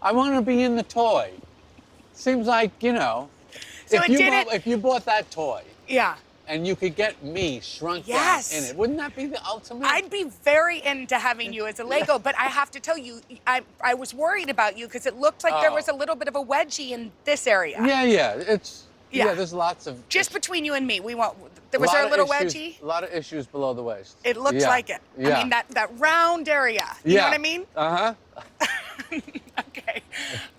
I wanted to be in the toy. Seems like, you know, So if you bought that toy, yeah, and you could get me shrunk Yes. down in it. Wouldn't that be the ultimate? I'd be very into having you as a Lego, but I have to tell you, I was worried about you because it looked like there was a little bit of a wedgie in this area. Yeah. There's lots of just between you and me. Was there a little wedgie? A lot of issues below the waist. It looks like it. Yeah. I mean that round area. You know what I mean? Okay.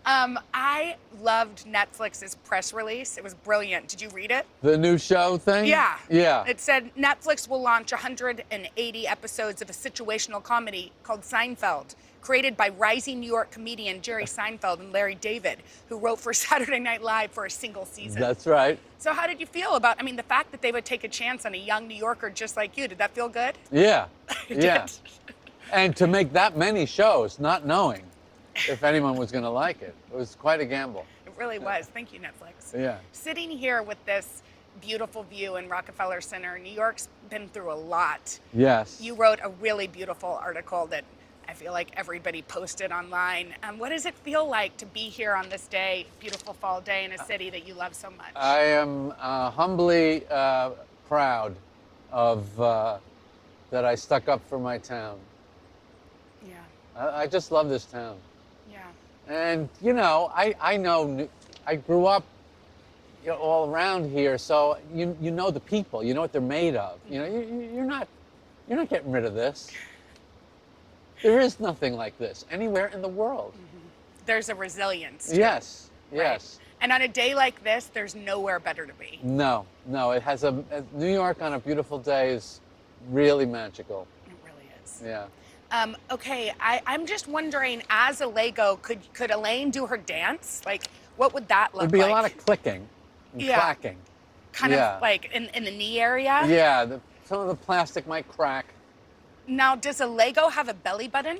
I loved Netflix's press release. It was brilliant. Did you read it? The new show thing? Yeah. Yeah. It said Netflix will launch 180 episodes of a situational comedy called Seinfeld, created by rising New York comedian Jerry Seinfeld and Larry David, who wrote for Saturday Night Live for a single season. That's right. So how did you feel about, the fact that they would take a chance on a young New Yorker just like you? Did that feel good? Yeah. Yeah. And to make that many shows, not knowing if anyone was going to like it. It was quite a gamble. It really was. Thank you, Netflix. Yeah. Sitting here with this beautiful view in Rockefeller Center, New York's been through a lot. Yes. You wrote a really beautiful article that I feel like everybody posted online. What does it feel like to be here on this day, beautiful fall day in a city that you love so much? I am humbly proud of that I stuck up for my town. Yeah. I just love this town. Yeah. And, I know, I grew up all around here, so you know the people, you know what they're made of. You're not getting rid of this. There is nothing like this anywhere in the world. There's a resilience. To Yes, it, yes. Right? And on a day like this, there's nowhere better to be. No, it has New York on a beautiful day is really magical. It really is. Yeah. Okay, I'm just wondering, as a Lego, could Elaine do her dance? Like, what would that look like? There'd be a lot of clicking and clacking. Kind of like in the knee area? Yeah, some of the plastic might crack. Now, does a Lego have a belly button?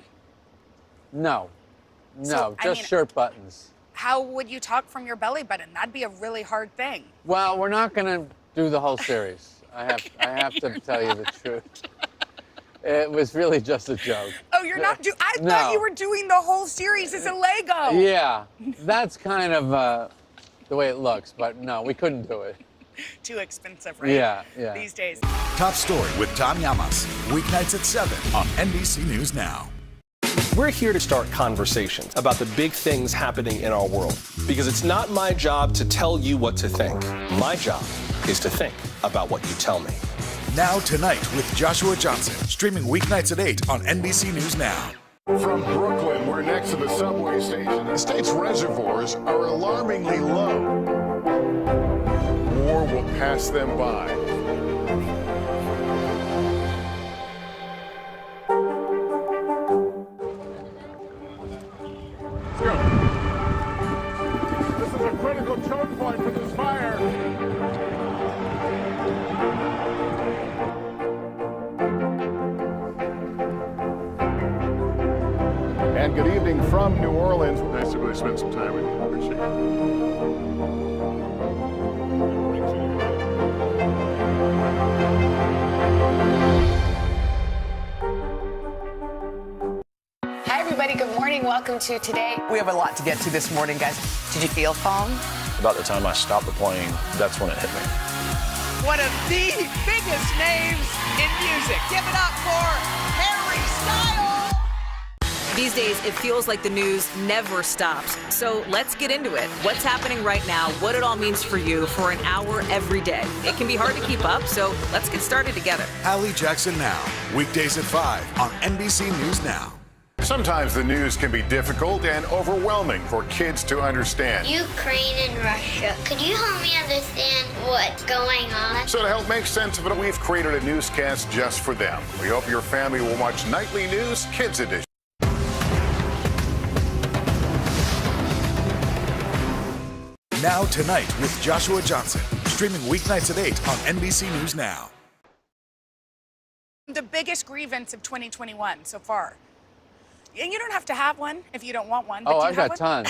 No, So, just shirt buttons. How would you talk from your belly button? That'd be a really hard thing. Well, we're not going to do the whole series. I have to tell you the truth. It was really just a joke. Oh, you're not I thought you were doing the whole series as a Lego. Yeah, that's kind of the way it looks, but no, we couldn't do it. Too expensive, right? Yeah. These days. Top Story with Tom Llamas, weeknights at 7 on NBC News Now. We're here to start conversations about the big things happening in our world, because it's not my job to tell you what to think. My job is to think about what you tell me. Now Tonight with Joshua Johnson, streaming weeknights at 8 on NBC News Now. From Brooklyn, we're next to the subway station. The state's reservoirs are alarmingly low. War will pass them by. This is a critical choke point for this fire. And good evening from New Orleans. Nice to really spend some time with you. Appreciate it. Hi, everybody. Good morning. Welcome to Today. We have a lot to get to this morning, guys. Did you feel calm? About the time I stopped the plane, that's when it hit me. One of the biggest names in music. Give it up for Harry Styles. These days, it feels like the news never stops. So let's get into it. What's happening right now, what it all means for you for an hour every day. It can be hard to keep up, so let's get started together. Hallie Jackson Now, weekdays at 5 on NBC News Now. Sometimes the news can be difficult and overwhelming for kids to understand. Ukraine and Russia. Could you help me understand what's going on? So to help make sense of it, we've created a newscast just for them. We hope your family will watch Nightly News Kids Edition. Now Tonight with Joshua Johnson, streaming weeknights at 8 on NBC News Now. The biggest grievance of 2021 so far. And you don't have to have one if you don't want one. But Oh, do you I've have got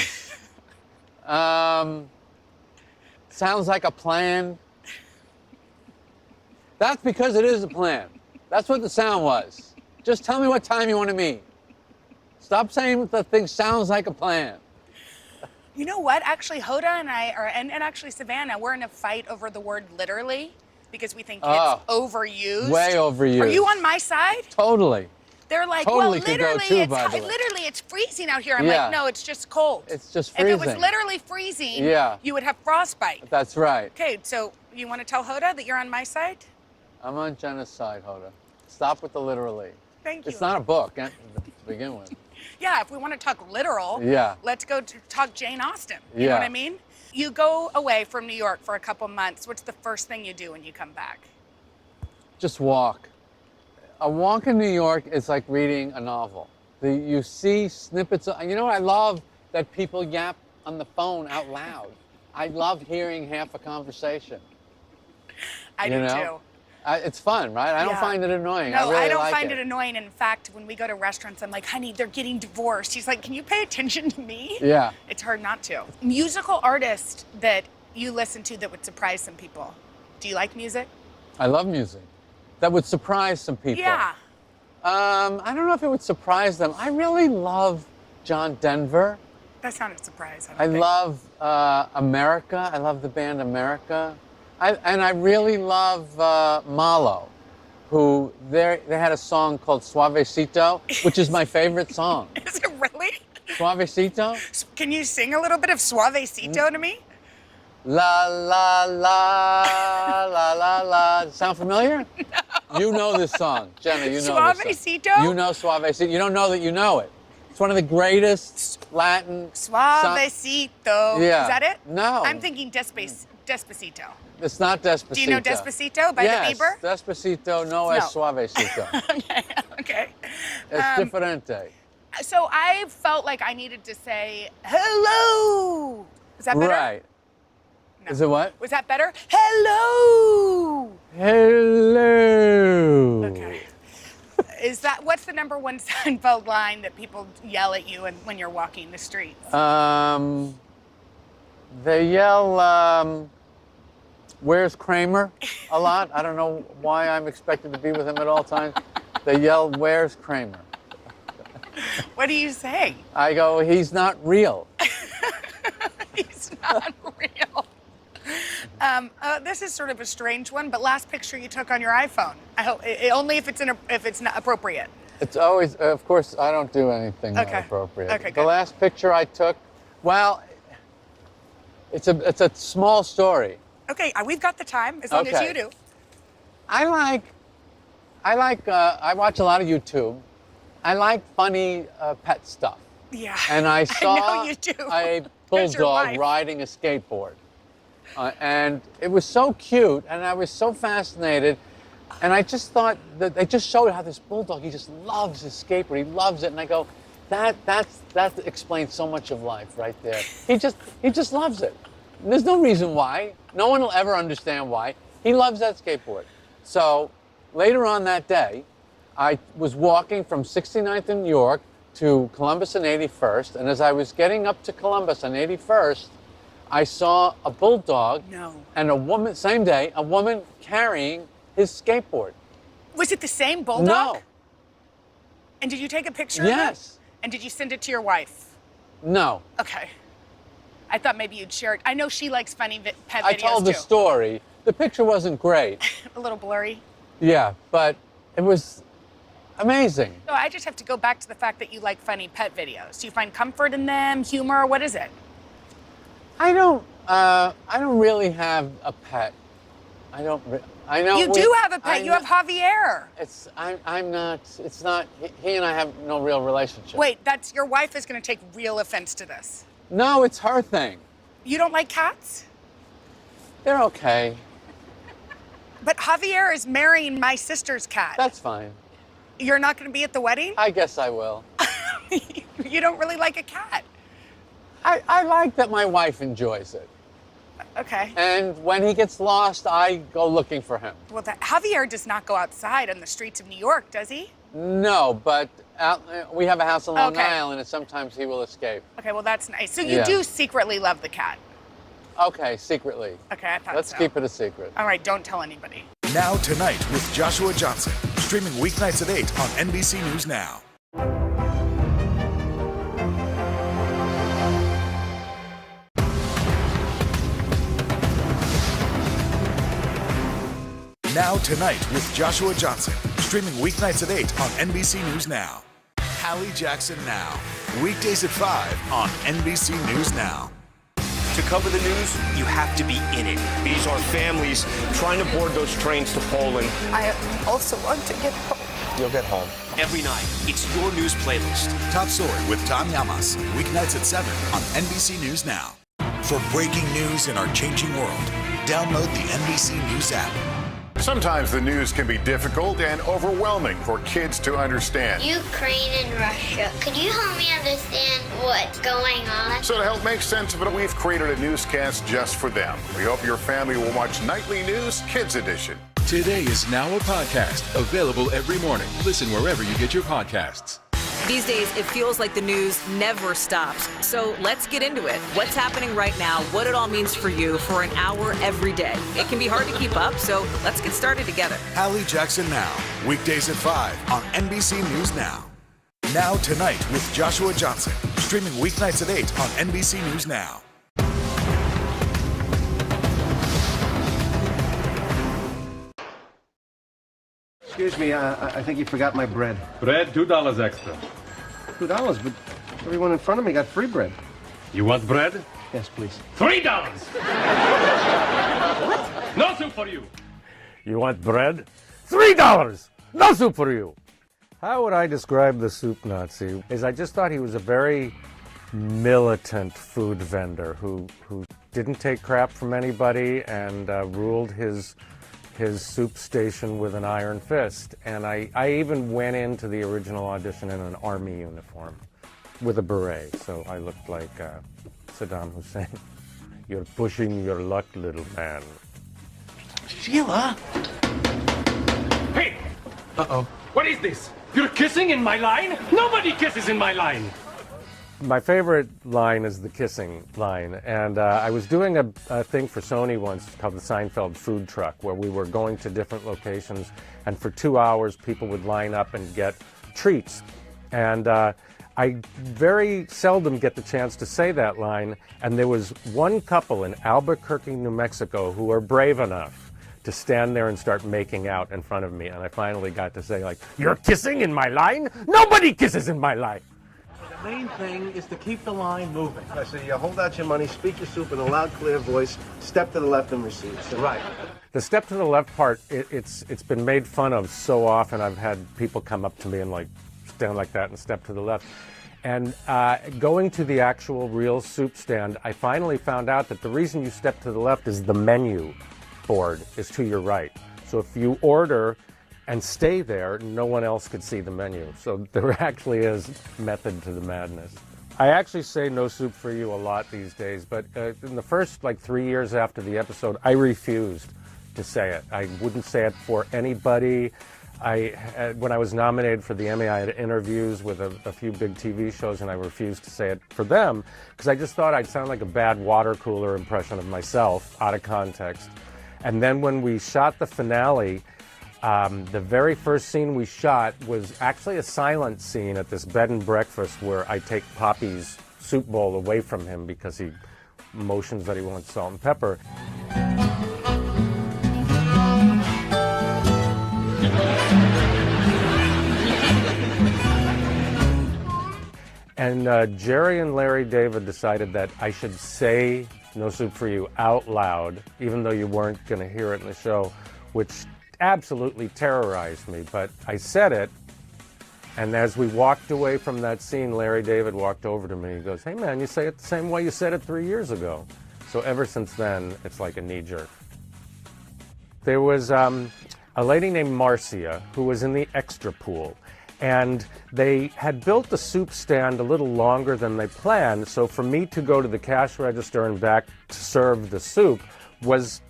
one? tons. Sounds like a plan. That's because it is a plan. That's what the sound was. Just tell me what time you want to meet. Stop saying the thing sounds like a plan. You know what? Actually, Hoda and I, and actually Savannah, we're in a fight over the word literally. because we think it's overused. Way overused. Are you on my side? Totally. They're like, Totally well, could go literally, too, by the way. literally, it's freezing out here. I'm Yeah. like, no, it's just cold. It's just freezing. If it was literally freezing, Yeah. you would have frostbite. That's right. Okay, so you want to tell Hoda that you're on my side? I'm on Jenna's side, Hoda. Stop with the literally. Thank you. It's not a book to begin with. Yeah, if we want to talk literal, Yeah. let's go to talk Jane Austen. You know Yeah. what I mean? You go away from New York for a couple months. What's the first thing you do when you come back? Just walk. A walk in New York is like reading a novel. You see snippets of, you know what I love? That people yap on the phone out loud. I love hearing half a conversation. I do too. It's fun, right? I don't find it annoying. No, I don't like find it annoying. In fact, when we go to restaurants, I'm like, honey, they're getting divorced. He's like, can you pay attention to me? Yeah. It's hard not to. Musical artist that you listen to that would surprise some people. Do you like music? I love music. That would surprise some people. Yeah. I don't know if it would surprise them. I really love John Denver. That's not a surprise. I love America. I love the band America. And I really love Malo, who they had a song called Suavecito, which is my favorite song. Is it really? Suavecito? Can you sing a little bit of Suavecito to me? La la la la la la. Sound familiar? No. You know this song, Jenna. You know this song. Suavecito? You know Suavecito. You don't know that you know it. It's one of the greatest Latin. Suavecito. Yeah. Is that it? No. I'm thinking Despacito. It's not Despacito. Do you know Despacito by yes, the Bieber? Despacito no es suavecito. Okay. Es diferente. So I felt like I needed to say hello. Is that better? Right. No. Is it what? Was that better? Hello. Hello. Okay. What's the number one Seinfeld line that people yell at you when you're walking the streets? They yell, where's Kramer? A lot. I don't know why I'm expected to be with him at all times. They yell, where's Kramer? What do you say? I go, he's not real. He's not real. This is sort of a strange one, but last picture you took on your iPhone. I hope only if it's not appropriate. It's always, of course, I don't do anything not appropriate. Okay, the good. last picture I took, well, it's a small story. Okay, we've got the time as long as you do. I watch a lot of YouTube. I like funny pet stuff. Yeah. And I saw know you do. a That's your bulldog life. riding a skateboard. And it was so cute, and I was so fascinated. And I just thought that they just showed how this bulldog, he just loves his skateboard. He loves it. And I go, that explains so much of life right there. He just loves it. There's no reason why. No one will ever understand why. He loves that skateboard. So later on that day, I was walking from 69th in New York to Columbus and 81st. And as I was getting up to Columbus on 81st, I saw a bulldog and a woman, same day, a woman carrying his skateboard. Was it the same bulldog? No. And did you take a picture of it? Yes. And did you send it to your wife? No. Okay. I thought maybe you'd share it. I know she likes funny pet videos I told the too. story. The picture wasn't great. A little blurry. Yeah, but it was amazing. So I just have to go back to the fact that you like funny pet videos. Do you find comfort in them, humor? What is it? I don't really have a pet. I know. You do have a pet. You have Javier. I'm not. It's not. He and I have no real relationship. Wait, your wife is going to take real offense to this. No, it's her thing. You don't like cats? They're okay. But Javier is marrying my sister's cat. That's fine. You're not going to be at the wedding? I guess I will. You don't really like a cat. I like that my wife enjoys it. Okay. And when he gets lost, I go looking for him. Well, Javier does not go outside on the streets of New York, does he? No, but we have a house on Long Island, and sometimes he will escape. Okay, well, that's nice. So you do secretly love the cat? Okay, secretly. Okay, I thought Let's keep it a secret. All right, don't tell anybody. Now Tonight with Joshua Johnson, streaming weeknights at 8 on NBC News Now. Now Tonight with Joshua Johnson, streaming weeknights at 8 on NBC News Now. Hallie Jackson Now, weekdays at 5 on NBC News Now. To cover the news, you have to be in it. These are families trying to board those trains to Poland. I also want to get home. You'll get home. Every night, it's your news playlist. Top Story with Tom Llamas, weeknights at 7 on NBC News Now. For breaking news in our changing world, download the NBC News app. Sometimes the news can be difficult and overwhelming for kids to understand. Ukraine and Russia. Could you help me understand what's going on? So to help make sense of it, we've created a newscast just for them. We hope your family will watch Nightly News Kids Edition. Today is now a podcast, available every morning. Listen wherever you get your podcasts. These days, it feels like the news never stops. So let's get into it. What's happening right now, what it all means for you for an hour every day. It can be hard to keep up, so let's get started together. Hallie Jackson Now, weekdays at 5 on NBC News Now. Now Tonight with Joshua Johnson, streaming weeknights at 8 on NBC News Now. Excuse me, I think you forgot my bread. Bread, $2 extra. $2, but everyone in front of me got free bread. You want bread? Yes, please. $3! What? No soup for you. You want bread? $3! No soup for you. How would I describe the soup Nazi? Is I just thought he was a very militant food vendor who didn't take crap from anybody and ruled his soup station with an iron fist. And I even went into the original audition in an army uniform with a beret, so I looked like Saddam Hussein. You're pushing your luck, little man. Sheila! Hey! Uh-oh. What is this? You're kissing in my line? Nobody kisses in my line! My favorite line is the kissing line, and I was doing a thing for Sony once called the Seinfeld Food Truck, where we were going to different locations, and for 2 hours people would line up and get treats. And I very seldom get the chance to say that line, and there was one couple in Albuquerque, New Mexico, who were brave enough to stand there and start making out in front of me, and I finally got to say, like, "You're kissing in my line? Nobody kisses in my line!" The main thing is to keep the line moving. So you hold out your money, speak your soup in a loud, clear voice, step to the left and receive. So right. The step to the left part, it's been made fun of so often. I've had people come up to me and like stand like that and step to the left. And going to the actual real soup stand, I finally found out that the reason you step to the left is the menu board is to your right. So if you order and stay there, no one else could see the menu. So there actually is method to the madness. I actually say no soup for you a lot these days, but in the first 3 years after the episode, I refused to say it. I wouldn't say it for anybody. When I was nominated for the Emmy, I had interviews with a few big TV shows, and I refused to say it for them because I just thought I'd sound like a bad water cooler impression of myself out of context. And then when we shot the finale, the very first scene we shot was actually a silent scene at this bed and breakfast where I take Poppy's soup bowl away from him because he motions that he wants salt and pepper. And Jerry and Larry David decided that I should say "No Soup for You" out loud, even though you weren't going to hear it in the show, which absolutely terrorized me. But I said it, and as we walked away from that scene, Larry David walked over to me. He goes, "Hey man, you say it the same way you said it 3 years ago." So ever since then, it's like a knee-jerk. There was a lady named Marcia who was in the extra pool, and they had built the soup stand a little longer than they planned, so for me to go to the cash register and back to serve the soup was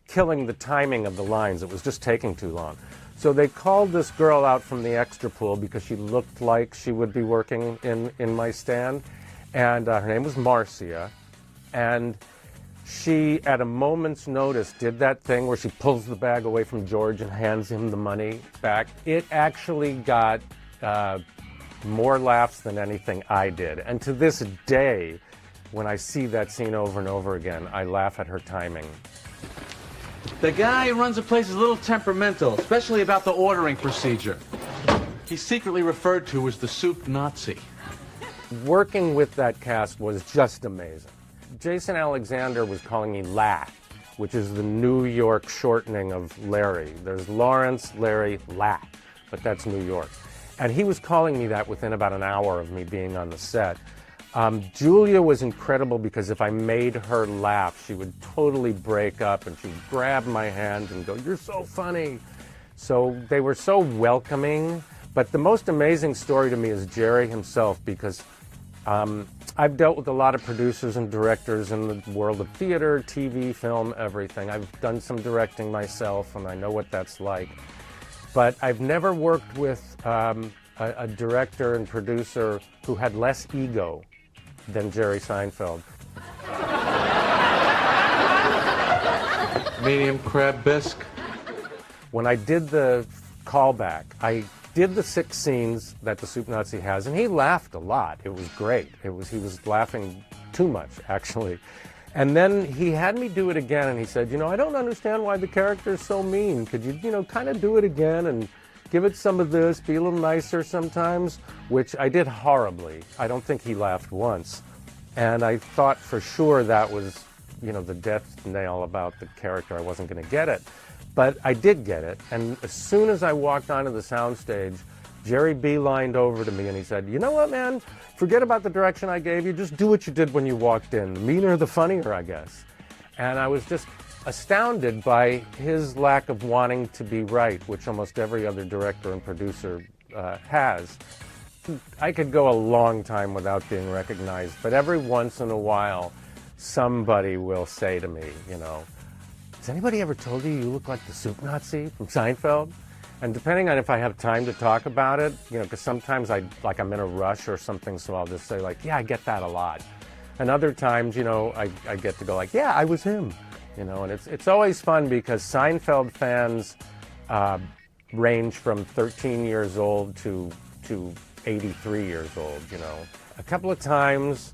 killing the timing of the lines. It was just taking too long. So they called this girl out from the extra pool because she looked like she would be working in my stand, and her name was Marcia, and she, at a moment's notice, did that thing where she pulls the bag away from George and hands him the money back. It actually got more laughs than anything I did. And to this day, when I see that scene over and over again, I laugh at her timing. The guy who runs the place is a little temperamental, especially about the ordering procedure. He's secretly referred to as the soup Nazi. Working with that cast was just amazing. Jason Alexander was calling me La, which is the New York shortening of Larry. There's Lawrence, Larry, La, but that's New York. And he was calling me that within about an hour of me being on the set. Julia was incredible because if I made her laugh, she would totally break up and she'd grab my hand and go, "You're so funny." So they were so welcoming. But the most amazing story to me is Jerry himself, because I've dealt with a lot of producers and directors in the world of theater, TV, film, everything. I've done some directing myself, and I know what that's like. But I've never worked with a director and producer who had less ego than Jerry Seinfeld. Medium crab bisque. When I did the callback, I did the 6 scenes that the Soup Nazi has, and he laughed a lot. It was great. He was laughing too much, actually. And then he had me do it again, and he said, I don't understand why the character is so mean. Could you, kind of do it again and give it some of this, be a little nicer sometimes, which I did horribly. I don't think he laughed once. And I thought for sure that was, the death nail about the character. I wasn't going to get it. But I did get it. And as soon as I walked onto the soundstage, Jerry beelined over to me and he said, "You know what, man? Forget about the direction I gave you. Just do what you did when you walked in. The meaner, the funnier, I guess." And I was just astounded by his lack of wanting to be right, which almost every other director and producer has. I could go a long time without being recognized, but every once in a while, somebody will say to me, "Has anybody ever told you you look like the Soup Nazi from Seinfeld?" And depending on if I have time to talk about it, because sometimes I'm in a rush or something, so I'll just say "Yeah, I get that a lot." And other times, I get to go "Yeah, I was him." And it's always fun because Seinfeld fans range from 13 years old to 83 years old, A couple of times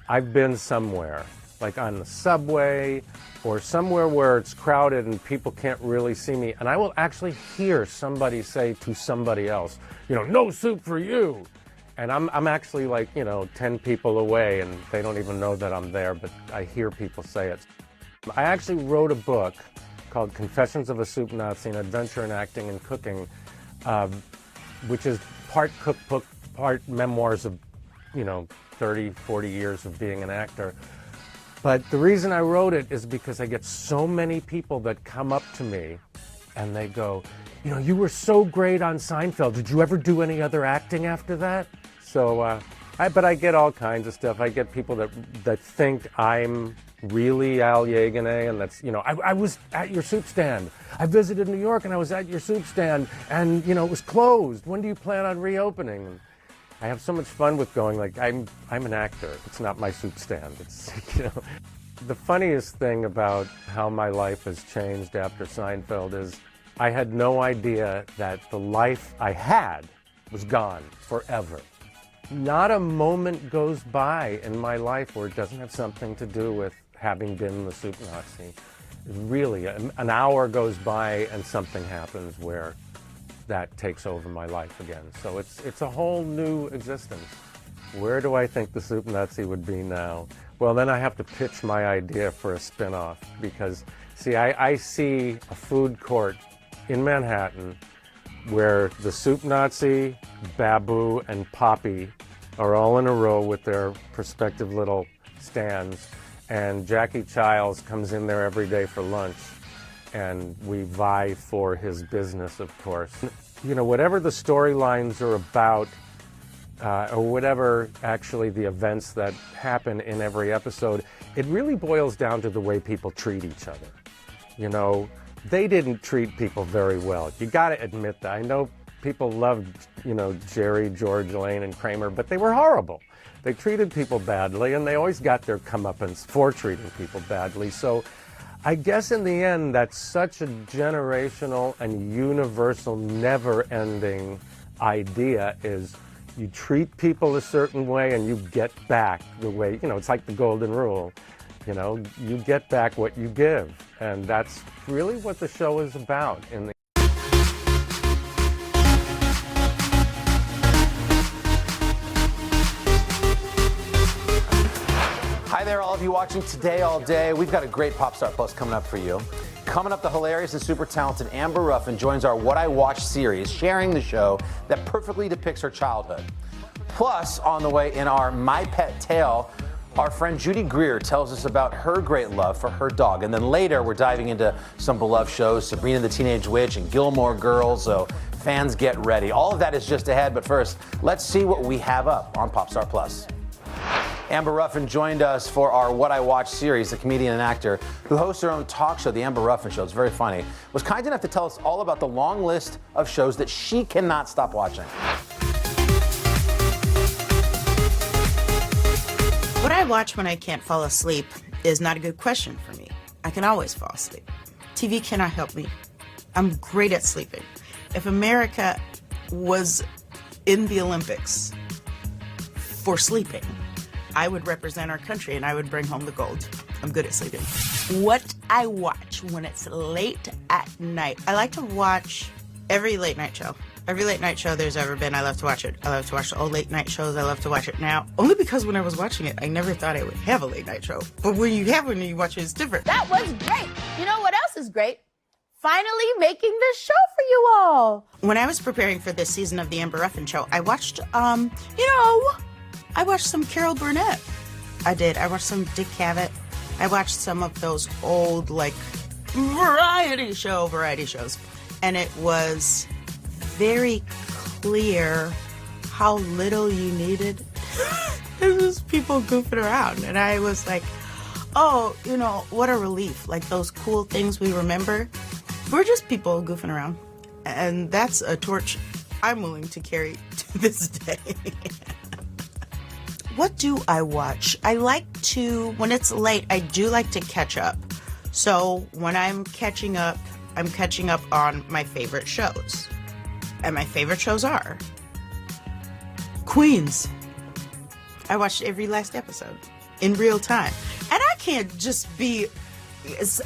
I've been somewhere, like on the subway or somewhere where it's crowded and people can't really see me, and I will actually hear somebody say to somebody else, "No soup for you." And I'm actually 10 people away and they don't even know that I'm there, but I hear people say it. I actually wrote a book called Confessions of a Soup Nazi, an adventure in acting and cooking, which is part cookbook, part memoirs of, 30, 40 years of being an actor. But the reason I wrote it is because I get so many people that come up to me and they go, "You were so great on Seinfeld. Did you ever do any other acting after that?" So, but I get all kinds of stuff. I get people that think I'm really Al Yeganay, and that's, I was at your soup stand. I visited New York and I was at your soup stand and, it was closed. When do you plan on reopening? And I have so much fun with going I'm an actor. It's not my soup stand. It's, The funniest thing about how my life has changed after Seinfeld is I had no idea that the life I had was gone forever. Not a moment goes by in my life where it doesn't have something to do with having been the Soup Nazi. Really, an hour goes by and something happens where that takes over my life again. So it's a whole new existence. Where do I think the Soup Nazi would be now? Well, then I have to pitch my idea for a spin-off because, see, I see a food court in Manhattan where the Soup Nazi, Babu, and Poppy are all in a row with their respective little stands, and Jackie Childs comes in there every day for lunch, and we vie for his business, of course. Whatever the storylines are about, or whatever actually the events that happen in every episode, it really boils down to the way people treat each other. They didn't treat people very well. You got to admit that. I know people loved, Jerry, George, Elaine, and Kramer, but they were horrible. They treated people badly, and they always got their comeuppance for treating people badly. So I guess in the end, that's such a generational and universal, never-ending idea is you treat people a certain way and you get back the way, it's like the golden rule. You know, you get back what you give. And that's really what the show is about. Hi there, all of you watching Today All Day. We've got a great Pop Star Plus coming up for you. Coming up, the hilarious and super talented Amber Ruffin joins our What I Watch series, sharing the show that perfectly depicts her childhood. Plus, on the way in our My Pet Tale, our friend Judy Greer tells us about her great love for her dog. And then later, we're diving into some beloved shows, Sabrina the Teenage Witch and Gilmore Girls, so fans get ready. All of that is just ahead, but first, let's see what we have up on Pop Star Plus. Amber Ruffin joined us for our What I Watch series. The comedian and actor who hosts her own talk show, The Amber Ruffin Show, it's very funny, was kind enough to tell us all about the long list of shows that she cannot stop watching. What I watch when I can't fall asleep is not a good question for me. I can always fall asleep. TV cannot help me. I'm great at sleeping. If America was in the Olympics for sleeping, I would represent our country and I would bring home the gold. I'm good at sleeping. What I watch when it's late at night, I like to watch every late night show. Every late night show there's ever been, I love to watch it. I love to watch the old late night shows. I love to watch it now. Only because when I was watching it, I never thought I would have a late night show. But when you have one and you watch it, it's different. That was great. You know what else is great? Finally making this show for you all. When I was preparing for this season of The Amber Ruffin Show, I watched, I watched some Carol Burnett. I did. I watched some Dick Cavett. I watched some of those old, variety shows. And it was very clear how little you needed. It was just people goofing around. And I was like, oh, what a relief. Like those cool things we remember. We're just people goofing around. And that's a torch I'm willing to carry to this day. What do I watch? I like to, when it's late, I do like to catch up. So when I'm catching up on my favorite shows. And my favorite shows are Queens. I watched every last episode in real time. And I can't just be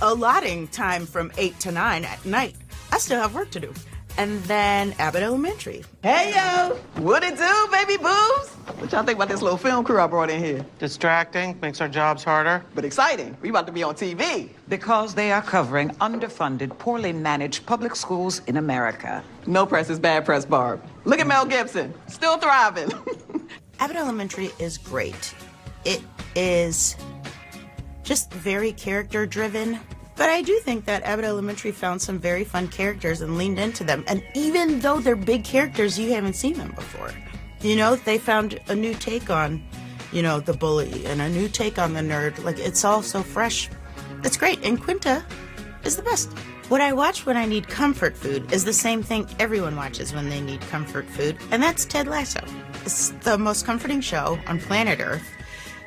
allotting time from 8 to 9 at night. I still have work to do. And then Abbott Elementary. Hey, yo! What it do, baby boobs? What y'all think about this little film crew I brought in here? Distracting, makes our jobs harder. But exciting. We about to be on TV. Because they are covering underfunded, poorly managed public schools in America. No press is bad press, Barb. Look at Mel Gibson. Still thriving. Abbott Elementary is great. It is just very character-driven. But I do think that Abbott Elementary found some very fun characters and leaned into them. And even though they're big characters, you haven't seen them before. They found a new take on, the bully and a new take on the nerd. It's all so fresh. It's great. And Quinta is the best. What I watch when I need comfort food is the same thing everyone watches when they need comfort food. And that's Ted Lasso. It's the most comforting show on planet Earth.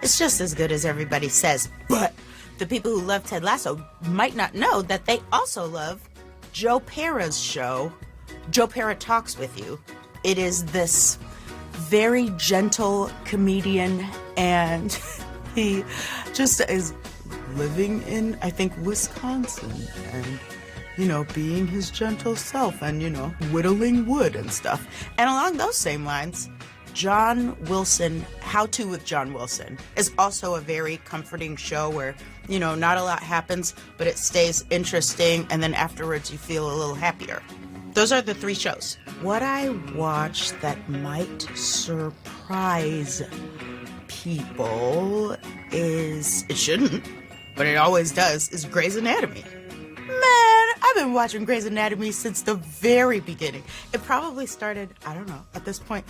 It's just as good as everybody says. But the people who love Ted Lasso might not know that they also love Joe Pera's show, Joe Pera Talks With You. It is this very gentle comedian, and he just is living in, I think, Wisconsin, and, being his gentle self and, whittling wood and stuff. And along those same lines, John Wilson, How To with John Wilson, is also a very comforting show where, not a lot happens, but it stays interesting, and then afterwards you feel a little happier. Those are the 3 shows. What I watch that might surprise people is, it shouldn't, but it always does, is Grey's Anatomy. Man, I've been watching Grey's Anatomy since the very beginning. It probably started, I don't know, at this point,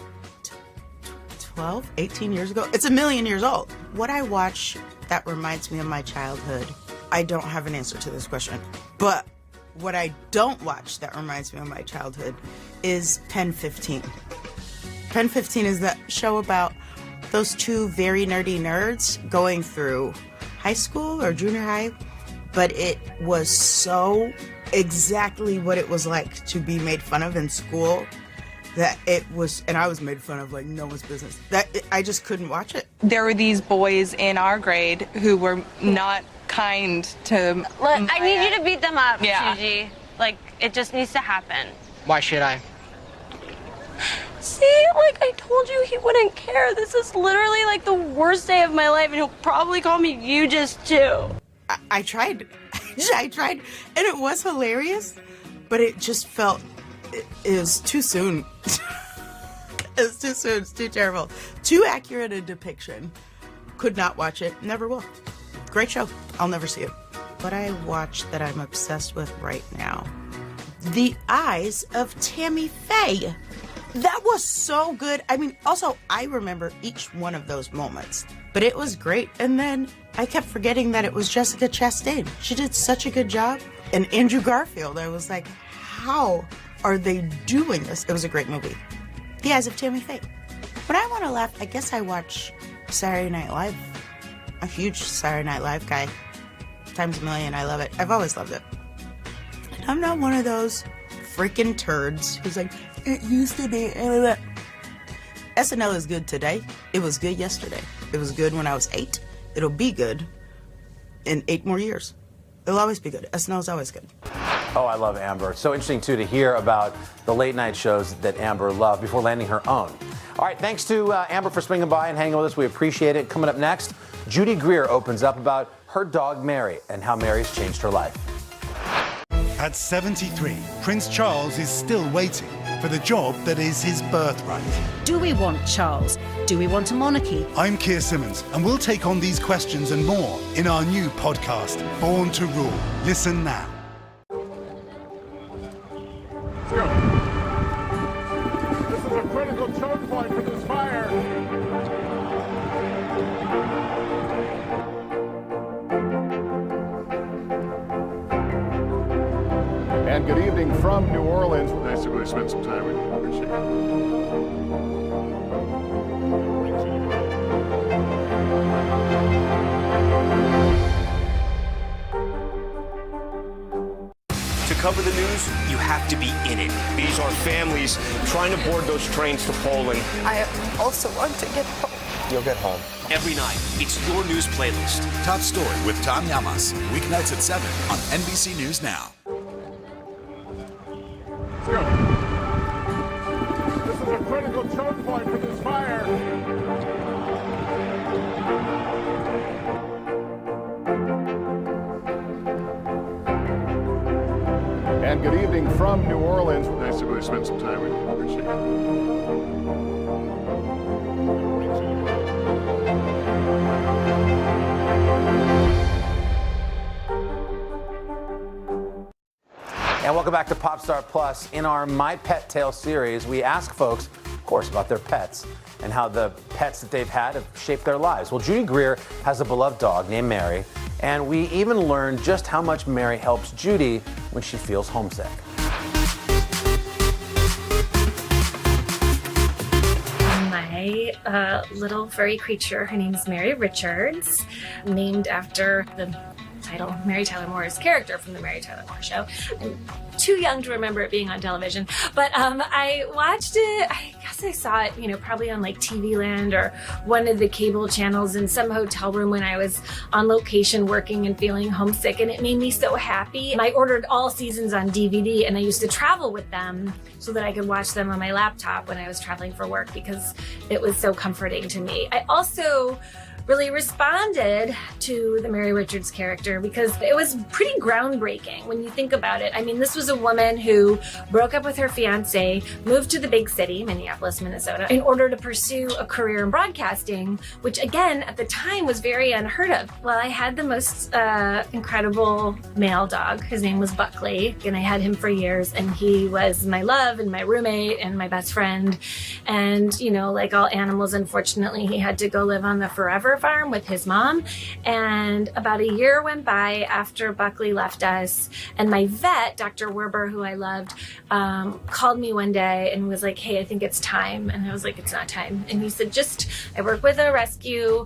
12, 18 years ago. It's a million years old. What I watch that reminds me of my childhood, I don't have an answer to this question. But what I don't watch that reminds me of my childhood is Pen 15. Pen 15 is that show about those 2 very nerdy nerds going through high school or junior high. But it was so exactly what it was like to be made fun of in school that it was, and I was made fun of like no one's business. I just couldn't watch it. There were these boys in our grade who were not kind to. Look, I need you to beat them up, Yeah. Gigi. Like, it just needs to happen. Why should I? See, like I told you, he wouldn't care. This is literally like the worst day of my life, and he'll probably call me you just too. I tried. I tried, and it was hilarious, but it just felt, it was too soon. It was too soon. It's too terrible. Too accurate a depiction. Could not watch it. Never will. Great show. I'll never see it. What I watch that I'm obsessed with right now, The Eyes of Tammy Faye. That was so good. I mean, also, I remember each one of those moments, but it was great. And then I kept forgetting that it was Jessica Chastain. She did such a good job. And Andrew Garfield, I was like, how are they doing this? It was a great movie. The Eyes of Tammy Faye. When I want to laugh, I guess I watch Saturday Night Live. A huge Saturday Night Live guy. Times a million, I love it. I've always loved it. And I'm not one of those freaking turds who's like, it used to be. SNL is good today. It was good yesterday. It was good when I was 8. It'll be good in 8 more years. It'll always be good. SNL is always good. Oh, I love Amber. It's so interesting, too, to hear about the late night shows that Amber loved before landing her own. All right, thanks to Amber for swinging by and hanging with us. We appreciate it. Coming up next, Judy Greer opens up about her dog, Mary, and how Mary's changed her life. At 73, Prince Charles is still waiting for the job that is his birthright. Do we want Charles? Do we want a monarchy? I'm Keir Simmons, and we'll take on these questions and more in our new podcast, Born to Rule. Listen now. This is a critical choke point for this fire. And good evening from New Orleans. Nice to really spend some time with you. Appreciate To cover the news, you have to be in it. These are families trying to board those trains to Poland. I also want to get home. You'll get home. Every night, it's your news playlist. Top Story with Tom Llamas. Weeknights at 7 on NBC News Now. This is a critical choke point for this fire. And good evening from New Orleans. Nice to really spend some time with you. Appreciate And welcome back to Popstar Plus. In our My Pet Tale series, we ask folks, of course, about their pets and how the pets that they've had have shaped their lives. Well, Judy Greer has a beloved dog named Mary, and we even learned just how much Mary helps Judy when she feels homesick. My little furry creature, her name is Mary Richards, named after the title Mary Tyler Moore's character from the Mary Tyler Moore Show. I'm too young to remember it being on television, but I watched it. I guess I saw it, probably on like TV Land or one of the cable channels in some hotel room when I was on location working and feeling homesick, and it made me so happy. I ordered all seasons on DVD, and I used to travel with them so that I could watch them on my laptop when I was traveling for work because it was so comforting to me. I also really responded to the Mary Richards character because it was pretty groundbreaking when you think about it. I mean, this was a woman who broke up with her fiance, moved to the big city, Minneapolis, Minnesota, in order to pursue a career in broadcasting, which again, at the time was very unheard of. Well, I had the most incredible male dog. His name was Buckley, and I had him for years, and he was my love and my roommate and my best friend. And, like all animals, unfortunately, he had to go live on the Forever farm with his mom, and about a year went by after Buckley left us, and my vet, Dr. Werber, who I loved, called me one day and was like, hey, I think it's time. And I was like, it's not time. And he said, I work with a rescue,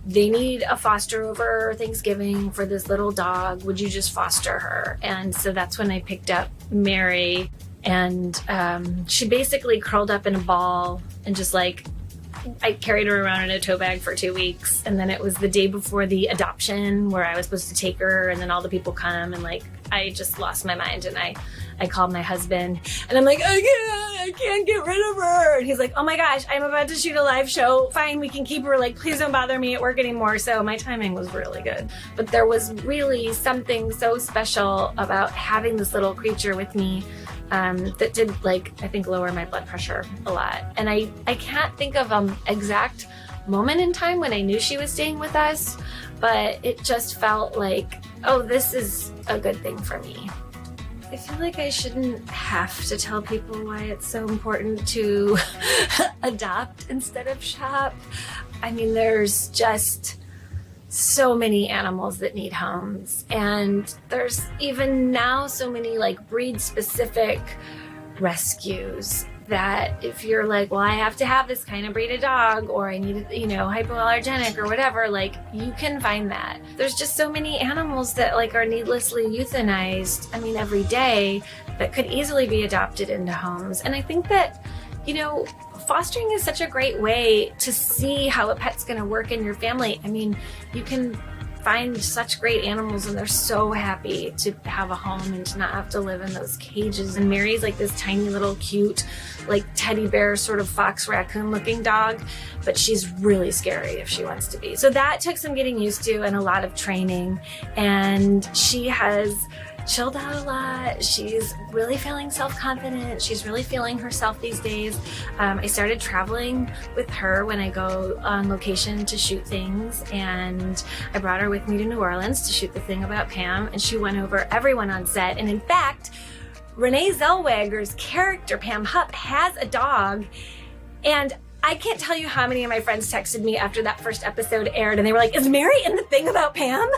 they need a foster over Thanksgiving for this little dog, would you just foster her? And so that's when I picked up Mary. And she basically curled up in a ball and just like, I carried her around in a tote bag for 2 weeks. And then it was the day before the adoption where I was supposed to take her, and then all the people come, and like, I just lost my mind. And I called my husband and I'm like, I can't get rid of her. And he's like, oh my gosh, I'm about to shoot a live show. Fine, we can keep her. Like, please don't bother me at work anymore. So my timing was really good. But there was really something so special about having this little creature with me that did, like, I think lower my blood pressure a lot. And I can't think of an exact moment in time when I knew she was staying with us, but it just felt like, oh, this is a good thing for me. I feel like I shouldn't have to tell people why it's so important to adopt instead of shop. I mean, there's just so many animals that need homes, and there's even now so many like breed specific rescues that if you're like, well, I have to have this kind of breed of dog, or I need it, you know, hypoallergenic or whatever, like, you can find that. There's just so many animals that like are needlessly euthanized, I mean, every day, that could easily be adopted into homes. And I think that, you know, fostering is such a great way to see how a pet's gonna work in your family. I mean, you can find such great animals and they're so happy to have a home and to not have to live in those cages. And Mary's like this tiny little cute, like teddy bear, sort of fox raccoon looking dog, but she's really scary if she wants to be. So that took some getting used to and a lot of training. And she has chilled out a lot. She's really feeling self-confident. She's really feeling herself these days. I started traveling with her when I go on location to shoot things, and I brought her with me to New Orleans to shoot the thing about Pam, and she won over everyone on set. And in fact, Renee Zellweger's character, Pam Hupp, has a dog, and I can't tell you how many of my friends texted me after that first episode aired, and they were like, is Mary in the thing about Pam?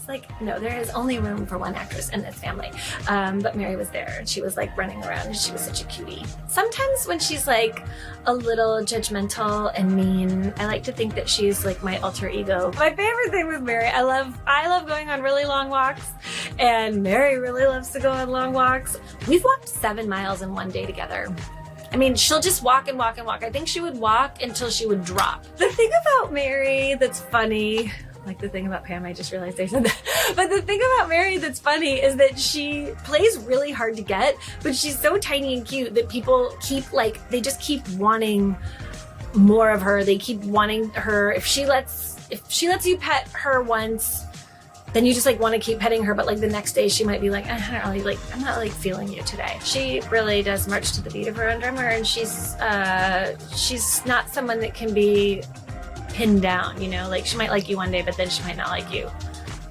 Like, no, there is only room for one actress in this family. But Mary was there, and she was like running around, and she was such a cutie. Sometimes when she's like a little judgmental and mean, I like to think that she's like my alter ego. My favorite thing with Mary, I love going on really long walks, and Mary really loves to go on long walks. We've walked 7 miles in one day together. I mean, she'll just walk and walk and walk. I think she would walk until she would drop. The thing about Mary that's funny, like the thing about Pam, I just realized I said that. But the thing about Mary that's funny is that she plays really hard to get, but she's so tiny and cute that people keep like, they just keep wanting more of her. They keep wanting her. If she lets you pet her once, then you just like want to keep petting her, but like the next day she might be like, I don't really like, I'm not like feeling you today. She really does march to the beat of her own drummer, and she's not someone that can be pinned down, you know, like she might like you one day, but then she might not like you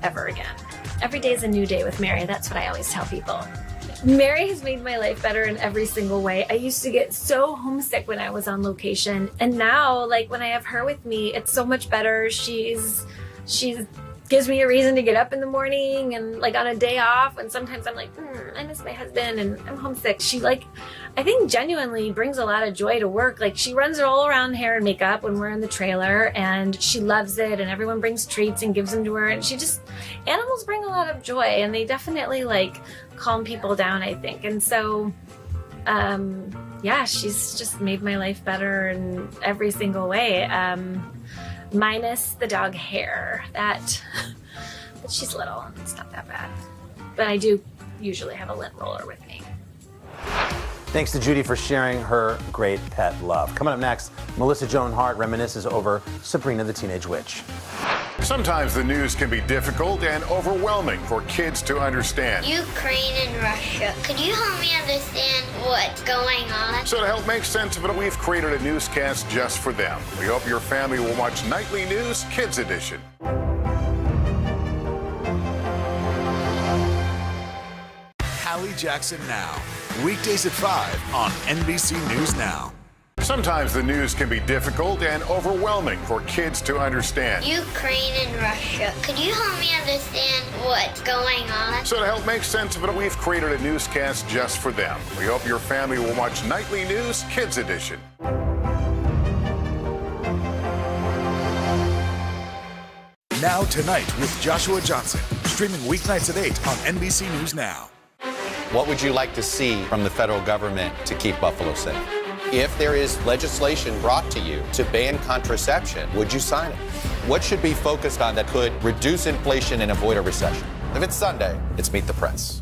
ever again. Every day is a new day with Mary. That's what I always tell people. Mary has made my life better in every single way. I used to get so homesick when I was on location, and now like when I have her with me, it's so much better. She's gives me a reason to get up in the morning, and like on a day off, and sometimes I'm like, I miss my husband and I'm homesick. She like, I think genuinely brings a lot of joy to work. Like she runs all around hair and makeup when we're in the trailer, and she loves it, and everyone brings treats and gives them to her, and animals bring a lot of joy, and they definitely like calm people down, I think. And so yeah, she's just made my life better in every single way. Minus the dog hair, but she's little, it's not that bad. But I do usually have a lint roller with me. Thanks to Judy for sharing her great pet love. Coming up next, Melissa Joan Hart reminisces over Sabrina the Teenage Witch. Sometimes the news can be difficult and overwhelming for kids to understand. Ukraine and Russia. Could you help me understand what's going on? So to help make sense of it, we've created a newscast just for them. We hope your family will watch Nightly News Kids Edition. Hallie Jackson Now. Weekdays at 5 on NBC News Now. Sometimes the news can be difficult and overwhelming for kids to understand. Ukraine and Russia. Could you help me understand what's going on? So to help make sense of it, we've created a newscast just for them. We hope your family will watch Nightly News Kids Edition. Now Tonight with Joshua Johnson. Streaming weeknights at 8 on NBC News Now. What would you like to see from the federal government to keep Buffalo safe? If there is legislation brought to you to ban contraception, would you sign it? What should be focused on that could reduce inflation and avoid a recession? If it's Sunday, it's Meet the Press.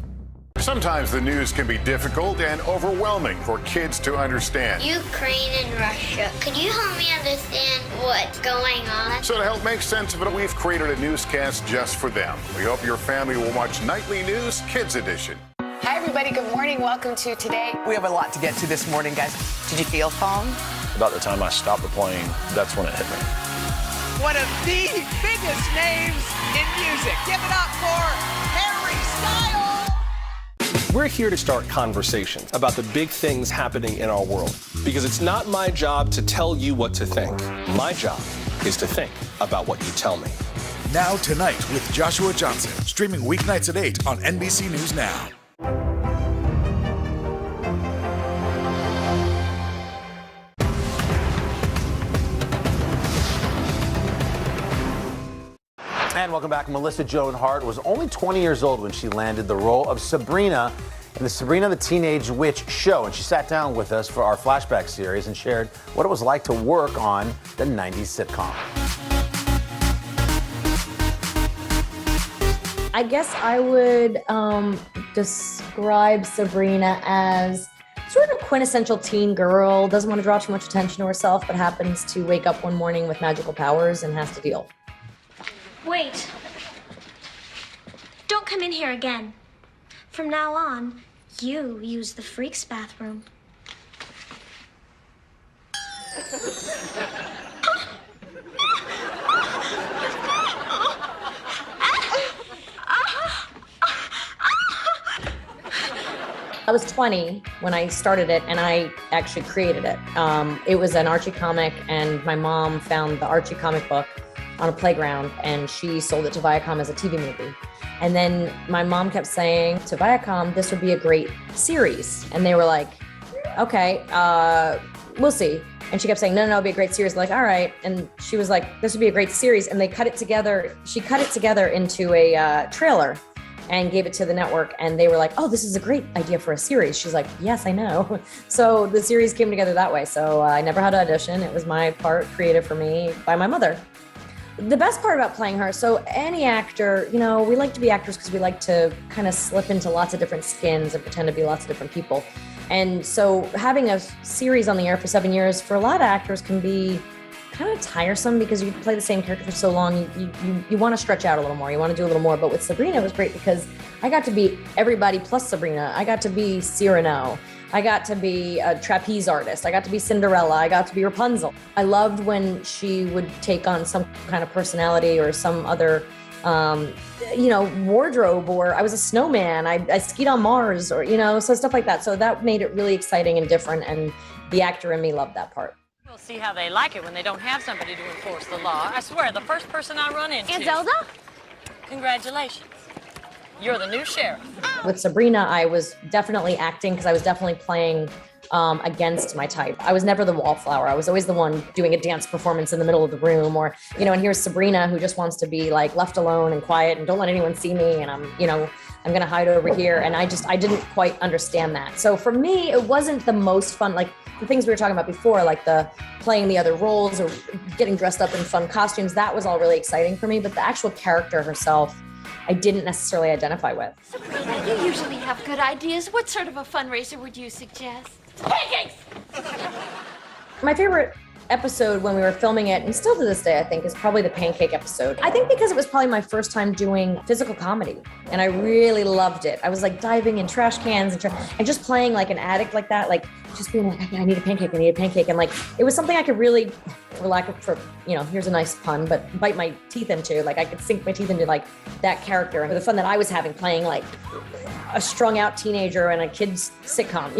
Sometimes the news can be difficult and overwhelming for kids to understand. Ukraine and Russia. Could you help me understand what's going on? So to help make sense of it, we've created a newscast just for them. We hope your family will watch Nightly News Kids Edition. Hi, everybody. Good morning. Welcome to Today. We have a lot to get to this morning, guys. Did you feel phone? About the time I stopped the plane, that's when it hit me. One of the biggest names in music. Give it up for Harry Styles. We're here to start conversations about the big things happening in our world, because it's not my job to tell you what to think. My job is to think about what you tell me. Now Tonight with Joshua Johnson, streaming weeknights at 8 on NBC News Now. And welcome back. Melissa Joan Hart was only 20 years old when she landed the role of Sabrina in the Sabrina the Teenage Witch show. And she sat down with us for our flashback series and shared what it was like to work on the 90s sitcom. I guess I would describe Sabrina as sort of quintessential teen girl, doesn't want to draw too much attention to herself, but happens to wake up one morning with magical powers and has to deal. Wait. Don't come in here again. From now on, you use the freak's bathroom. I was 20 when I started it, and I actually created it. It was an Archie comic, and my mom found the Archie comic book on a playground, and she sold it to Viacom as a TV movie. And then my mom kept saying to Viacom, this would be a great series. And they were like, okay, we'll see. And she kept saying, no, it'll be a great series. Like, all right. And she was like, this would be a great series. And they cut it together. She cut it together into a trailer and gave it to the network. And they were like, oh, this is a great idea for a series. She's like, yes, I know. So the series came together that way. So I never had to audition. It was my part created for me by my mother. The best part about playing her, so any actor, you know, we like to be actors because we like to kind of slip into lots of different skins and pretend to be lots of different people. And so having a series on the air for 7 years for a lot of actors can be kind of tiresome because you play the same character for so long. You want to stretch out a little more. You want to do a little more. But with Sabrina, it was great because I got to be everybody plus Sabrina. I got to be Cyrano. I got to be a trapeze artist. I got to be Cinderella. I got to be Rapunzel. I loved when she would take on some kind of personality or some other, wardrobe, or I was a snowman. I skied on Mars, or, so stuff like that. So that made it really exciting and different. And the actor in me loved that part. We'll see how they like it when they don't have somebody to enforce the law. I swear, the first person I run into... Aunt Zelda? Congratulations. You're the new sheriff. With Sabrina, I was definitely acting because I was definitely playing against my type. I was never the wallflower. I was always the one doing a dance performance in the middle of the room, or, and here's Sabrina who just wants to be like left alone and quiet and don't let anyone see me. And I'm going to hide over here. And I didn't quite understand that. So for me, it wasn't the most fun, like the things we were talking about before, like the playing the other roles or getting dressed up in fun costumes. That was all really exciting for me. But the actual character herself, I didn't necessarily identify with. Sabrina, you usually have good ideas. What sort of a fundraiser would you suggest? Pancakes! My favorite episode when we were filming it, and still to this day, I think, is probably the pancake episode. I think because it was probably my first time doing physical comedy, and I really loved it. I was like diving in trash cans and just playing like an addict like that, like just being like, I need a pancake, and like it was something I could really, for lack of, here's a nice pun, but bite my teeth into. Like I could sink my teeth into like that character and the fun that I was having playing like a strung out teenager in a kid's sitcom.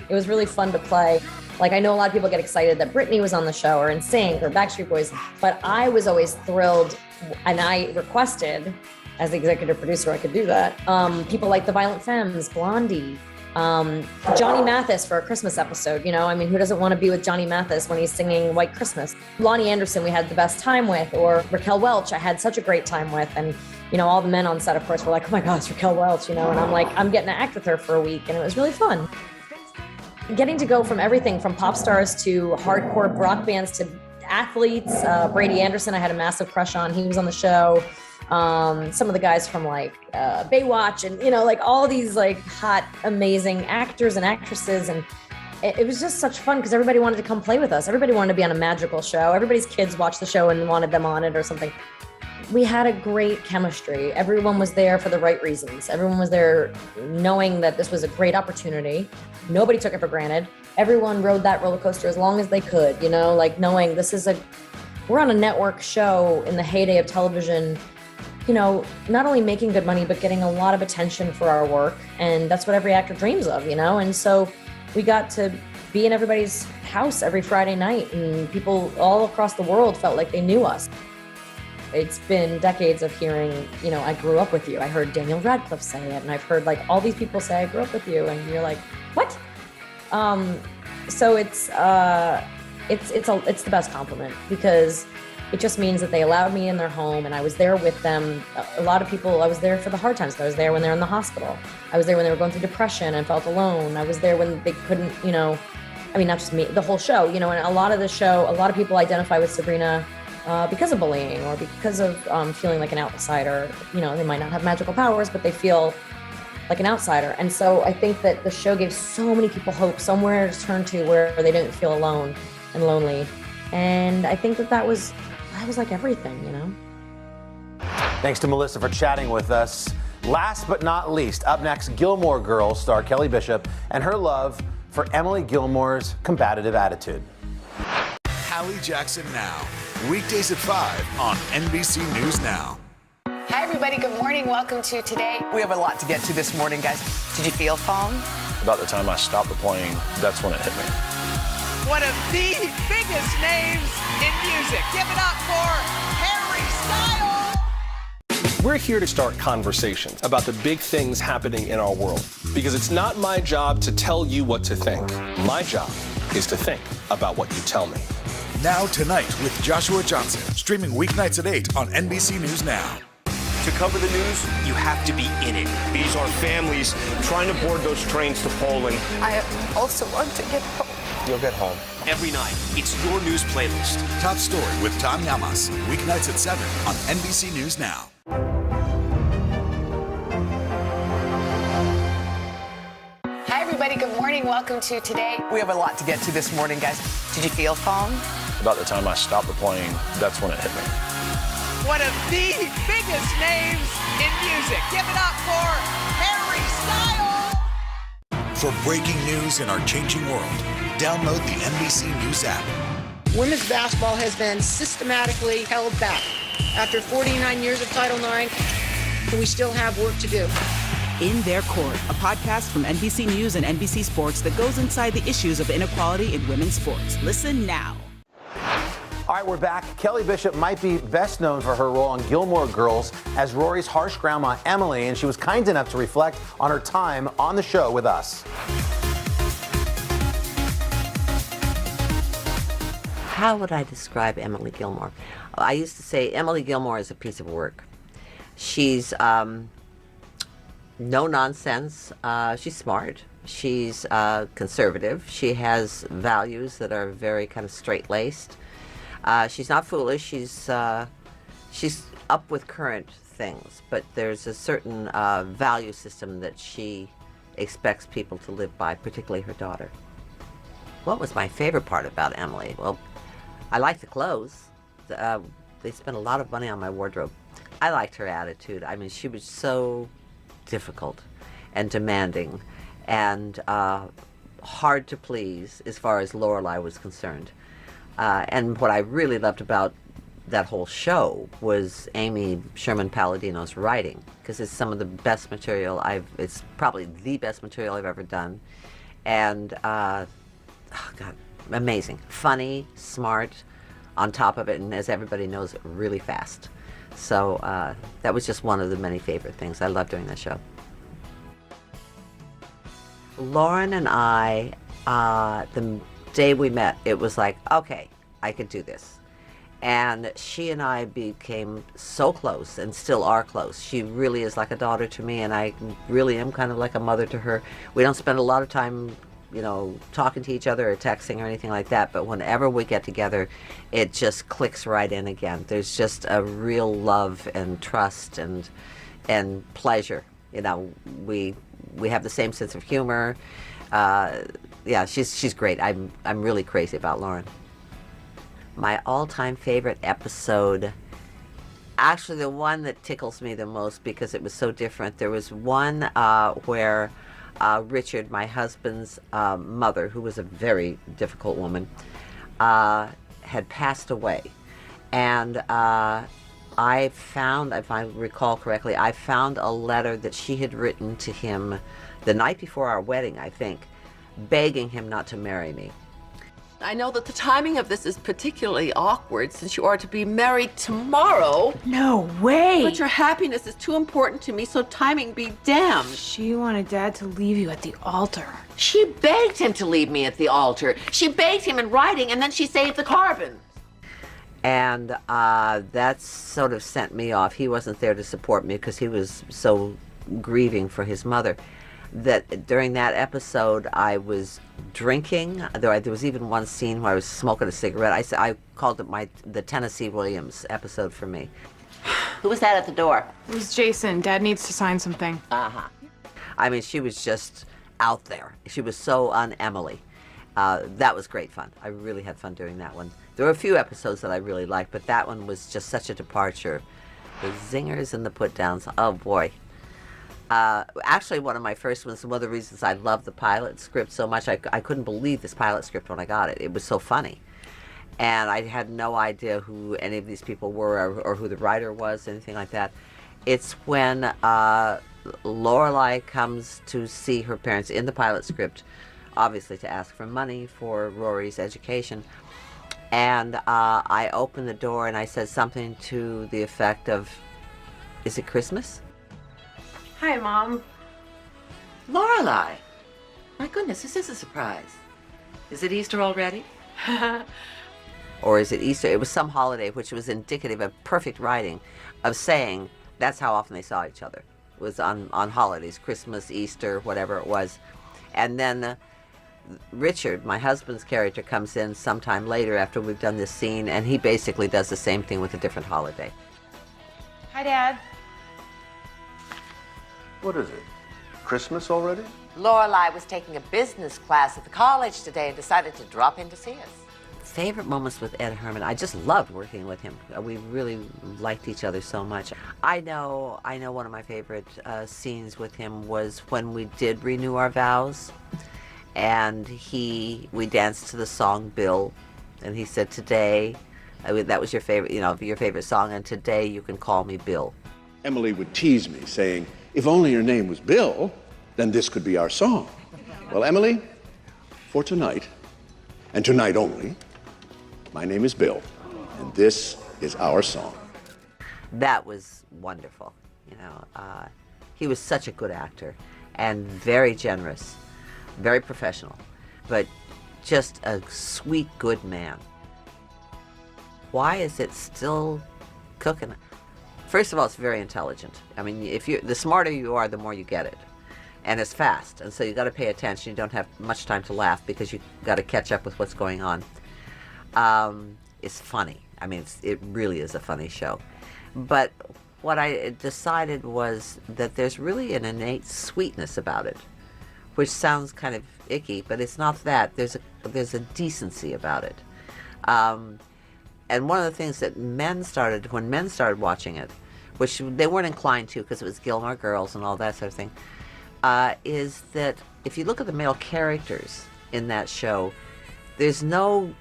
It was really fun to play. Like, I know a lot of people get excited that Britney was on the show or NSYNC or Backstreet Boys, but I was always thrilled, and I requested, as the executive producer, I could do that. People like the Violent Femmes, Blondie, Johnny Mathis for a Christmas episode, who doesn't want to be with Johnny Mathis when he's singing White Christmas? Lonnie Anderson we had the best time with, or Raquel Welch I had such a great time with, and you know, all the men on set, of course, were like, oh my gosh, Raquel Welch, you know, and I'm like, I'm getting to act with her for a week, and it was really fun. Getting to go from everything from pop stars to hardcore rock bands to athletes. Brady Anderson, I had a massive crush on. He was on the show. Some of the guys from like Baywatch and, you know, like all these like hot, amazing actors and actresses. And it was just such fun because everybody wanted to come play with us. Everybody wanted to be on a magical show. Everybody's kids watched the show and wanted them on it or something. We had a great chemistry. Everyone was there for the right reasons. Everyone was there knowing that this was a great opportunity. Nobody took it for granted. Everyone rode that roller coaster as long as they could, you know, like knowing we're on a network show in the heyday of television, you know, not only making good money, but getting a lot of attention for our work. And that's what every actor dreams of, you know? And so we got to be in everybody's house every Friday night, and people all across the world felt like they knew us. It's been decades of hearing, you know, I grew up with you. I heard Daniel Radcliffe say it, and I've heard like all these people say I grew up with you, and you're like, what? So it's the best compliment because it just means that they allowed me in their home and I was there with them. A lot of people, I was there for the hard times. I was there when they're in the hospital. I was there when they were going through depression and felt alone. I was there when they couldn't, you know, I mean, not just me, the whole show, you know, and a lot of people identify with Sabrina because of bullying or because of feeling like an outsider. You know, they might not have magical powers, but they feel like an outsider. And so I think that the show gave so many people hope, somewhere to turn to where they didn't feel alone and lonely. And I think that was like everything, you know? Thanks to Melissa for chatting with us. Last but not least, up next, Gilmore Girls star Kelly Bishop and her love for Emily Gilmore's combative attitude. Hallie Jackson Now, weekdays at 5 on NBC News Now. Hi, everybody. Good morning. Welcome to Today. We have a lot to get to this morning, guys. Did you feel phone? About the time I stopped the plane, that's when it hit me. One of the biggest names in music. Give it up for Harry Styles. We're here to start conversations about the big things happening in our world because it's not my job to tell you what to think. My job is to think about what you tell me. Now Tonight with Joshua Johnson, streaming weeknights at 8 on NBC News Now. To cover the news, you have to be in it. These are families trying to board those trains to Poland. I also want to get home. You'll get home. Every night, it's your news playlist. Top Story with Tom Llamas, weeknights at 7 on NBC News Now. Hi, everybody. Good morning. Welcome to Today. We have a lot to get to this morning, guys. Did you feel phone? About the time I stopped the plane, that's when it hit me. One of the biggest names in music. Give it up for Harry Styles. For breaking news in our changing world, download the NBC News app. Women's basketball has been systematically held back. After 49 years of Title IX, we still have work to do. In Their Court, a podcast from NBC News and NBC Sports that goes inside the issues of inequality in women's sports. Listen now. All right, we're back. Kelly Bishop might be best known for her role on Gilmore Girls as Rory's harsh grandma, Emily, and she was kind enough to reflect on her time on the show with us. How would I describe Emily Gilmore? I used to say Emily Gilmore is a piece of work. She's no nonsense. She's smart. She's conservative. She has values that are very kind of straight-laced. She's not foolish. She's up with current things, but there's a certain value system that she expects people to live by, particularly her daughter. What was my favorite part about Emily? Well, I liked the clothes. They spent a lot of money on my wardrobe. I liked her attitude. I mean, she was so difficult and demanding and hard to please as far as Lorelai was concerned. And what I really loved about that whole show was Amy Sherman Palladino's writing, because it's some of the best material it's probably the best material I've ever done. And, oh God, amazing. Funny, smart, on top of it, and as everybody knows, really fast. So that was just one of the many favorite things. I love doing that show. Lauren and I, the day we met, it was like, okay, I could do this. And she and I became so close and still are close. She really is like a daughter to me, and I really am kind of like a mother to her. We don't spend a lot of time, talking to each other or texting or anything like that, but whenever we get together, it just clicks right in again. There's just a real love and trust and pleasure. We have the same sense of humor. Yeah, she's great. I'm really crazy about Lauren. My all-time favorite episode, actually the one that tickles me the most because it was so different. There was one where Richard, my husband's mother, who was a very difficult woman, had passed away. And I found, if I recall correctly, I found a letter that she had written to him the night before our wedding, I think, begging him not to marry me. I know that the timing of this is particularly awkward since you are to be married tomorrow. No way! But your happiness is too important to me, so timing be damned. She wanted Dad to leave you at the altar. She begged him to leave me at the altar. She begged him in writing, and then she saved the carbon. And that sort of sent me off. He wasn't there to support me because he was so grieving for his mother. That during that episode I was drinking. There was even one scene where I was smoking a cigarette. I called it the Tennessee Williams episode for me. Who was that at the door? It was Jason. Dad needs to sign something. Uh-huh. I mean, she was just out there. She was so un-Emily. That was great fun. I really had fun doing that one. There were a few episodes that I really liked, but that one was just such a departure. The zingers and the put-downs. Oh, boy. Actually, one of my first ones, one of the reasons I loved the pilot script so much, I couldn't believe this pilot script when I got it. It was so funny. And I had no idea who any of these people were or who the writer was, anything like that. It's when Lorelai comes to see her parents in the pilot script, obviously to ask for money for Rory's education. And I opened the door and I said something to the effect of, "Is it Christmas?" Hi, Mom. Lorelai. My goodness, this is a surprise. Is it Easter already? Or is it Easter? It was some holiday which was indicative of perfect writing of saying that's how often they saw each other. It was on holidays, Christmas, Easter, whatever it was. And then Richard, my husband's character, comes in sometime later after we've done this scene, and he basically does the same thing with a different holiday. Hi, Dad. What is it? Christmas already? Lorelai was taking a business class at the college today and decided to drop in to see us. Favorite moments with Ed Herman. I just loved working with him. We really liked each other so much. I know one of my favorite scenes with him was when we did renew our vows, and we danced to the song Bill, and he said, "Today," that was your favorite, your favorite song, and "Today you can call me Bill." Emily would tease me, saying, "If only your name was Bill, then this could be our song." Well, Emily, for tonight, and tonight only, my name is Bill, and this is our song. That was wonderful. He was such a good actor and very generous, very professional, but just a sweet, good man. Why is it still cooking? First of all, it's very intelligent. I mean, the smarter you are, the more you get it. And it's fast, and so you got to pay attention. You don't have much time to laugh because you got to catch up with what's going on. It's funny. I mean, it really is a funny show. But what I decided was that there's really an innate sweetness about it, which sounds kind of icky, but it's not that. There's a decency about it. And one of the things that when men started watching it, which they weren't inclined to because it was Gilmore Girls and all that sort of thing, is that if you look at the male characters in that show, there's no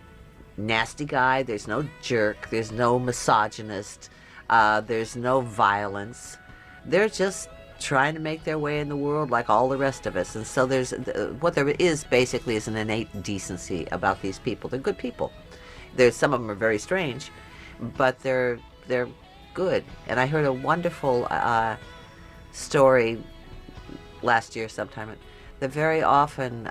nasty guy, there's no jerk, there's no misogynist, there's no violence. They're just trying to make their way in the world like all the rest of us. And so what there is basically is an innate decency about these people. They're good people. Some of them are very strange, but they're good. And I heard a wonderful story last year sometime that very often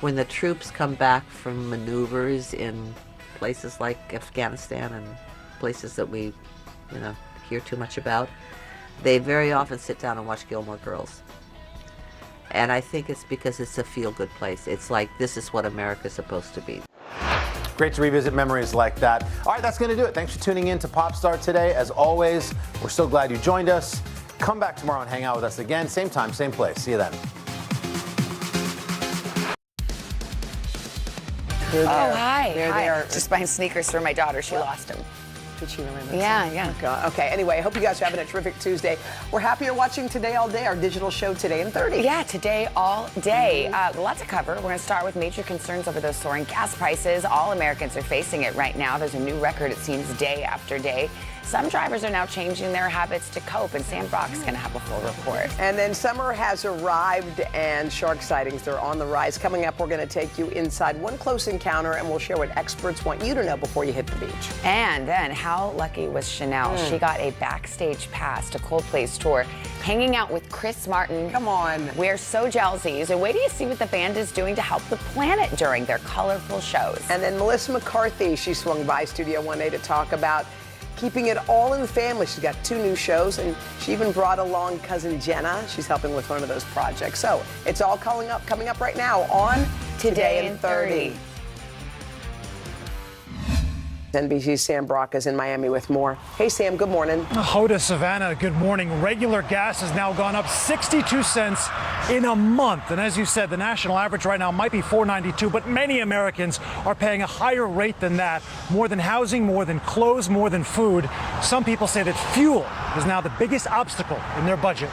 when the troops come back from maneuvers in places like Afghanistan and places that we, hear too much about, they very often sit down and watch Gilmore Girls. And I think it's because it's a feel-good place. It's like, this is what America's supposed to be. Great to revisit memories like that. All right, that's going to do it. Thanks for tuning in to Popstar today. As always, we're so glad you joined us. Come back tomorrow and hang out with us again. Same time, same place. See you then. Hi. They're Hi. there. Just buying sneakers for my daughter. She lost them. Did she really? Yeah. Oh, God. Okay, anyway, I hope you guys are having a terrific Tuesday. We're happy you're watching Today All Day, our digital show Today in 30. Yeah, today all day. Lots to cover. We're going to start with major concerns over those soaring gas prices. All Americans are facing it right now. There's a new record, it seems, day after day. Some drivers are now changing their habits to cope, and Sam Brock's going to have a full report. And then summer has arrived, and shark sightings, they're on the rise. Coming up, we're going to take you inside one close encounter, and we'll share what experts want you to know before you hit the beach. And then, how lucky was Chanel? She got a backstage pass to Coldplay's tour, hanging out with Chris Martin. Come on. We're so jealous. And wait till you see what the band is doing to help the planet during their colorful shows. And then Melissa McCarthy, she swung by Studio 1A to talk about keeping it all in the family. She's got 2 new shows, and she even brought along cousin Jenna. She's helping with one of those projects. So it's all coming up right now on Today in 30. NBC's Sam Brock is in Miami with more. Hey, Sam, good morning. Hoda, Savannah, good morning. Regular gas has now gone up 62 cents in a month. And as you said, the national average right now might be $4.92, but many Americans are paying a higher rate than that. More than housing, more than clothes, more than food. Some people say that fuel is now the biggest obstacle in their budget.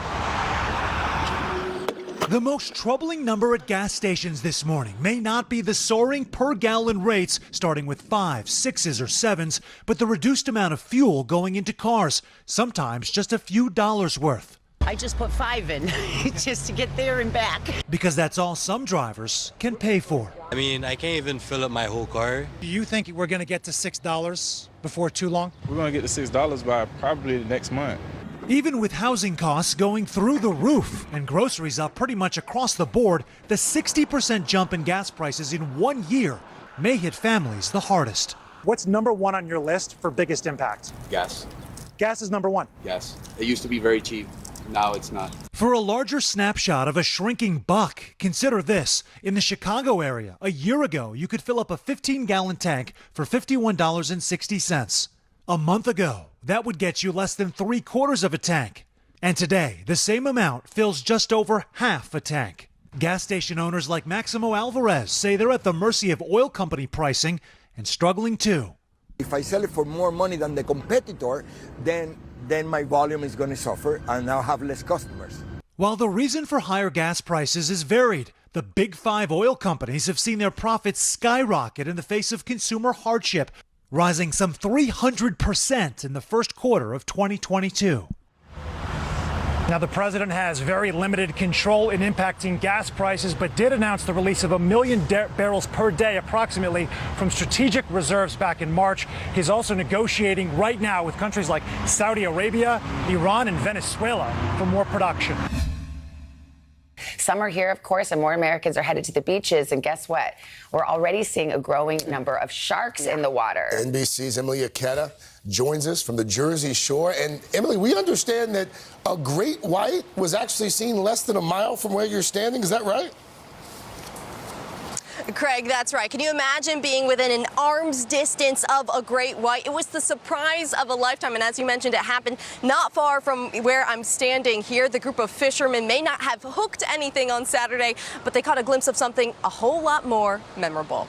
The most troubling number at gas stations this morning may not be the soaring per-gallon rates, starting with 5s, 6s, or 7s, but the reduced amount of fuel going into cars, sometimes just a few dollars worth. I just put 5 in just to get there and back. Because that's all some drivers can pay for. I mean, I can't even fill up my whole car. Do you think we're going to get to $6 before too long? We're going to get to $6 by probably the next month. Even with housing costs going through the roof and groceries up pretty much across the board, the 60% jump in gas prices in 1 year may hit families the hardest. What's number one on your list for biggest impact? Gas. Gas is number one. Yes. It used to be very cheap. Now it's not. For a larger snapshot of a shrinking buck, consider this. In the Chicago area, a year ago, you could fill up a 15-gallon tank for $51.60. A month ago, that would get you less than 3/4 of a tank. And today, the same amount fills just over half a tank. Gas station owners like Maximo Alvarez say they're at the mercy of oil company pricing and struggling too. If I sell it for more money than the competitor, then my volume is going to suffer and I'll have less customers. While the reason for higher gas prices is varied, the big 5 oil companies have seen their profits skyrocket in the face of consumer hardship, rising some 300% in the first quarter of 2022. Now, the president has very limited control in impacting gas prices, but did announce the release of 1 million barrels per day, approximately, from strategic reserves back in March. He's also negotiating right now with countries like Saudi Arabia, Iran, and Venezuela for more production. Summer here, of course, and more Americans are headed to the beaches. And guess what? We're already seeing a growing number of sharks in the water. NBC's Emily Aketa joins us from the Jersey Shore. And Emily, we understand that a great white was actually seen less than a mile from where you're standing. Is that right? Craig, that's right. Can you imagine being within an arm's distance of a great white? It was the surprise of a lifetime, and as you mentioned, it happened not far from where I'm standing here. The group of fishermen may not have hooked anything on Saturday, but they caught a glimpse of something a whole lot more memorable.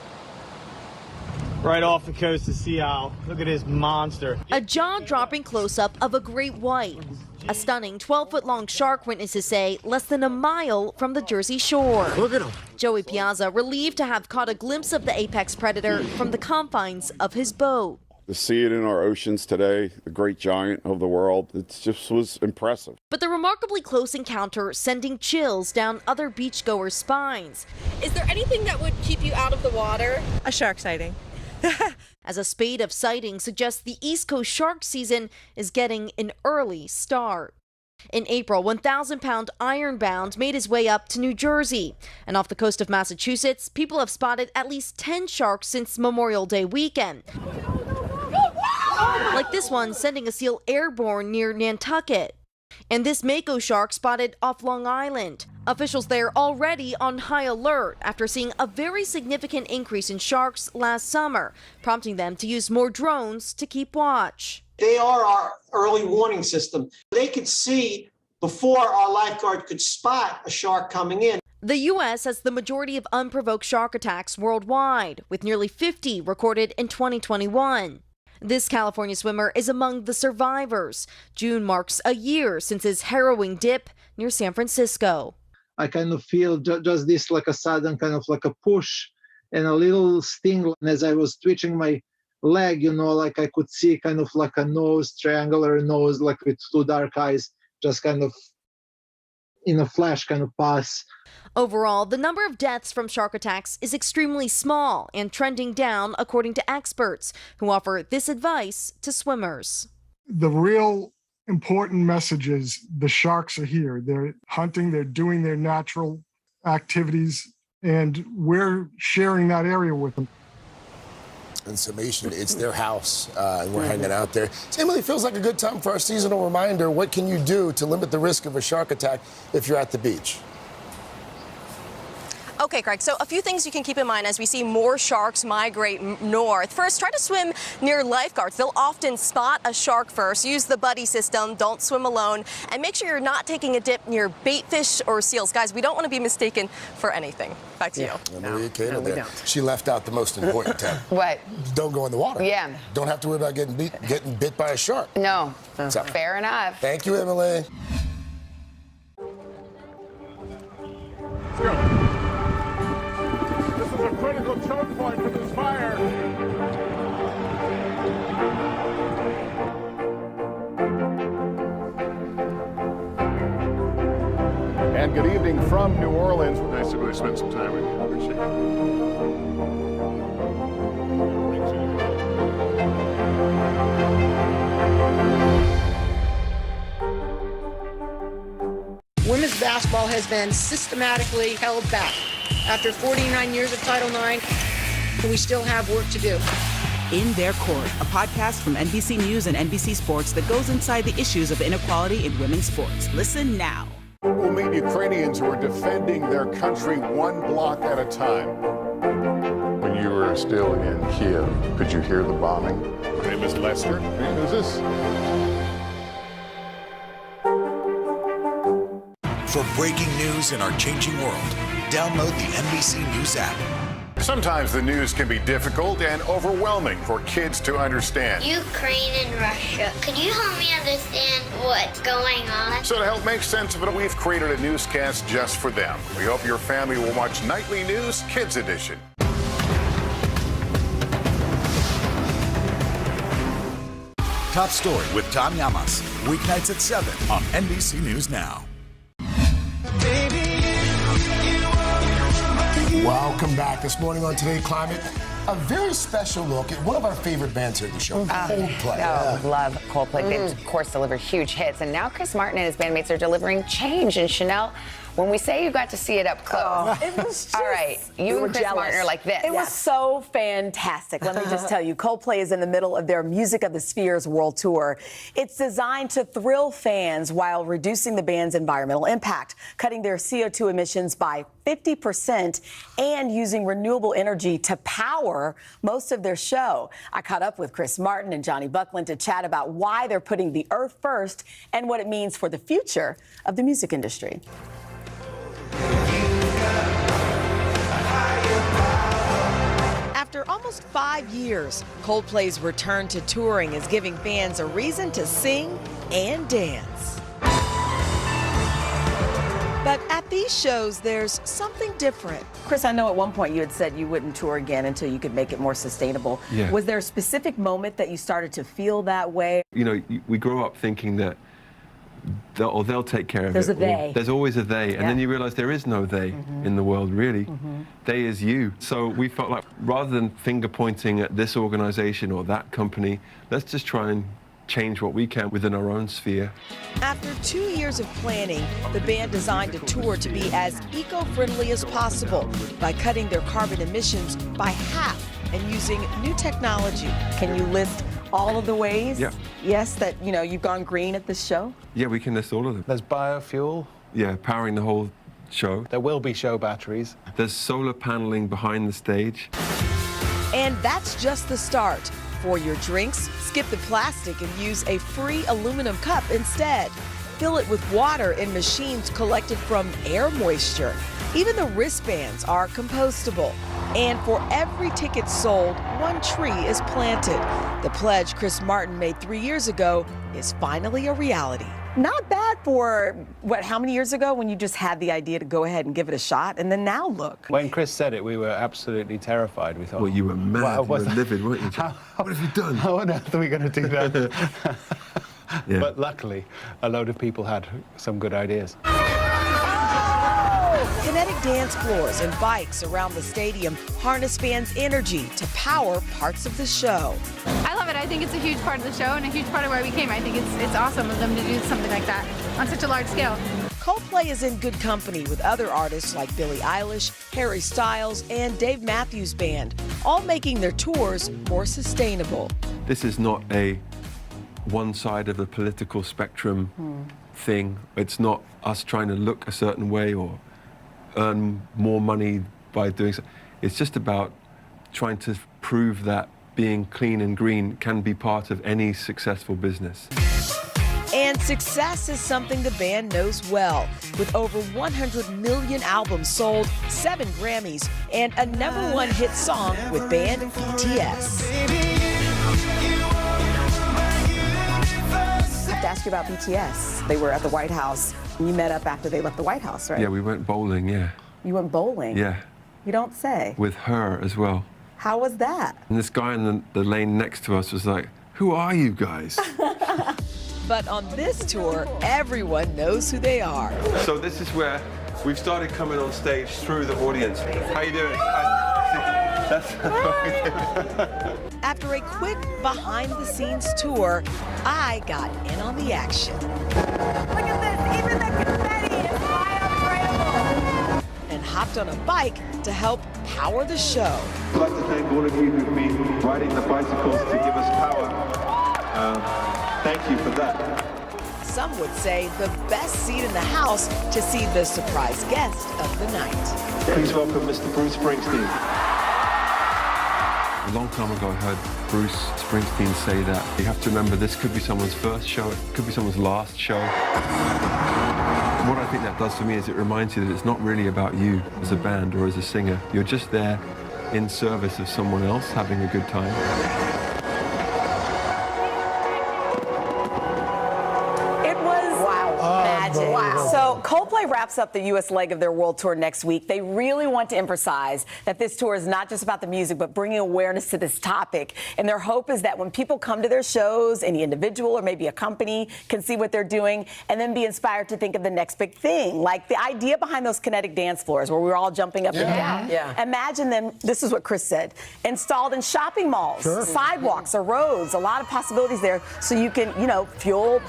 Right off the coast of Sea Isle. Look at this monster. A jaw-dropping close-up of a great white. A stunning 12-foot-long shark, witnesses say, less than a mile from the Jersey Shore. Look at him. Joey Piazza relieved to have caught a glimpse of the apex predator from the confines of his boat. To see it in our oceans today, the great giant of the world, it just was impressive. But the remarkably close encounter sending chills down other beachgoers' spines. Is there anything that would keep you out of the water? A shark sighting. As a spate of sightings suggests the East Coast shark season is getting an early start. In April, 1,000-pound ironbound made his way up to New Jersey. And off the coast of Massachusetts, people have spotted at least 10 sharks since Memorial Day weekend. Like this one sending a seal airborne near Nantucket. And this mako shark spotted off Long Island. Officials there already on high alert after seeing a very significant increase in sharks last summer, prompting them to use more drones to keep watch. They are our early warning system. They could see before our lifeguard could spot a shark coming in. The U.S. has the majority of unprovoked shark attacks worldwide, with nearly 50 recorded in 2021. This California swimmer is among the survivors. June marks a year since his harrowing dip near San Francisco. I kind of feel just this like a sudden kind of like a push and a little sting. And as I was twitching my leg, you know, like I could see kind of like a nose, triangular nose, like with two dark eyes, just kind of in a flash kind of pass. Overall, the number of deaths from shark attacks is extremely small and trending down, according to experts who offer this advice to swimmers. The real important message is the sharks are here. They're hunting, they're doing their natural activities, and we're sharing that area with them. In summation, it's their house, and we're hanging out there. So, Emily, feels like a good time for our seasonal reminder. What can you do to limit the risk of a shark attack if you're at the beach? Okay, Craig, so a few things you can keep in mind as we see more sharks migrate north. First, try to swim near lifeguards. They'll often spot a shark first. Use the buddy system. Don't swim alone. And make sure you're not taking a dip near bait fish or seals. Guys, we don't want to be mistaken for anything. Back to you. Maria Kata there. She left out the most important tip. What? Don't go in the water. Yeah. Don't have to worry about getting bit by a shark. No. So, fair enough. Thank you, Emily. Let's go. This is a critical choke point for this fire. And good evening from New Orleans. Nice to go spend some time with you. Appreciate it. Women's basketball has been systematically held back. After 49 years of Title IX, we still have work to do. In Their Court, a podcast from NBC News and NBC Sports that goes inside the issues of inequality in women's sports. Listen now. We'll meet Ukrainians who are defending their country one block at a time. When you were still in Kiev, could you hear the bombing? My name is Lester. Who's this? For breaking news in our changing world, download the NBC News app. Sometimes the news can be difficult and overwhelming for kids to understand. Ukraine and Russia. Can you help me understand what's going on? So to help make sense of it, we've created a newscast just for them. We hope your family will watch Nightly News Kids Edition. Top Story with Tom Llamas. Weeknights at 7 on NBC News Now. Welcome back. This morning on Today Climate, a very special look at one of our favorite bands here at the show, Coldplay. Love Coldplay. They, of course, deliver huge hits. And now Chris Martin and his bandmates are delivering change. And Chanel, when we say you got to see it up close. It was just, all right, you and Chris Martin are like this. It was so fantastic. Let me just tell you, Coldplay is in the middle of their Music of the Spheres World Tour. It's designed to thrill fans while reducing the band's environmental impact, cutting their CO2 emissions by 50% and using renewable energy to power most of their show. I caught up with Chris Martin and Johnny Buckland to chat about why they're putting the earth first and what it means for the future of the music industry. After almost 5 years, Coldplay's return to touring is giving fans a reason to sing and dance. But at these shows, there's something different. Chris, I know at one point you had said you wouldn't tour again until you could make it more sustainable. Yeah. Was there a specific moment that you started to feel that way? You know, we grow up thinking that they'll take care of There's it. a they. There's always a they. And then you realize there is no they in the world, really. They is you. So we felt like rather than finger pointing at this organization or that company, let's just try and change what we can within our own sphere. After 2 years of planning, the band designed a tour to be as eco-friendly as possible by cutting their carbon emissions by half and using new technology. Can you list all of the ways? Yeah. Yes, that you've gone green at this show? Yeah, we can list all of them. There's biofuel. Yeah, powering the whole show. There will be show batteries. There's solar paneling behind the stage. And that's just the start. For your drinks, skip the plastic and use a free aluminum cup instead. Fill it with water in machines collected from air moisture. Even the wristbands are compostable. And for every ticket sold, 1 tree is planted. The pledge Chris Martin made 3 years ago is finally a reality. Not bad for, how many years ago when you just had the idea to go ahead and give it a shot, and then now look. When Chris said it, we were absolutely terrified. We thought, well, you were mad, you were livid, weren't you? What have you done? How on earth are we going to do that? Yeah. But luckily, a load of people had some good ideas. Kinetic dance floors and bikes around the stadium harness fans' energy to power parts of the show. I love it. I think it's a huge part of the show and a huge part of why we came. I think it's awesome of them to do something like that on such a large scale. Coldplay is in good company with other artists like Billie Eilish, Harry Styles, and Dave Matthews Band, all making their tours more sustainable. This is not a one side of the political spectrum thing. It's not us trying to look a certain way or earn more money by doing so. It's just about trying to prove that being clean and green can be part of any successful business. And success is something the band knows well. With over 100 million albums sold, 7 Grammys, and a #1 hit song with band BTS. I have to ask you about BTS. They were at the White House. You met up after they left the White House, right? Yeah, we went bowling, yeah. You went bowling? Yeah. You don't say. With her as well. How was that? And this guy in the lane next to us was like, who are you guys? But on this tour, everyone knows who they are. So this is where we've started coming on stage through the audience. How you doing? That's After a quick behind-the-scenes tour, I got in on the action. Look at this, even the confetti is biodegradable. And hopped on a bike to help power the show. I'd like to thank all of you who've been riding the bicycles to give us power. Thank you for that. Some would say the best seat in the house to see the surprise guest of the night. Please welcome Mr. Bruce Springsteen. A long time ago, I heard Bruce Springsteen say that you have to remember this could be someone's first show, it could be someone's last show. What I think that does for me is it reminds you that it's not really about you as a band or as a singer. You're just there in service of someone else having a good time. Magic. Wow. So Coldplay wraps up the U.S. leg of their world tour next week. They really want to emphasize that this tour is not just about the music, but bringing awareness to this topic. And their hope is that when people come to their shows, any individual or maybe a company can see what they're doing and then be inspired to think of the next big thing. Like the idea behind those kinetic dance floors where we're all jumping up and down. Yeah. Imagine them, this is what Chris said, installed in shopping malls, sidewalks or roads, a lot of possibilities there so you can, fuel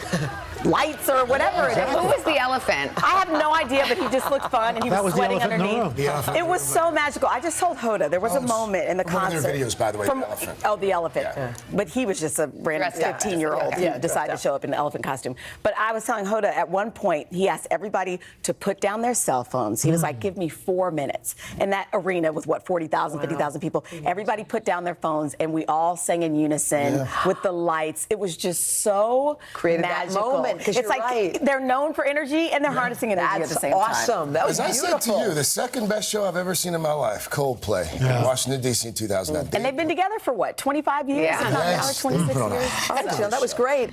lights or whatever it is. Who was the elephant? I have no idea, but he just looked fun and he was sweating underneath. It was so magical. I just told Hoda there was a moment in the concert. One of their videos, by the way, the elephant. Oh, the elephant. Yeah. But he was just a random 15-year-old who decided to show up in an elephant costume. But I was telling Hoda at one point, he asked everybody to put down their cell phones. He was like, give me 4 minutes. In that arena with 40,000, 50,000 people, everybody put down their phones and we all sang in unison with the lights. It was just so magical. It's like they're known for energy and they're harnessing energy at the same time. Awesome. That was beautiful. As I said to you, the second best show I've ever seen in my life, Coldplay, in Washington, D.C. in 2009. And they've been together for what, 25 years? Yeah. Yes. 26 years? Excellent. That was great.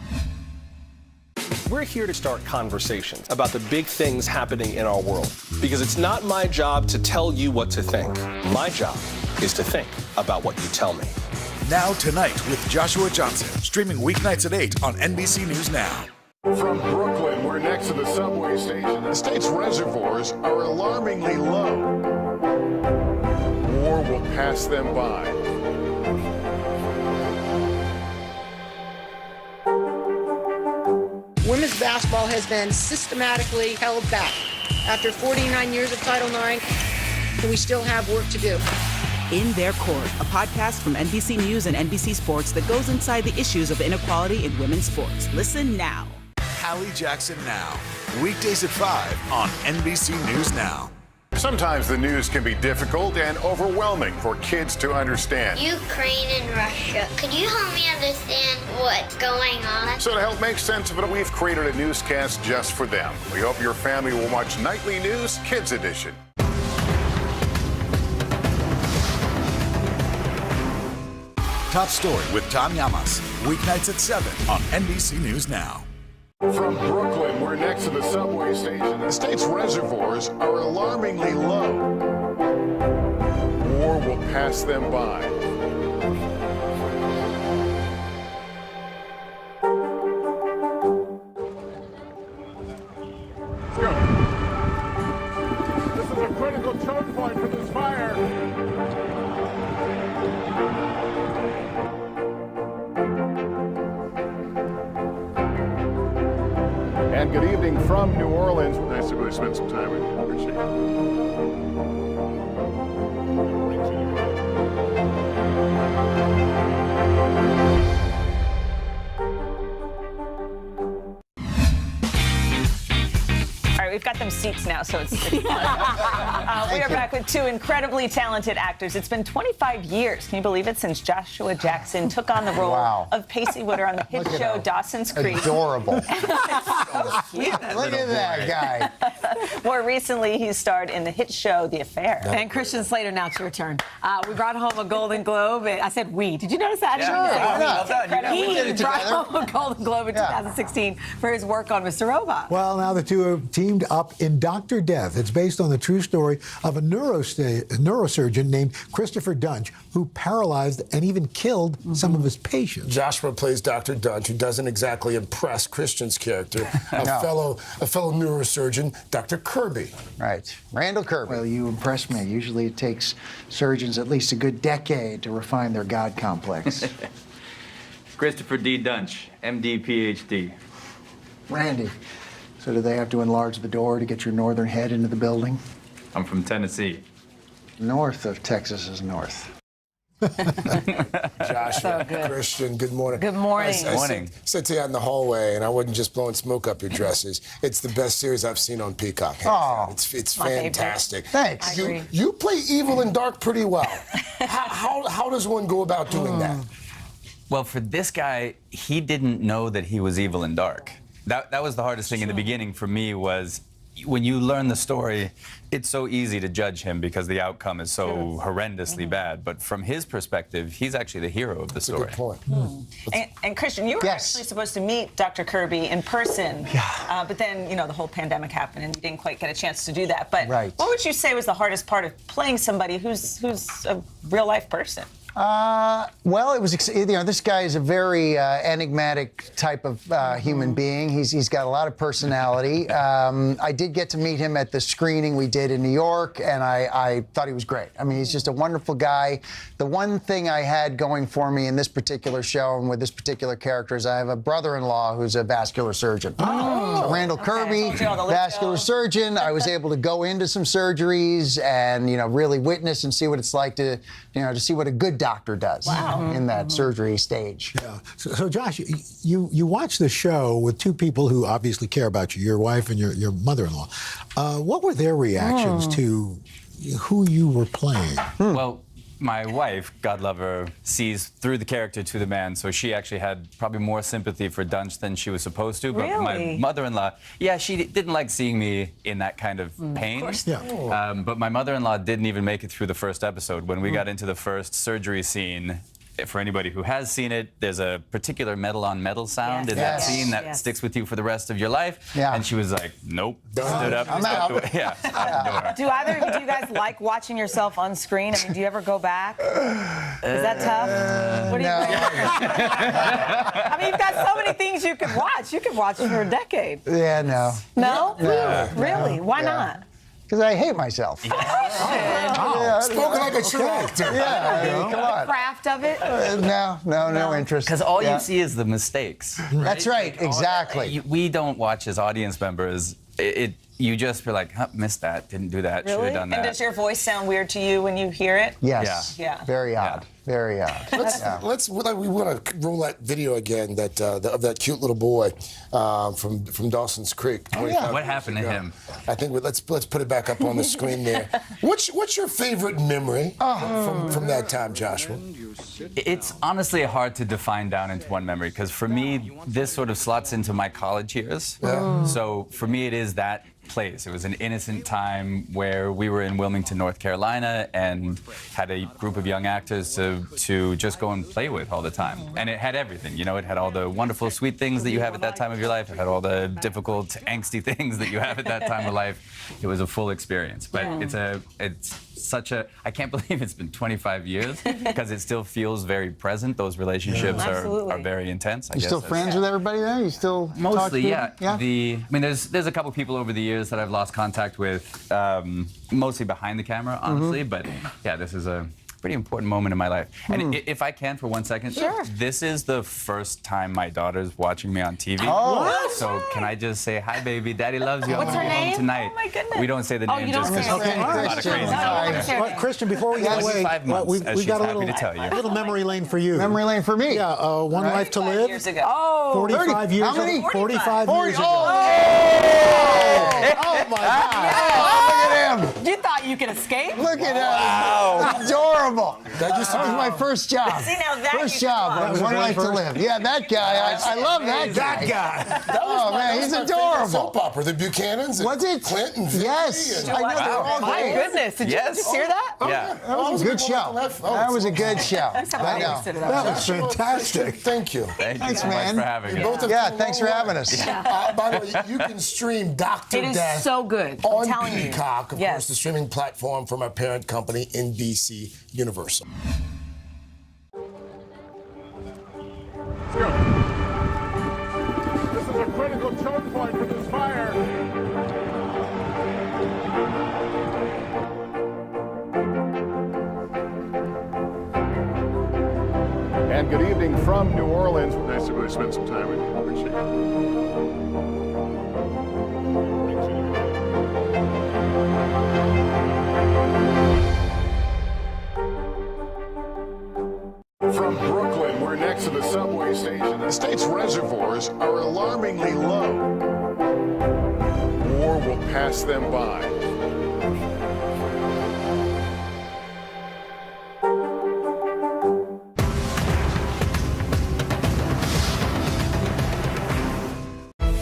We're here to start conversations about the big things happening in our world. Because it's not my job to tell you what to think. My job is to think about what you tell me. Now Tonight with Joshua Johnson, streaming weeknights at 8 on NBC News Now. From Brooklyn, we're next to the subway station. The state's reservoirs are alarmingly low. War will pass them by. basketball has been systematically held back. After 49 years of Title IX, we still have work to do. In Their Court, a podcast from NBC News and NBC Sports that goes inside the issues of inequality in women's sports. Listen now. Hallie Jackson Now, weekdays at 5 on NBC News Now. Sometimes the news can be difficult and overwhelming for kids to understand. Ukraine and Russia. Could you help me understand what's going on? So to help make sense of it, we've created a newscast just for them. We hope your family will watch Nightly News Kids Edition. Top Story with Tom Llamas, weeknights at 7 on NBC News Now. From Brooklyn, we're next to the subway station. The state's reservoirs are alarmingly low. War will pass them by. Let's go. This is a critical choke point for this fire. And good evening from New Orleans. Nice to really spend some time with you. Appreciate it. All right, we've got them seats now, so it's fun. We are back with two incredibly talented actors. It's been 25 years, can you believe it, since Joshua Jackson took on the role of Pacey Wooder on the hit show Dawson's Creek. Adorable. So cute. Look at that guy. More recently, he starred in the hit show The Affair. And Christian Slater, now it's your turn. We brought home a Golden Globe. I said we. Did you notice that? He brought home a Golden Globe in 2016 for his work on Mr. Robot. Well, now the two have teamed up in Dr. Death. It's based on the true story of a neurosurgeon named Christopher Dunch, who paralyzed and even killed some of his patients. Joshua plays Dr. Dunch, who doesn't exactly impress Christian's character, a fellow neurosurgeon, Dr. Kirby. Right. Randall Kirby. Well, you impress me. Usually it takes surgeons at least a good decade to refine their God complex. Christopher D. Dunch, MD, PhD. Randy, so do they have to enlarge the door to get your northern head into the building? I'm from Tennessee. North of Texas is north. Joshua, Christian, good morning. Good morning. I said to you out in the hallway, and I wasn't just blowing smoke up your dresses. It's the best series I've seen on Peacock. Oh, it's fantastic. Thanks. You play evil and dark pretty well. How does one go about doing that? Well, for this guy, he didn't know that he was evil and dark. That was the hardest thing in the beginning for me was when you learn the story, it's so easy to judge him because the outcome is so horrendously bad. But from his perspective, he's actually the hero of the story. That's a good And Christian, you were actually supposed to meet Dr. Kirby in person, but then, the whole pandemic happened and you didn't quite get a chance to do that. But what would you say was the hardest part of playing somebody who's a real-life person? Well, it was, this guy is a very enigmatic type of human being. He's got a lot of personality. I did get to meet him at the screening we did in New York, and I thought he was great. I mean, he's just a wonderful guy. The one thing I had going for me in this particular show and with this particular character is I have a brother-in-law who's a vascular surgeon. So Randall Kirby, vascular surgeon. I was able to go into some surgeries and, really witness and see what it's like to see what a good doctor does in that surgery stage. Yeah. So Josh, you watch the show with two people who obviously care about you, your wife and your mother-in-law. What were their reactions to who you were playing? Well, my wife, God love her, sees through the character to the man, so she actually had probably more sympathy for Dunch than she was supposed to. But my mother-in-law, she didn't like seeing me in that kind of pain. Of course. Yeah. But my mother-in-law didn't even make it through the first episode. When we got into the first surgery scene, for anybody who has seen it, there's a particular metal-on-metal sound in that scene that sticks with you for the rest of your life. Yeah. And she was like, nope. Stood up. I'm out. Out the door. Do either of you guys like watching yourself on screen? I mean, do you ever go back? Is that tough? What do you think? I mean, you've got so many things you could watch. You could watch for a decade. Yeah, no. No? No. Really? Why not? Because I hate myself. Spoken like a true actor. Yeah, come on. Craft of it? No interest. Because all you see is the mistakes. That's right, exactly. We don't watch as audience members. You just feel like, huh, missed that, didn't do that, should have done that. And does your voice sound weird to you when you hear it? Yes. Yeah. Very odd. Very odd. We want to roll that video again of that cute little boy from Dawson's Creek. What happened to him? I think let's put it back up on the screen there. What's your favorite memory from that time, Joshua? It's honestly hard to define down into one memory because for me, this sort of slots into my college years. Yeah. So for me, it is that place. It was an innocent time where we were in Wilmington, North Carolina, and had a group of young actors to just go and play with all the time. And it had everything. You know, it had all the wonderful, sweet things that you have at that time of your life. It had all the difficult, angsty things that you have at that time of life. It was a full experience. But it's such a, I can't believe it's been 25 years because it still feels very present. Those relationships are very intense. I You guess still friends with everybody there? You still talk to mostly, people? yeah. I mean, there's a couple people over the years that I've lost contact with, mostly behind the camera, honestly. But yeah, this is a pretty important moment in my life. And if I can for 1 second, this is the first time my daughter's watching me on TV. Oh. So can I just say, hi, baby, daddy loves you. What's I'm her gonna be home name? tonight. Oh, my goodness. We don't say the name you just don't because say it's a lot of crazy stuff. Well, Christian, before we get away, 25 months, we've as she's got a happy to tell you. little memory lane for you. Memory lane for me. Yeah, One Life to Live. Years ago. 45 years How many? ago. 45 years ago. Oh my God. Look at him. You thought you could escape? Look at him. Wow. Adorable. That was my first job. See, now that First you job. can love. One Life to Live. Yeah, that guy. I love that guy. Oh, man, he's adorable. Soap opera, the Buchanans. Was it? Clinton. Yes. I know they're all My great. goodness. Did you just hear that? Yeah. That was a good show. That was a good show. I know. That was fantastic. Thank you. Thanks, so man. much for having me. Yeah, thanks for having us. By the way, you can stream Dr. It is Death so good. on I'm telling you. Peacock, of Yes. course, the streaming platform from our parent company, NBC Universal. This is a critical choke point for this fire. And good evening from New Orleans. Nice to really spend some time with you. Appreciate it. From Brooklyn, we're next to the subway station. The state's reservoirs are alarmingly low. War will pass them by.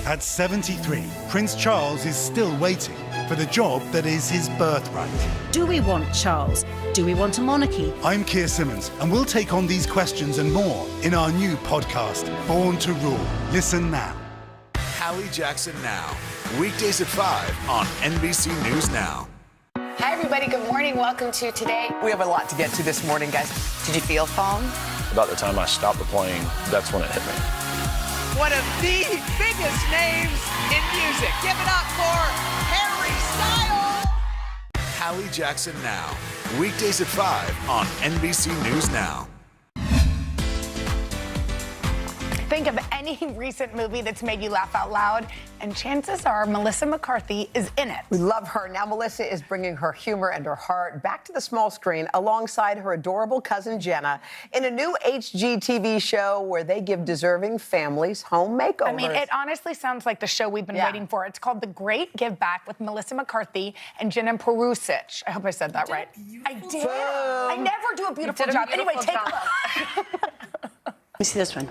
At 73, Prince Charles is still waiting for the job that is his birthright. Do we want Charles? Do we want a monarchy? I'm Keir Simmons, and we'll take on these questions and more in our new podcast, Born to Rule. Listen now. Hallie Jackson Now. Weekdays at 5 on NBC News Now. Hi, everybody. Good morning. Welcome to Today. We have a lot to get to this morning, guys. Did you feel phone? About the time I stopped the plane, that's when it hit me. One of the biggest names in music. Give it up for Harry Styles. Hallie Jackson Now. Weekdays at 5 on NBC News Now. Think of any recent movie that's made you laugh out loud, and chances are Melissa McCarthy is in it. We love her. Now Melissa is bringing her humor and her heart back to the small screen alongside her adorable cousin Jenna in a new HGTV show where they give deserving families home makeovers. I mean, it honestly sounds like the show we've been waiting for. It's called The Great Give Back with Melissa McCarthy and Jenna Perusic. I hope I said that right. I did. I never do a beautiful job. Anyway, take a look. Let me see this one.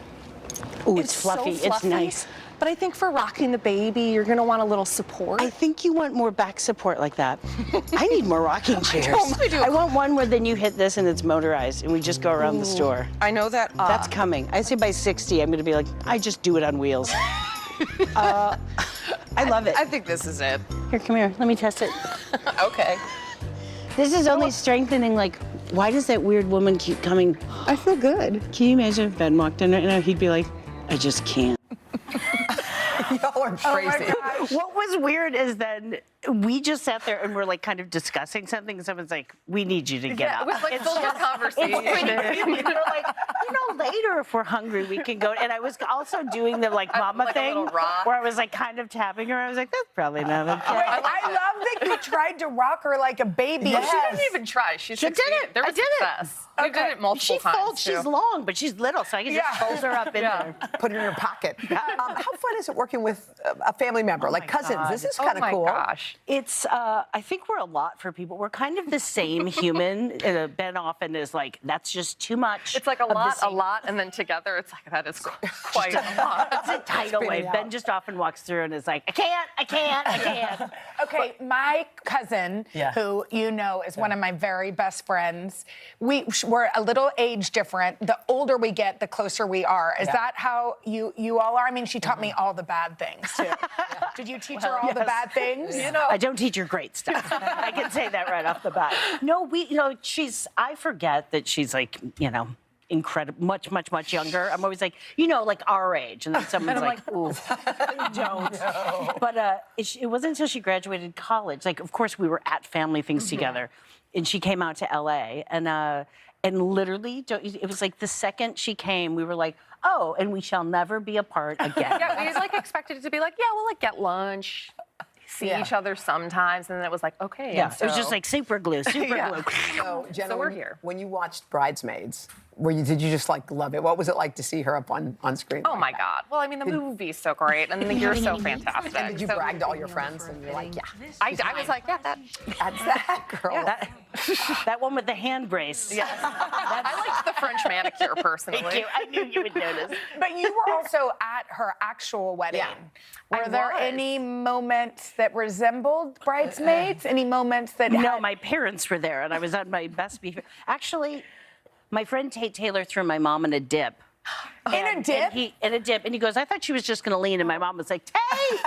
Ooh, it's fluffy. So fluffy. It's nice. But I think for rocking the baby, you're going to want a little support. I think you want more back support like that. I need more rocking chairs. I want one where then you hit this and it's motorized and we just go around the store. I know that. That's coming. I say by 60, I'm going to be like, I just do it on wheels. I love it. I think this is it. Here, come here. Let me test it. Okay. This is only strengthening, like, why does that weird woman keep coming? I feel good. Can you imagine if Ben walked in right now? He'd be like, I just can't. Y'all are crazy. What was weird is then we just sat there and we're like kind of discussing something. And someone's like, "We need you to get up." It was like It's full just- conversation. It's pretty. We're like, later if we're hungry, we can go. And I was also doing the like mama Like a thing, little rock. where I was like kind of tapping her. I was like, "That's probably not okay." I love that you tried to rock her like a baby. Well, she didn't even try. She She did succeeded. it. There was I did it. success. We did it multiple She times. folds. She's long, but she's little, so I can just fold her up in there. Put it in your pocket. How fun is it working with a family member, like cousins? God. This is Oh kind of my cool. Gosh. It's, I think we're a lot for people. We're kind of the same human. Ben often is like, that's just too much. It's like a of the lot, and then together it's like, that is quite a lot. It's a tidal wave. Ben just often walks through and is like, I can't. Okay, my cousin, who you know is one of my very best friends, we're a little age different. The older we get, the closer we are. Is that how you all are? I mean, she taught me all the bad things, too. Did you teach her all the bad things? You know, I don't teach her great stuff. I can say that right off the bat. No, I forget that she's like, incredible, much younger. I'm always like, like our age. And then someone's like, ooh, don't. No. But it wasn't until she graduated college. Like, of course, we were at family things together. And she came out to LA. And literally, it was like the second she came, we were like, oh, and we shall never be apart again. Yeah, we like expected it to be like, yeah, we'll like get lunch, see each other sometimes, and then it was like, okay. Yeah, it was just like super glue. So, Jenna, we're here. When you watched Bridesmaids, did you just like love it? What was it like to see her up on screen? Oh my God. Well, I mean, the movie's so great, and you're so fantastic. And did you brag to all your friends? And you're like, yeah. I was like, yeah, that's that girl. Yeah, that one with the hand brace. Yes. I liked the French manicure personally. Thank you. I knew you would notice. But you were also at her actual wedding. Yeah. Were there any moments that resembled Bridesmaids? Any moments that No, my parents were there, and I was on my best behavior. Actually, my friend Tate Taylor threw my mom in a dip. In a dip? And he goes, I thought she was just going to lean. And my mom was like, Tay!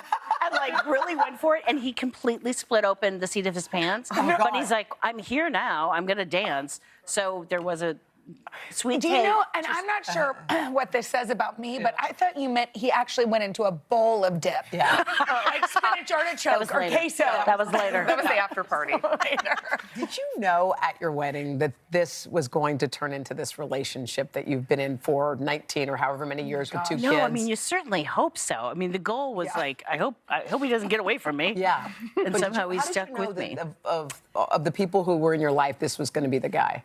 And like really went for it. And he completely split open the seat of his pants. But he's like, I'm here now. I'm going to dance. So there was a sweet Do you know, and I'm not sure what this says about me, but I thought you meant he actually went into a bowl of dip. Yeah. Like spinach artichoke or queso. That was later. That was the after party. Did you know at your wedding that this was going to turn into this relationship that you've been in for 19 or however many years with two kids? No, I mean, you certainly hope so. I mean, the goal was like, I hope he doesn't get away from me. Yeah. And somehow he stuck how did you know with me. Of the people who were in your life, this was going to be the guy?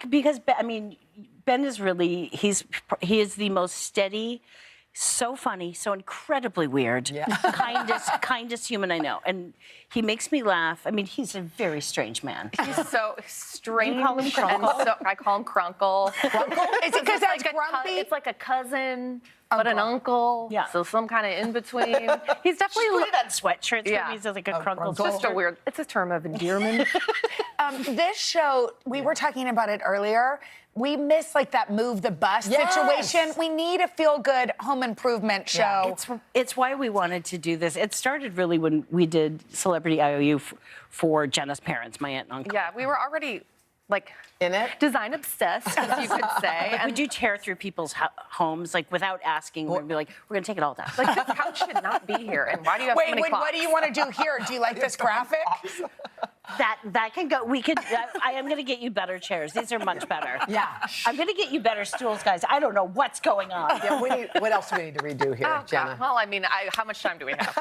Because, I mean, Ben is really, he is the most steady, so funny, so incredibly weird, kindest human I know. And he makes me laugh. I mean, he's a very strange man. He's so strange. You call him Crunkle? I call him Crunkle. Is it because that's grumpy? It's like a cousin, but an uncle. Yeah. So some kind of in between. He's definitely Put it on sweatshirts. Yeah. He's like a Crunkle. It's just a weird. It's a term of endearment. This show, we were talking about it earlier. We miss like that move the bus situation. We need a feel-good home improvement show. It's why we wanted to do this. It started really when we did Celebrity IOU for Jenna's parents, my aunt and uncle. Yeah, we were already like in it, design obsessed, as you could say. Like, we do tear through people's homes, like without asking. We'd be like, we're gonna take it all down. Like this couch should not be here. And why do you have so many clocks? What do you want to do here? Do you like this graphic? That can go. We could. I am going to get you better chairs. These are much better. Yeah. I'm going to get you better stools, guys. I don't know what's going on. Yeah, what else do we need to redo here, Jenna? God. Well, I mean, how much time do we have?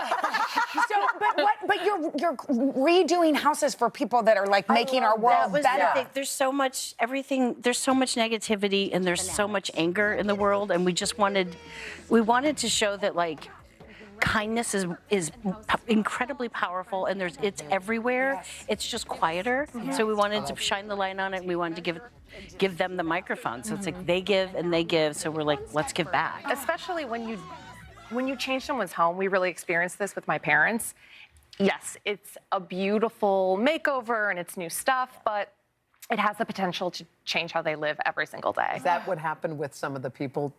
But you're redoing houses for people that are like making our world better. There's so much There's so much negativity and there's so much anger in the world, and we wanted to show that like. Kindness is incredibly powerful, and it's everywhere. It's just quieter. So we wanted to shine the light on it, and we wanted to give them the microphone. So it's like they give and they give. So we're like, let's give back. Especially when you change someone's home. We really experienced this with my parents. Yes, it's a beautiful makeover and it's new stuff, but it has the potential to change how they live every single day. Is that what happened with some of the people?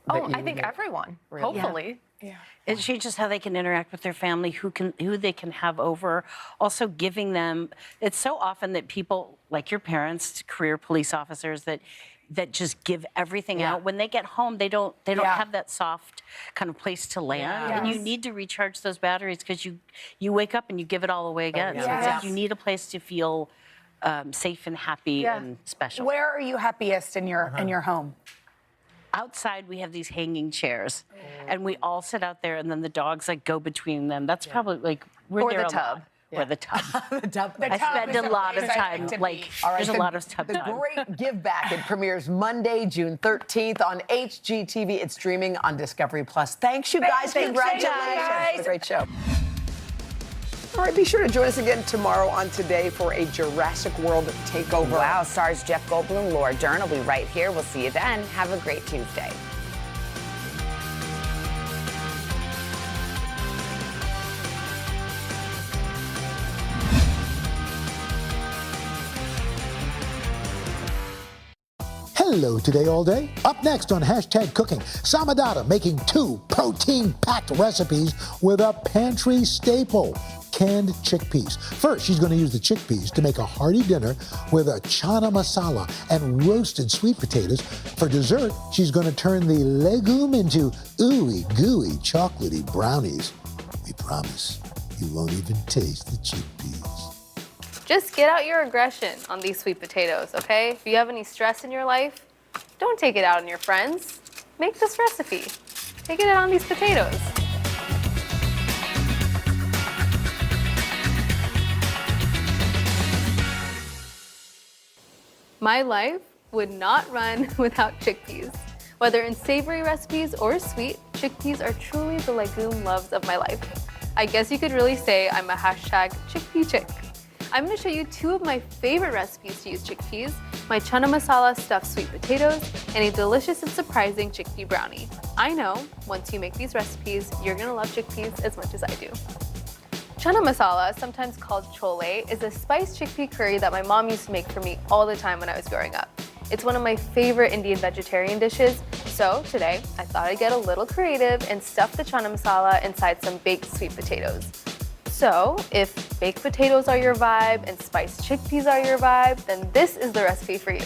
I think everyone. Really? Hopefully. Yeah. It changes how they can interact with their family, who they can have over. Also giving them, it's so often that people, like your parents, career police officers, that that just give everything out. When they get home, they don't have that soft kind of place to land. And you need to recharge those batteries because you wake up and you give it all away again. So it's like you need a place to feel safe and happy and special. Where are you happiest in your home? Outside, we have these hanging chairs, and we all sit out there, and then the dogs like go between them. That's probably like we're there the a tub. lot. Or the tub. The tub. I spend a lot of time, like, there's a lot of tub The time. Great Give Back. It premieres Monday, June 13th on HGTV. It's streaming on Discovery Plus. Thanks, you guys. Congratulations. What a great show. All right, be sure to join us again tomorrow on Today for a Jurassic World takeover. Wow, stars Jeff Goldblum, Laura Dern will be right here. We'll see you then. Have a great Tuesday. Hello, Today All Day. Up next on Hashtag Cooking, Samadata making 2 protein-packed recipes with a pantry staple, canned chickpeas. First, she's going to use the chickpeas to make a hearty dinner with a chana masala and roasted sweet potatoes. For dessert, she's going to turn the legume into ooey gooey chocolatey brownies. We promise you won't even taste the chickpeas. Just get out your aggression on these sweet potatoes, okay? If you have any stress in your life, don't take it out on your friends. Make this recipe. Take it out on these potatoes. My life would not run without chickpeas. Whether in savory recipes or sweet, chickpeas are truly the legume loves of my life. I guess you could really say I'm a hashtag chickpea chick. I'm going to show you 2 of my favorite recipes to use chickpeas, my chana masala stuffed sweet potatoes, and a delicious and surprising chickpea brownie. I know, once you make these recipes, you're going to love chickpeas as much as I do. Chana masala, sometimes called chole, is a spiced chickpea curry that my mom used to make for me all the time when I was growing up. It's one of my favorite Indian vegetarian dishes, so today I thought I'd get a little creative and stuff the chana masala inside some baked sweet potatoes. So, if baked potatoes are your vibe and spiced chickpeas are your vibe, then this is the recipe for you.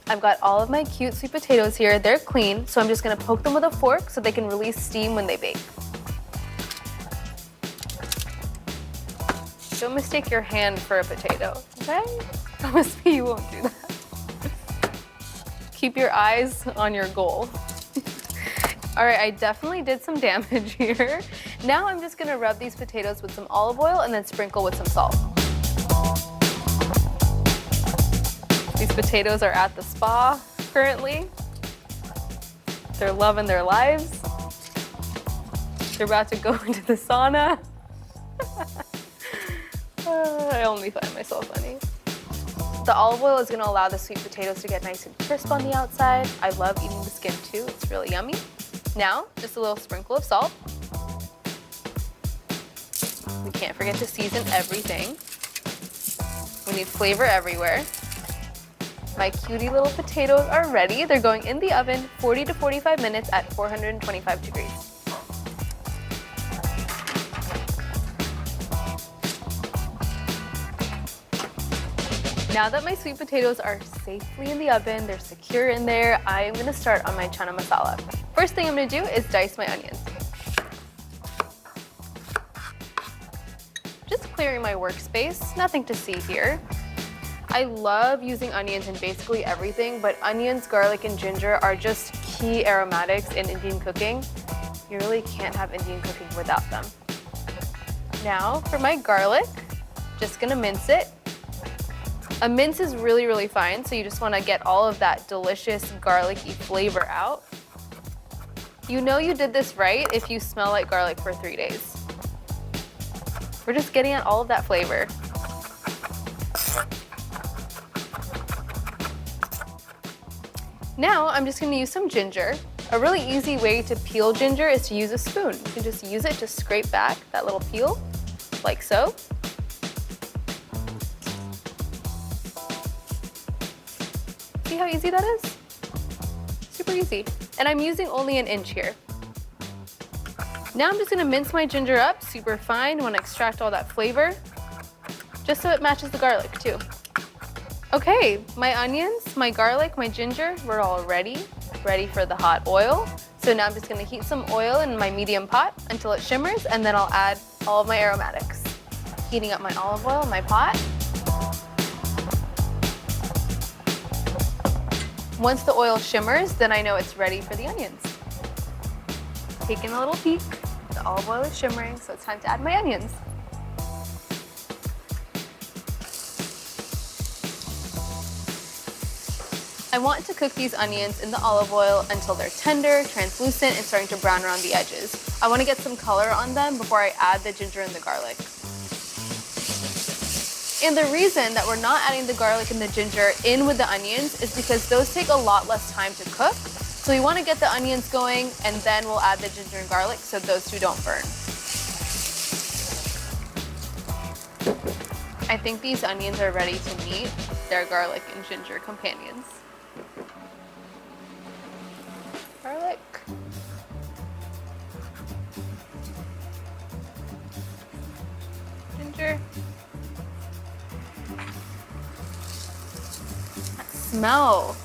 I've got all of my cute sweet potatoes here. They're clean, so I'm just gonna poke them with a fork so they can release steam when they bake. Don't mistake your hand for a potato, okay? Promise me you won't do that. Keep your eyes on your goal. All right, I definitely did some damage here. Now I'm just gonna rub these potatoes with some olive oil and then sprinkle with some salt. These potatoes are at the spa currently. They're loving their lives. They're about to go into the sauna. I only find myself funny. The olive oil is gonna allow the sweet potatoes to get nice and crisp on the outside. I love eating the skin too, it's really yummy. Now, just a little sprinkle of salt. We can't forget to season everything. We need flavor everywhere. My cutie little potatoes are ready. They're going in the oven 40 to 45 minutes at 425 degrees. Now that my sweet potatoes are safely in the oven, they're secure in there, I am gonna start on my chana masala. First thing I'm gonna do is dice my onions. Just clearing my workspace, nothing to see here. I love using onions in basically everything, but onions, garlic, and ginger are just key aromatics in Indian cooking. You really can't have Indian cooking without them. Now for my garlic, just gonna mince it. A mince is really, really fine, so you just wanna get all of that delicious garlicky flavor out. You know you did this right if you smell like garlic for 3 days. We're just getting at all of that flavor. Now I'm just gonna use some ginger. A really easy way to peel ginger is to use a spoon. You can just use it to scrape back that little peel, like so. See how easy that is? Super easy. And I'm using only an inch here. Now I'm just gonna mince my ginger up super fine. I wanna extract all that flavor, just so it matches the garlic too. Okay, my onions, my garlic, my ginger, we're all ready for the hot oil. So now I'm just gonna heat some oil in my medium pot until it shimmers, and then I'll add all of my aromatics. Heating up my olive oil in my pot. Once the oil shimmers, then I know it's ready for the onions. Taking a little peek, the olive oil is shimmering, so it's time to add my onions. I want to cook these onions in the olive oil until they're tender, translucent, and starting to brown around the edges. I want to get some color on them before I add the ginger and the garlic. And the reason that we're not adding the garlic and the ginger in with the onions is because those take a lot less time to cook. So we want to get the onions going, and then we'll add the ginger and garlic so those two don't burn. I think these onions are ready to meet their garlic and ginger companions. Garlic. Ginger. That smell.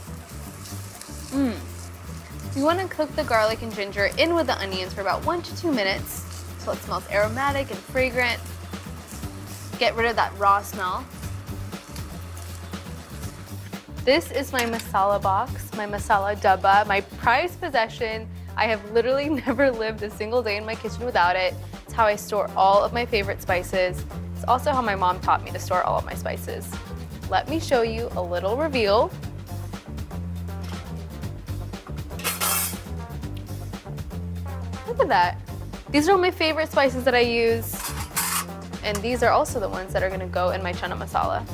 You want to cook the garlic and ginger in with the onions for about 1 to 2 minutes so it smells aromatic and fragrant. Get rid of that raw smell. This is my masala box, my masala dabba, my prized possession. I have literally never lived a single day in my kitchen without it. It's how I store all of my favorite spices. It's also how my mom taught me to store all of my spices. Let me show you a little reveal. Look at that. These are all my favorite spices that I use. And these are also the ones that are gonna go in my chana masala.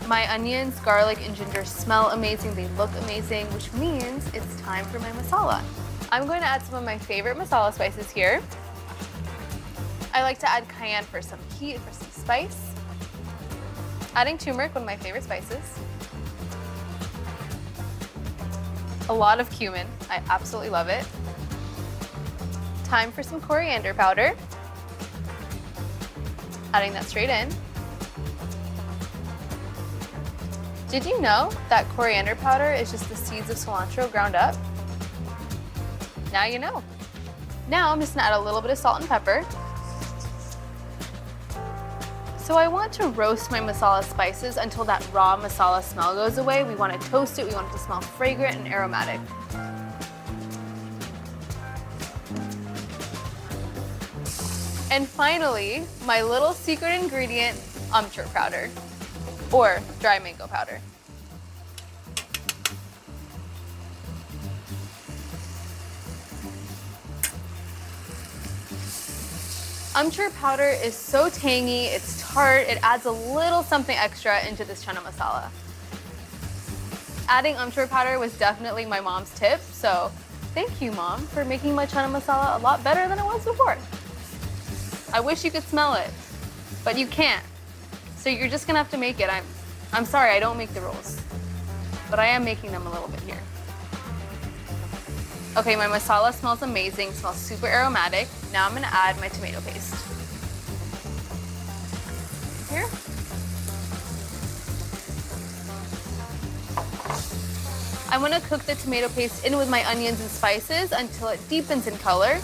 My onions, garlic, and ginger smell amazing. They look amazing, which means it's time for my masala. I'm going to add some of my favorite masala spices here. I like to add cayenne for some heat, for some spice. Adding turmeric, one of my favorite spices. A lot of cumin. I absolutely love it. Time for some coriander powder. Adding that straight in. Did you know that coriander powder is just the seeds of cilantro ground up? Now you know. Now I'm just gonna add a little bit of salt and pepper. So I want to roast my masala spices until that raw masala smell goes away. We want to toast it, we want it to smell fragrant and aromatic. And finally, my little secret ingredient, amchur powder, or dry mango powder. Amchur powder is so tangy, it's tart, it adds a little something extra into this chana masala. Adding amchur powder was definitely my mom's tip, so thank you, Mom, for making my chana masala a lot better than it was before. I wish you could smell it, but you can't. So you're just gonna have to make it. I'm sorry, I don't make the rules, but I am making them a little bit here. Okay, my masala smells amazing, smells super aromatic. Now I'm gonna add my tomato paste. Here. I wanna cook the tomato paste in with my onions and spices until it deepens in color.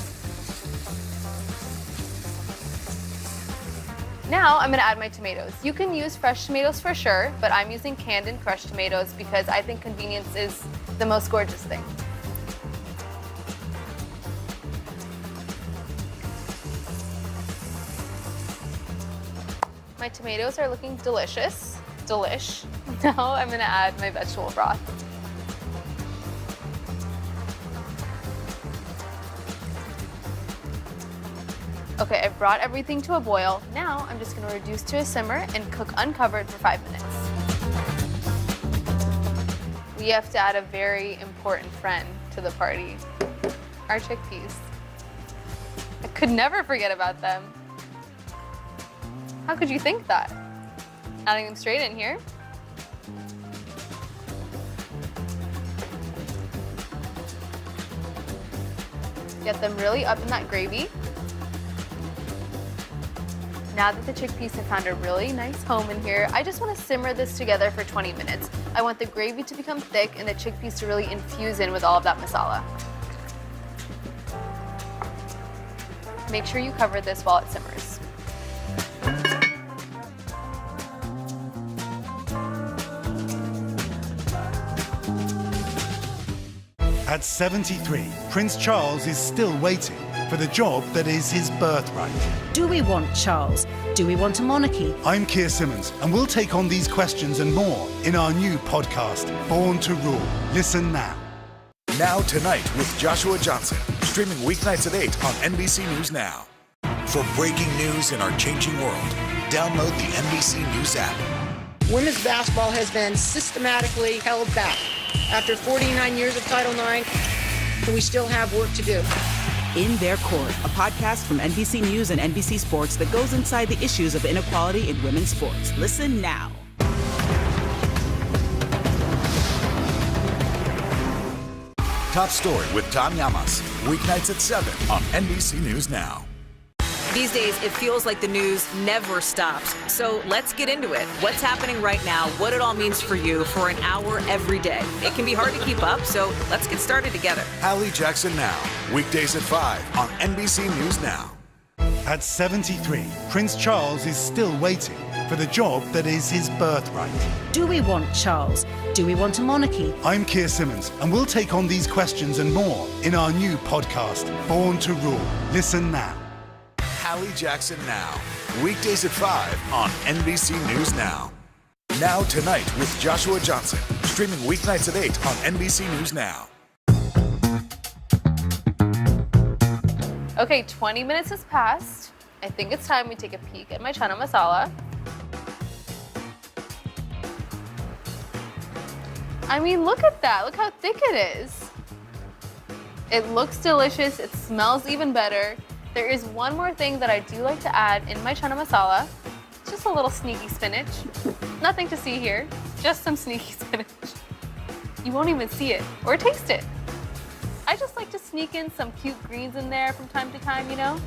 Now I'm gonna add my tomatoes. You can use fresh tomatoes for sure, but I'm using canned and crushed tomatoes because I think convenience is the most gorgeous thing. My tomatoes are looking delicious. Delish. Now I'm gonna add my vegetable broth. Okay, I've brought everything to a boil. Now I'm just gonna reduce to a simmer and cook uncovered for 5 minutes. We have to add a very important friend to the party, our chickpeas. I could never forget about them. How could you think that? Adding them straight in here. Get them really up in that gravy. Now that the chickpeas have found a really nice home in here, I just want to simmer this together for 20 minutes. I want the gravy to become thick and the chickpeas to really infuse in with all of that masala. Make sure you cover this while it simmers. At 73, Prince Charles is still waiting for the job that is his birthright. Do we want Charles? Do we want a monarchy? I'm Keir Simmons, and we'll take on these questions and more in our new podcast, Born to Rule. Listen now. Now Tonight with Joshua Johnson, streaming weeknights at 8 on NBC News Now. For breaking news in our changing world, download the NBC News app. Women's basketball has been systematically held back. After 49 years of Title IX, we still have work to do. In Their Court, a podcast from NBC News and NBC Sports that goes inside the issues of inequality in women's sports. Listen now. Top Story with Tom Llamas, weeknights at 7 on NBC News Now. These days, it feels like the news never stops. So let's get into it. What's happening right now, what it all means for you for an hour every day. It can be hard to keep up, so let's get started together. Hallie Jackson Now, weekdays at 5 on NBC News Now. At 73, Prince Charles is still waiting for the job that is his birthright. Do we want Charles? Do we want a monarchy? I'm Keir Simmons, and we'll take on these questions and more in our new podcast, Born to Rule. Listen now. Hallie Jackson Now, weekdays at 5 on NBC News Now. Now Tonight with Joshua Johnson, streaming weeknights at 8 on NBC News Now. Okay, 20 minutes has passed. I think it's time we take a peek at my chana masala. I mean, look at that. Look how thick it is. It looks delicious. It smells even better. There is one more thing that I do like to add in my chana masala. Just a little sneaky spinach. Nothing to see here, just some sneaky spinach. You won't even see it or taste it. I just like to sneak in some cute greens in there from time to time, you know?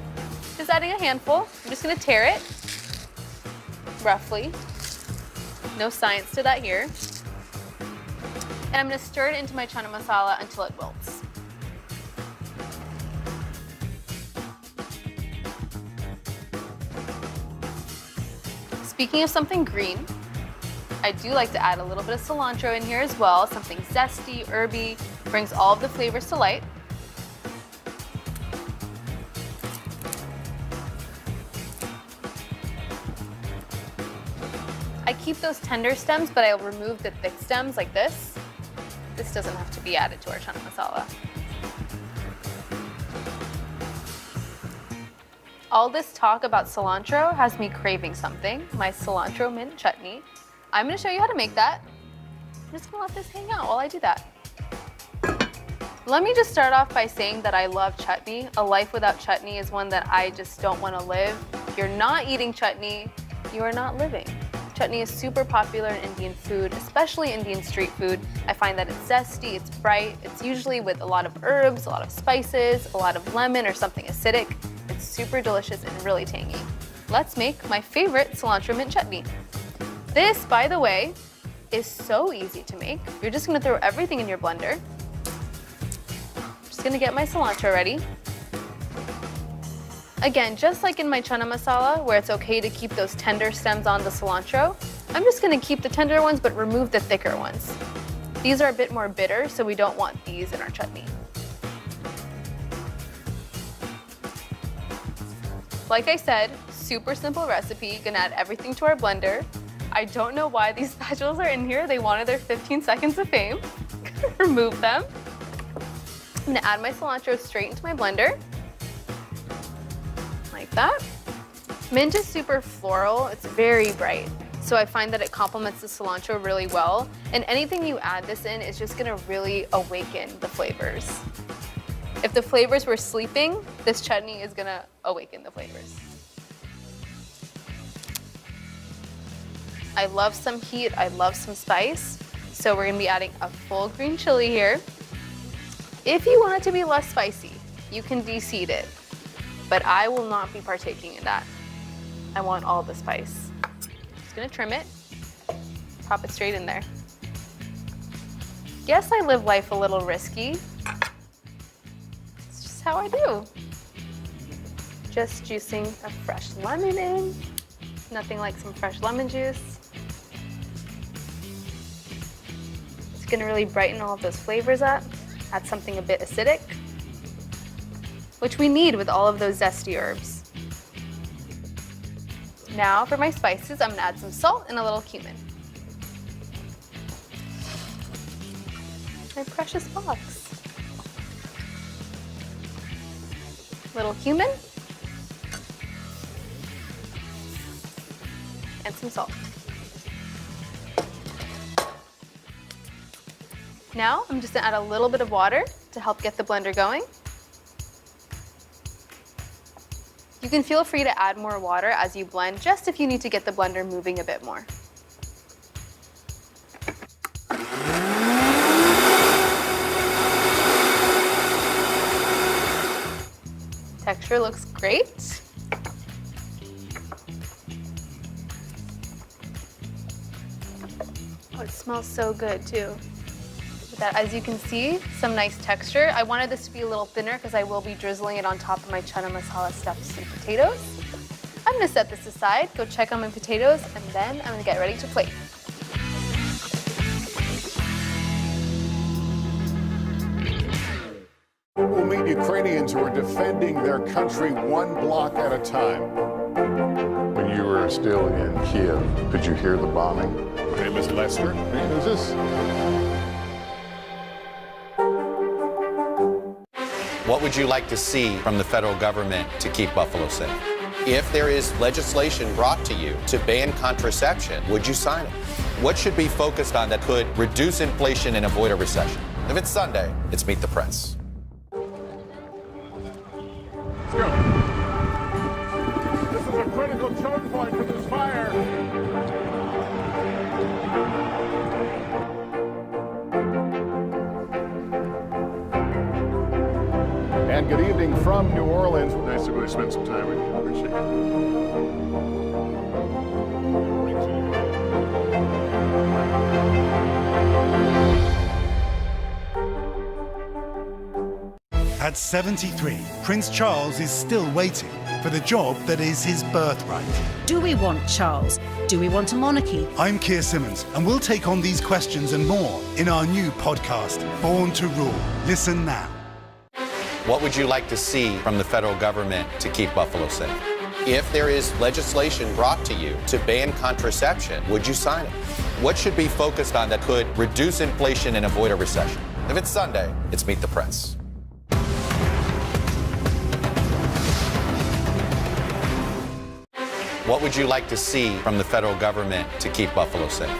Just adding a handful. I'm just gonna tear it, roughly. No science to that here. And I'm gonna stir it into my chana masala until it wilts. Speaking of something green, I do like to add a little bit of cilantro in here as well. Something zesty, herby, brings all of the flavors to light. I keep those tender stems, but I'll remove the thick stems like this. This doesn't have to be added to our chana masala. All this talk about cilantro has me craving something, my cilantro mint chutney. I'm gonna show you how to make that. I'm just gonna let this hang out while I do that. Let me just start off by saying that I love chutney. A life without chutney is one that I just don't wanna live. If you're not eating chutney, you are not living. Chutney is super popular in Indian food, especially Indian street food. I find that it's zesty, it's bright, it's usually with a lot of herbs, a lot of spices, a lot of lemon or something acidic. It's super delicious and really tangy. Let's make my favorite cilantro mint chutney. This, by the way, is so easy to make. You're just gonna throw everything in your blender. Just gonna get my cilantro ready. Again, just like in my chana masala, where it's okay to keep those tender stems on the cilantro, I'm just gonna keep the tender ones but remove the thicker ones. These are a bit more bitter, so we don't want these in our chutney. Like I said, super simple recipe. Gonna add everything to our blender. I don't know why these spatulas are in here. They wanted their 15 seconds of fame. Remove them. I'm gonna add my cilantro straight into my blender. Like that. Mint is super floral. It's very bright. So I find that it complements the cilantro really well. And anything you add this in is just gonna really awaken the flavors. If the flavors were sleeping, this chutney is gonna awaken the flavors. I love some heat, I love some spice. So we're gonna be adding a full green chili here. If you want it to be less spicy, you can de-seed it, but I will not be partaking in that. I want all the spice. Just gonna trim it, pop it straight in there. Yes, I live life a little risky. It's just how I do. Just juicing a fresh lemon in. Nothing like some fresh lemon juice. It's gonna really brighten all of those flavors up, add something a bit acidic, which we need with all of those zesty herbs. Now for my spices, I'm gonna add some salt and a little cumin. My precious box. Little cumin. And some salt. Now I'm just gonna add a little bit of water to help get the blender going. You can feel free to add more water as you blend, just if you need to get the blender moving a bit more. Texture looks great. Oh, it smells so good too. With that, as you can see, some nice texture. I wanted this to be a little thinner because I will be drizzling it on top of my chana masala stuffed sweet potatoes. I'm gonna set this aside, go check on my potatoes, and then I'm gonna get ready to plate. We'll meet Ukrainians who are defending their country one block at a time. When you were still in Kiev, could you hear the bombing? My name is Lester. Hey, who's this? What would you like to see from the federal government to keep Buffalo safe? If there is legislation brought to you to ban contraception, would you sign it? What should be focused on that could reduce inflation and avoid a recession? If it's Sunday, it's Meet the Press. Let's go. This is a critical choke point for this fire. And good evening from New Orleans. Nice to really spend some time with you. Appreciate it. At 73, Prince Charles is still waiting for the job that is his birthright. Do we want Charles? Do we want a monarchy? I'm Keir Simmons, and we'll take on these questions and more in our new podcast, Born to Rule. Listen now. What would you like to see from the federal government to keep Buffalo safe? If there is legislation brought to you to ban contraception, would you sign it? What should be focused on that could reduce inflation and avoid a recession? If it's Sunday, it's Meet the Press. What would you like to see from the federal government to keep Buffalo safe?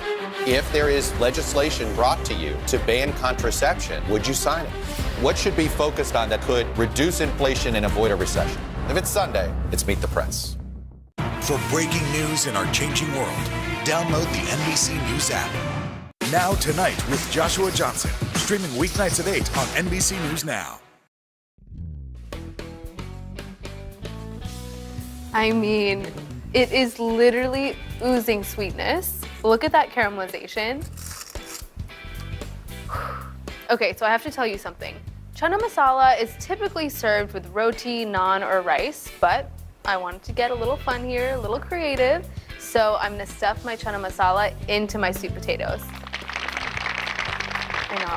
If there is legislation brought to you to ban contraception, would you sign it? What should be focused on that could reduce inflation and avoid a recession? If it's Sunday, it's Meet the Press. For breaking news in our changing world, download the NBC News app. Now Tonight with Joshua Johnson, streaming weeknights at 8 on NBC News Now. I mean, it is literally oozing sweetness. Look at that caramelization. Okay, so I have to tell you something. Chana masala is typically served with roti, naan, or rice, but I wanted to get a little fun here, a little creative, so I'm gonna stuff my chana masala into my sweet potatoes. I know.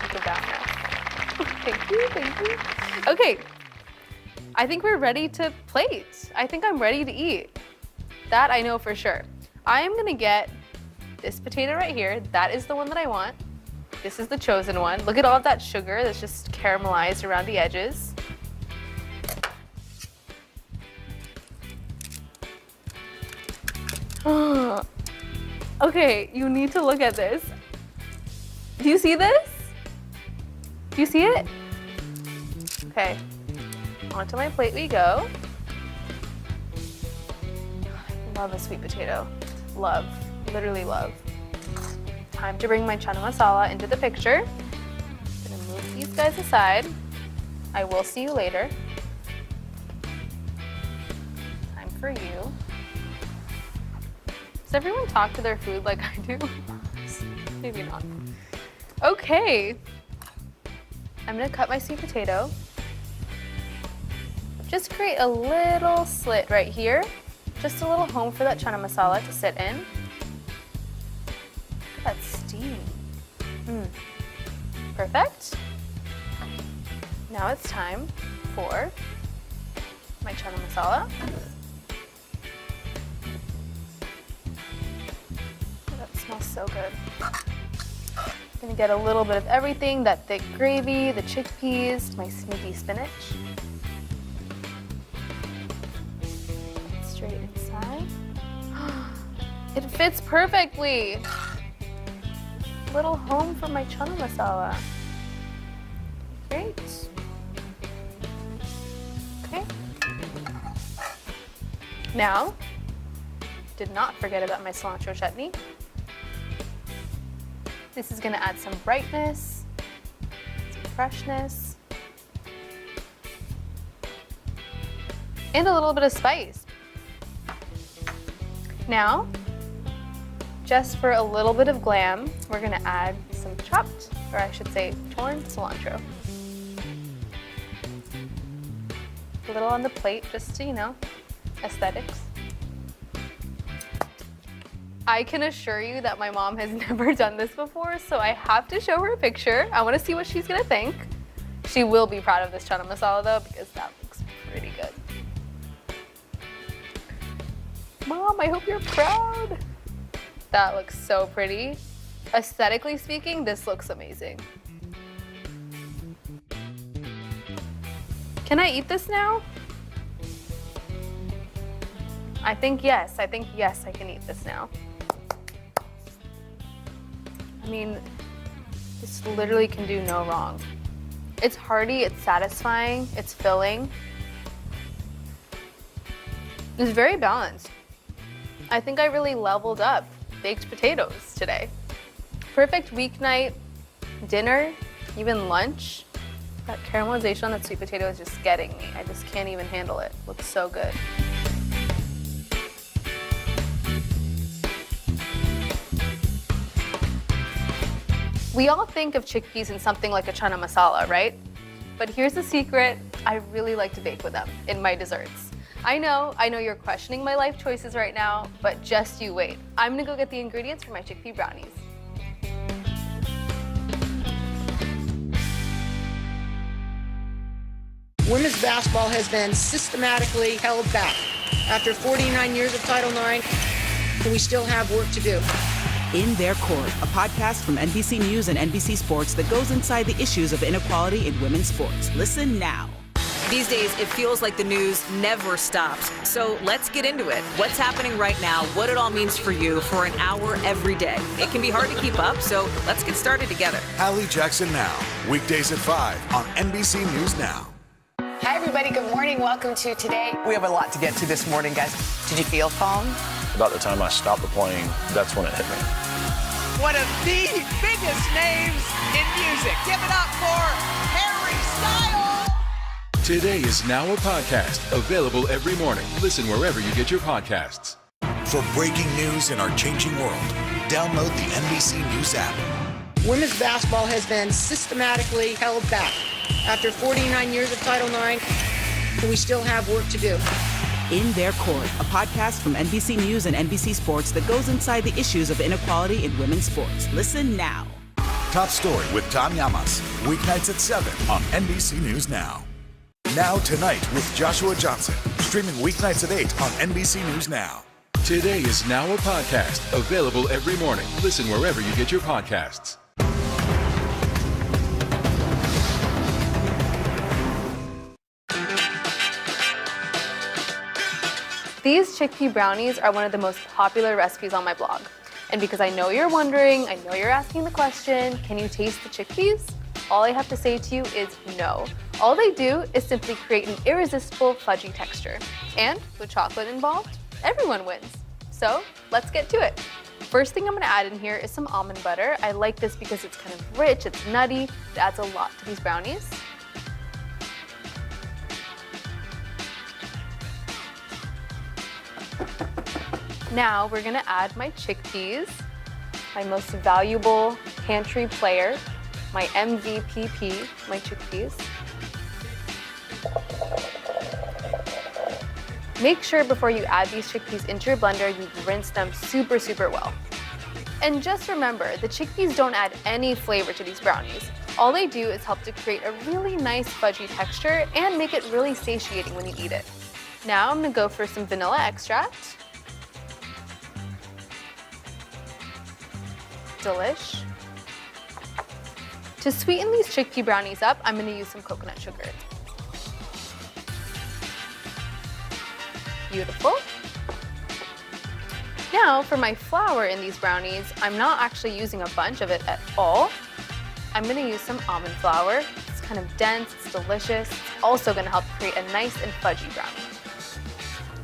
Take a bow now. Thank you, thank you. Okay, I think we're ready to plate. I think I'm ready to eat. That I know for sure. I am gonna get this potato right here. That is the one that I want. This is the chosen one. Look at all of that sugar that's just caramelized around the edges. Okay, you need to look at this. Do you see this? Do you see it? Okay, onto my plate we go. Love a sweet potato. Love, literally love. Time to bring my chana masala into the picture. I'm gonna move these guys aside. I will see you later. Time for you. Does everyone talk to their food like I do? Maybe not. Okay. I'm gonna cut my sweet potato. Just create a little slit right here. Just a little home for that chana masala to sit in. Look at that steam. Perfect. Now it's time for my chana masala. That smells so good. Gonna get a little bit of everything, that thick gravy, the chickpeas, my sneaky spinach. Straight inside. It fits perfectly. Little home for my chana masala. Great. Okay. Now, did not forget about my cilantro chutney. This is gonna add some brightness, some freshness, and a little bit of spice. Now, just for a little bit of glam, we're gonna add some chopped, or I should say torn cilantro. A little on the plate, just to, you know, aesthetics. I can assure you that my mom has never done this before, so I have to show her a picture. I wanna see what she's gonna think. She will be proud of this chana masala though, because that looks pretty good. Mom, I hope you're proud. That looks so pretty. Aesthetically speaking, this looks amazing. Can I eat this now? I think yes, I can eat this now. I mean, this literally can do no wrong. It's hearty, it's satisfying, it's filling. It's very balanced. I think I really leveled up baked potatoes today. Perfect weeknight, dinner, even lunch. That caramelization on that sweet potato is just getting me. I just can't even handle it. Looks so good. We all think of chickpeas in something like a chana masala, right? But here's the secret. I really like to bake with them in my desserts. I know you're questioning my life choices right now, but just you wait. I'm gonna go get the ingredients for my chickpea brownies. Women's basketball has been systematically held back. After 49 years of Title IX, we still have work to do. In Their Court, a podcast from NBC News and NBC Sports that goes inside the issues of inequality in women's sports. Listen now. These days, it feels like the news never stops. So let's get into it. What's happening right now, what it all means for you for an hour every day. It can be hard to keep up, so let's get started together. Hallie Jackson Now, weekdays at 5 on NBC News Now. Hi, everybody. Good morning. Welcome to Today. We have a lot to get to this morning, guys. Did you feel calm? About the time I stopped the plane, that's when it hit me. One of the biggest names in music. Give it up for Harry Styles. Today is now a podcast available every morning. Listen wherever you get your podcasts. For breaking news in our changing world, download the NBC News app. Women's basketball has been systematically held back. After 49 years of Title IX, we still have work to do. In Their Court, a podcast from NBC News and NBC Sports that goes inside the issues of inequality in women's sports. Listen now. Top Story with Tom Llamas, weeknights at 7 on NBC News Now. Now Tonight with Joshua Johnson, streaming weeknights at 8 on NBC News Now. Today is now a podcast available every morning. Listen wherever you get your podcasts. These chickpea brownies are one of the most popular recipes on my blog. And because I know you're wondering, I know you're asking the question, can you taste the chickpeas? All I have to say to you is no. All they do is simply create an irresistible fudgy texture. And with chocolate involved, everyone wins. So let's get to it. First thing I'm gonna add in here is some almond butter. I like this because it's kind of rich, it's nutty, it adds a lot to these brownies. Now we're gonna add my chickpeas, my most valuable pantry player, my MVPP, my chickpeas. Make sure before you add these chickpeas into your blender, you rinse them super, super well. And just remember, the chickpeas don't add any flavor to these brownies. All they do is help to create a really nice fudgy texture and make it really satiating when you eat it. Now I'm gonna go for some vanilla extract. Delish. To sweeten these chickpea brownies up, I'm gonna use some coconut sugar. Beautiful. Now for my flour in these brownies, I'm not actually using a bunch of it at all. I'm gonna use some almond flour. It's kind of dense, it's delicious. It's also gonna help create a nice and fudgy brownie.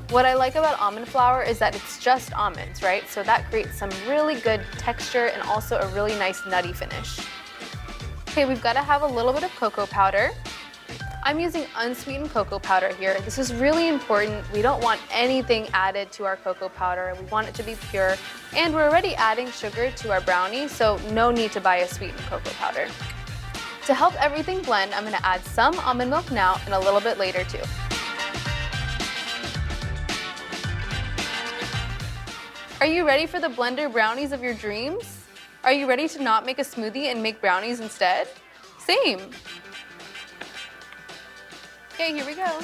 What I like about almond flour is that it's just almonds, right? So that creates some really good texture and also a really nice nutty finish. Okay, we've gotta have a little bit of cocoa powder. I'm using unsweetened cocoa powder here. This is really important. We don't want anything added to our cocoa powder. We want it to be pure. And we're already adding sugar to our brownie, so no need to buy a sweetened cocoa powder. To help everything blend, I'm gonna add some almond milk now and a little bit later too. Are you ready for the blender brownies of your dreams? Are you ready to not make a smoothie and make brownies instead? Same. Okay, here we go.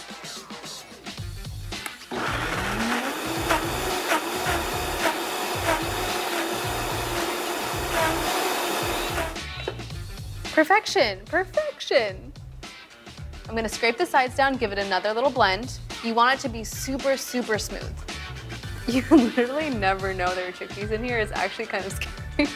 Perfection, perfection. I'm gonna scrape the sides down, give it another little blend. You want it to be super, super smooth. You literally never know there are chickpeas in here. It's actually kind of scary.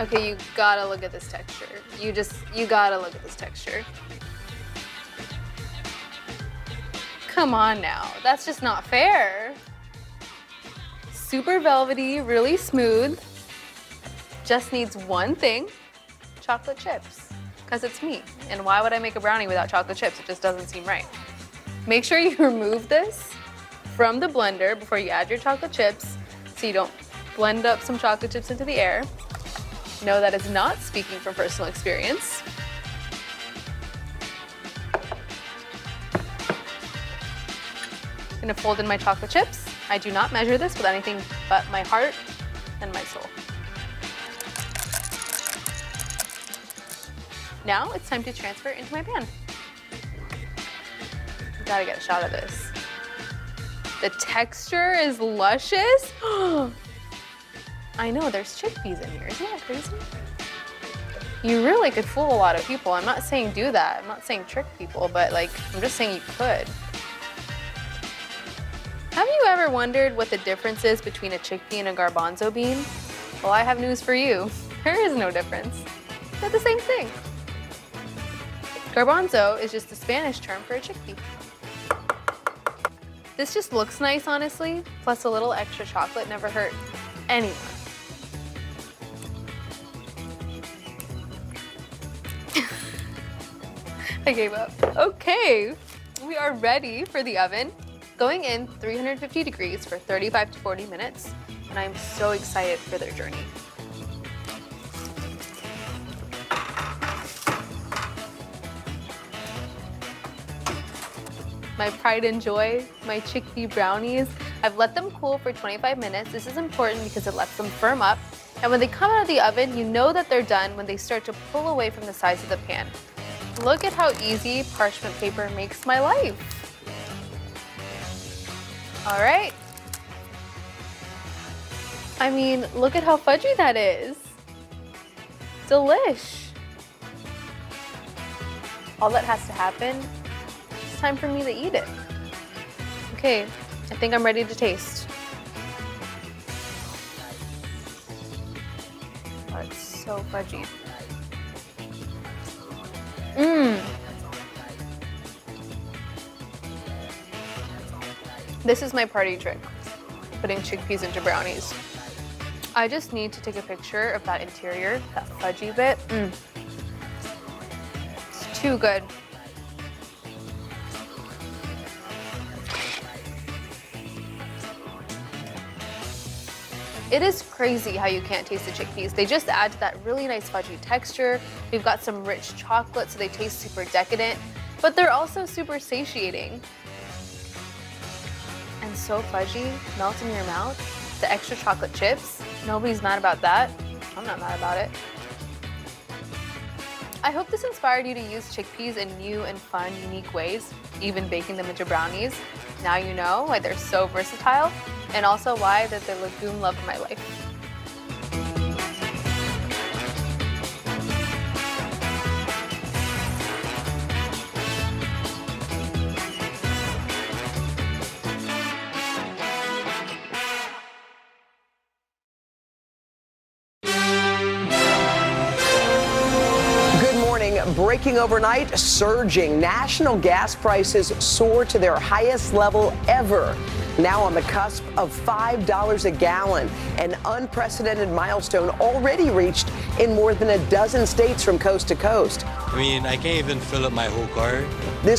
Okay, you gotta look at this texture. You gotta look at this texture. Come on now, that's just not fair. Super velvety, really smooth. Just needs one thing, chocolate chips, because it's me. And why would I make a brownie without chocolate chips? It just doesn't seem right. Make sure you remove this from the blender before you add your chocolate chips so you don't blend up some chocolate chips into the air. No, that is not speaking from personal experience. I'm gonna fold in my chocolate chips. I do not measure this with anything but my heart and my soul. Now it's time to transfer it into my pan. Gotta get a shot of this. The texture is luscious. I know, there's chickpeas in here. Isn't that crazy? You really could fool a lot of people. I'm not saying do that. I'm not saying trick people, but like, I'm just saying you could. Have you ever wondered what the difference is between a chickpea and a garbanzo bean? Well, I have news for you. There is no difference. They're the same thing. Garbanzo is just the Spanish term for a chickpea. This just looks nice, honestly, plus a little extra chocolate never hurt anyone. I gave up. Okay, we are ready for the oven. Going in 350 degrees for 35 to 40 minutes, and I'm so excited for their journey. My pride and joy, my chickpea brownies. I've let them cool for 25 minutes. This is important because it lets them firm up. And when they come out of the oven, you know that they're done when they start to pull away from the sides of the pan. Look at how easy parchment paper makes my life. All right. I mean, look at how fudgy that is. Delish. All that has to happen, it's time for me to eat it. Okay, I think I'm ready to taste. Oh, it's so fudgy. This is my party trick, putting chickpeas into brownies. I just need to take a picture of that interior, that fudgy bit. It's too good. It is crazy how you can't taste the chickpeas. They just add to that really nice fudgy texture. We've got some rich chocolate, so they taste super decadent, but they're also super satiating. And so fudgy, melts in your mouth. The extra chocolate chips, nobody's mad about that. I'm not mad about it. I hope this inspired you to use chickpeas in new and fun, unique ways, even baking them into brownies. Now you know why they're so versatile, and also why they're the legume love of my life. Breaking overnight, surging. National gas prices soar to their highest level ever. Now on the cusp of $5 a gallon, an unprecedented milestone already reached in more than a dozen states from coast to coast. I mean, I can't even fill up my whole car. This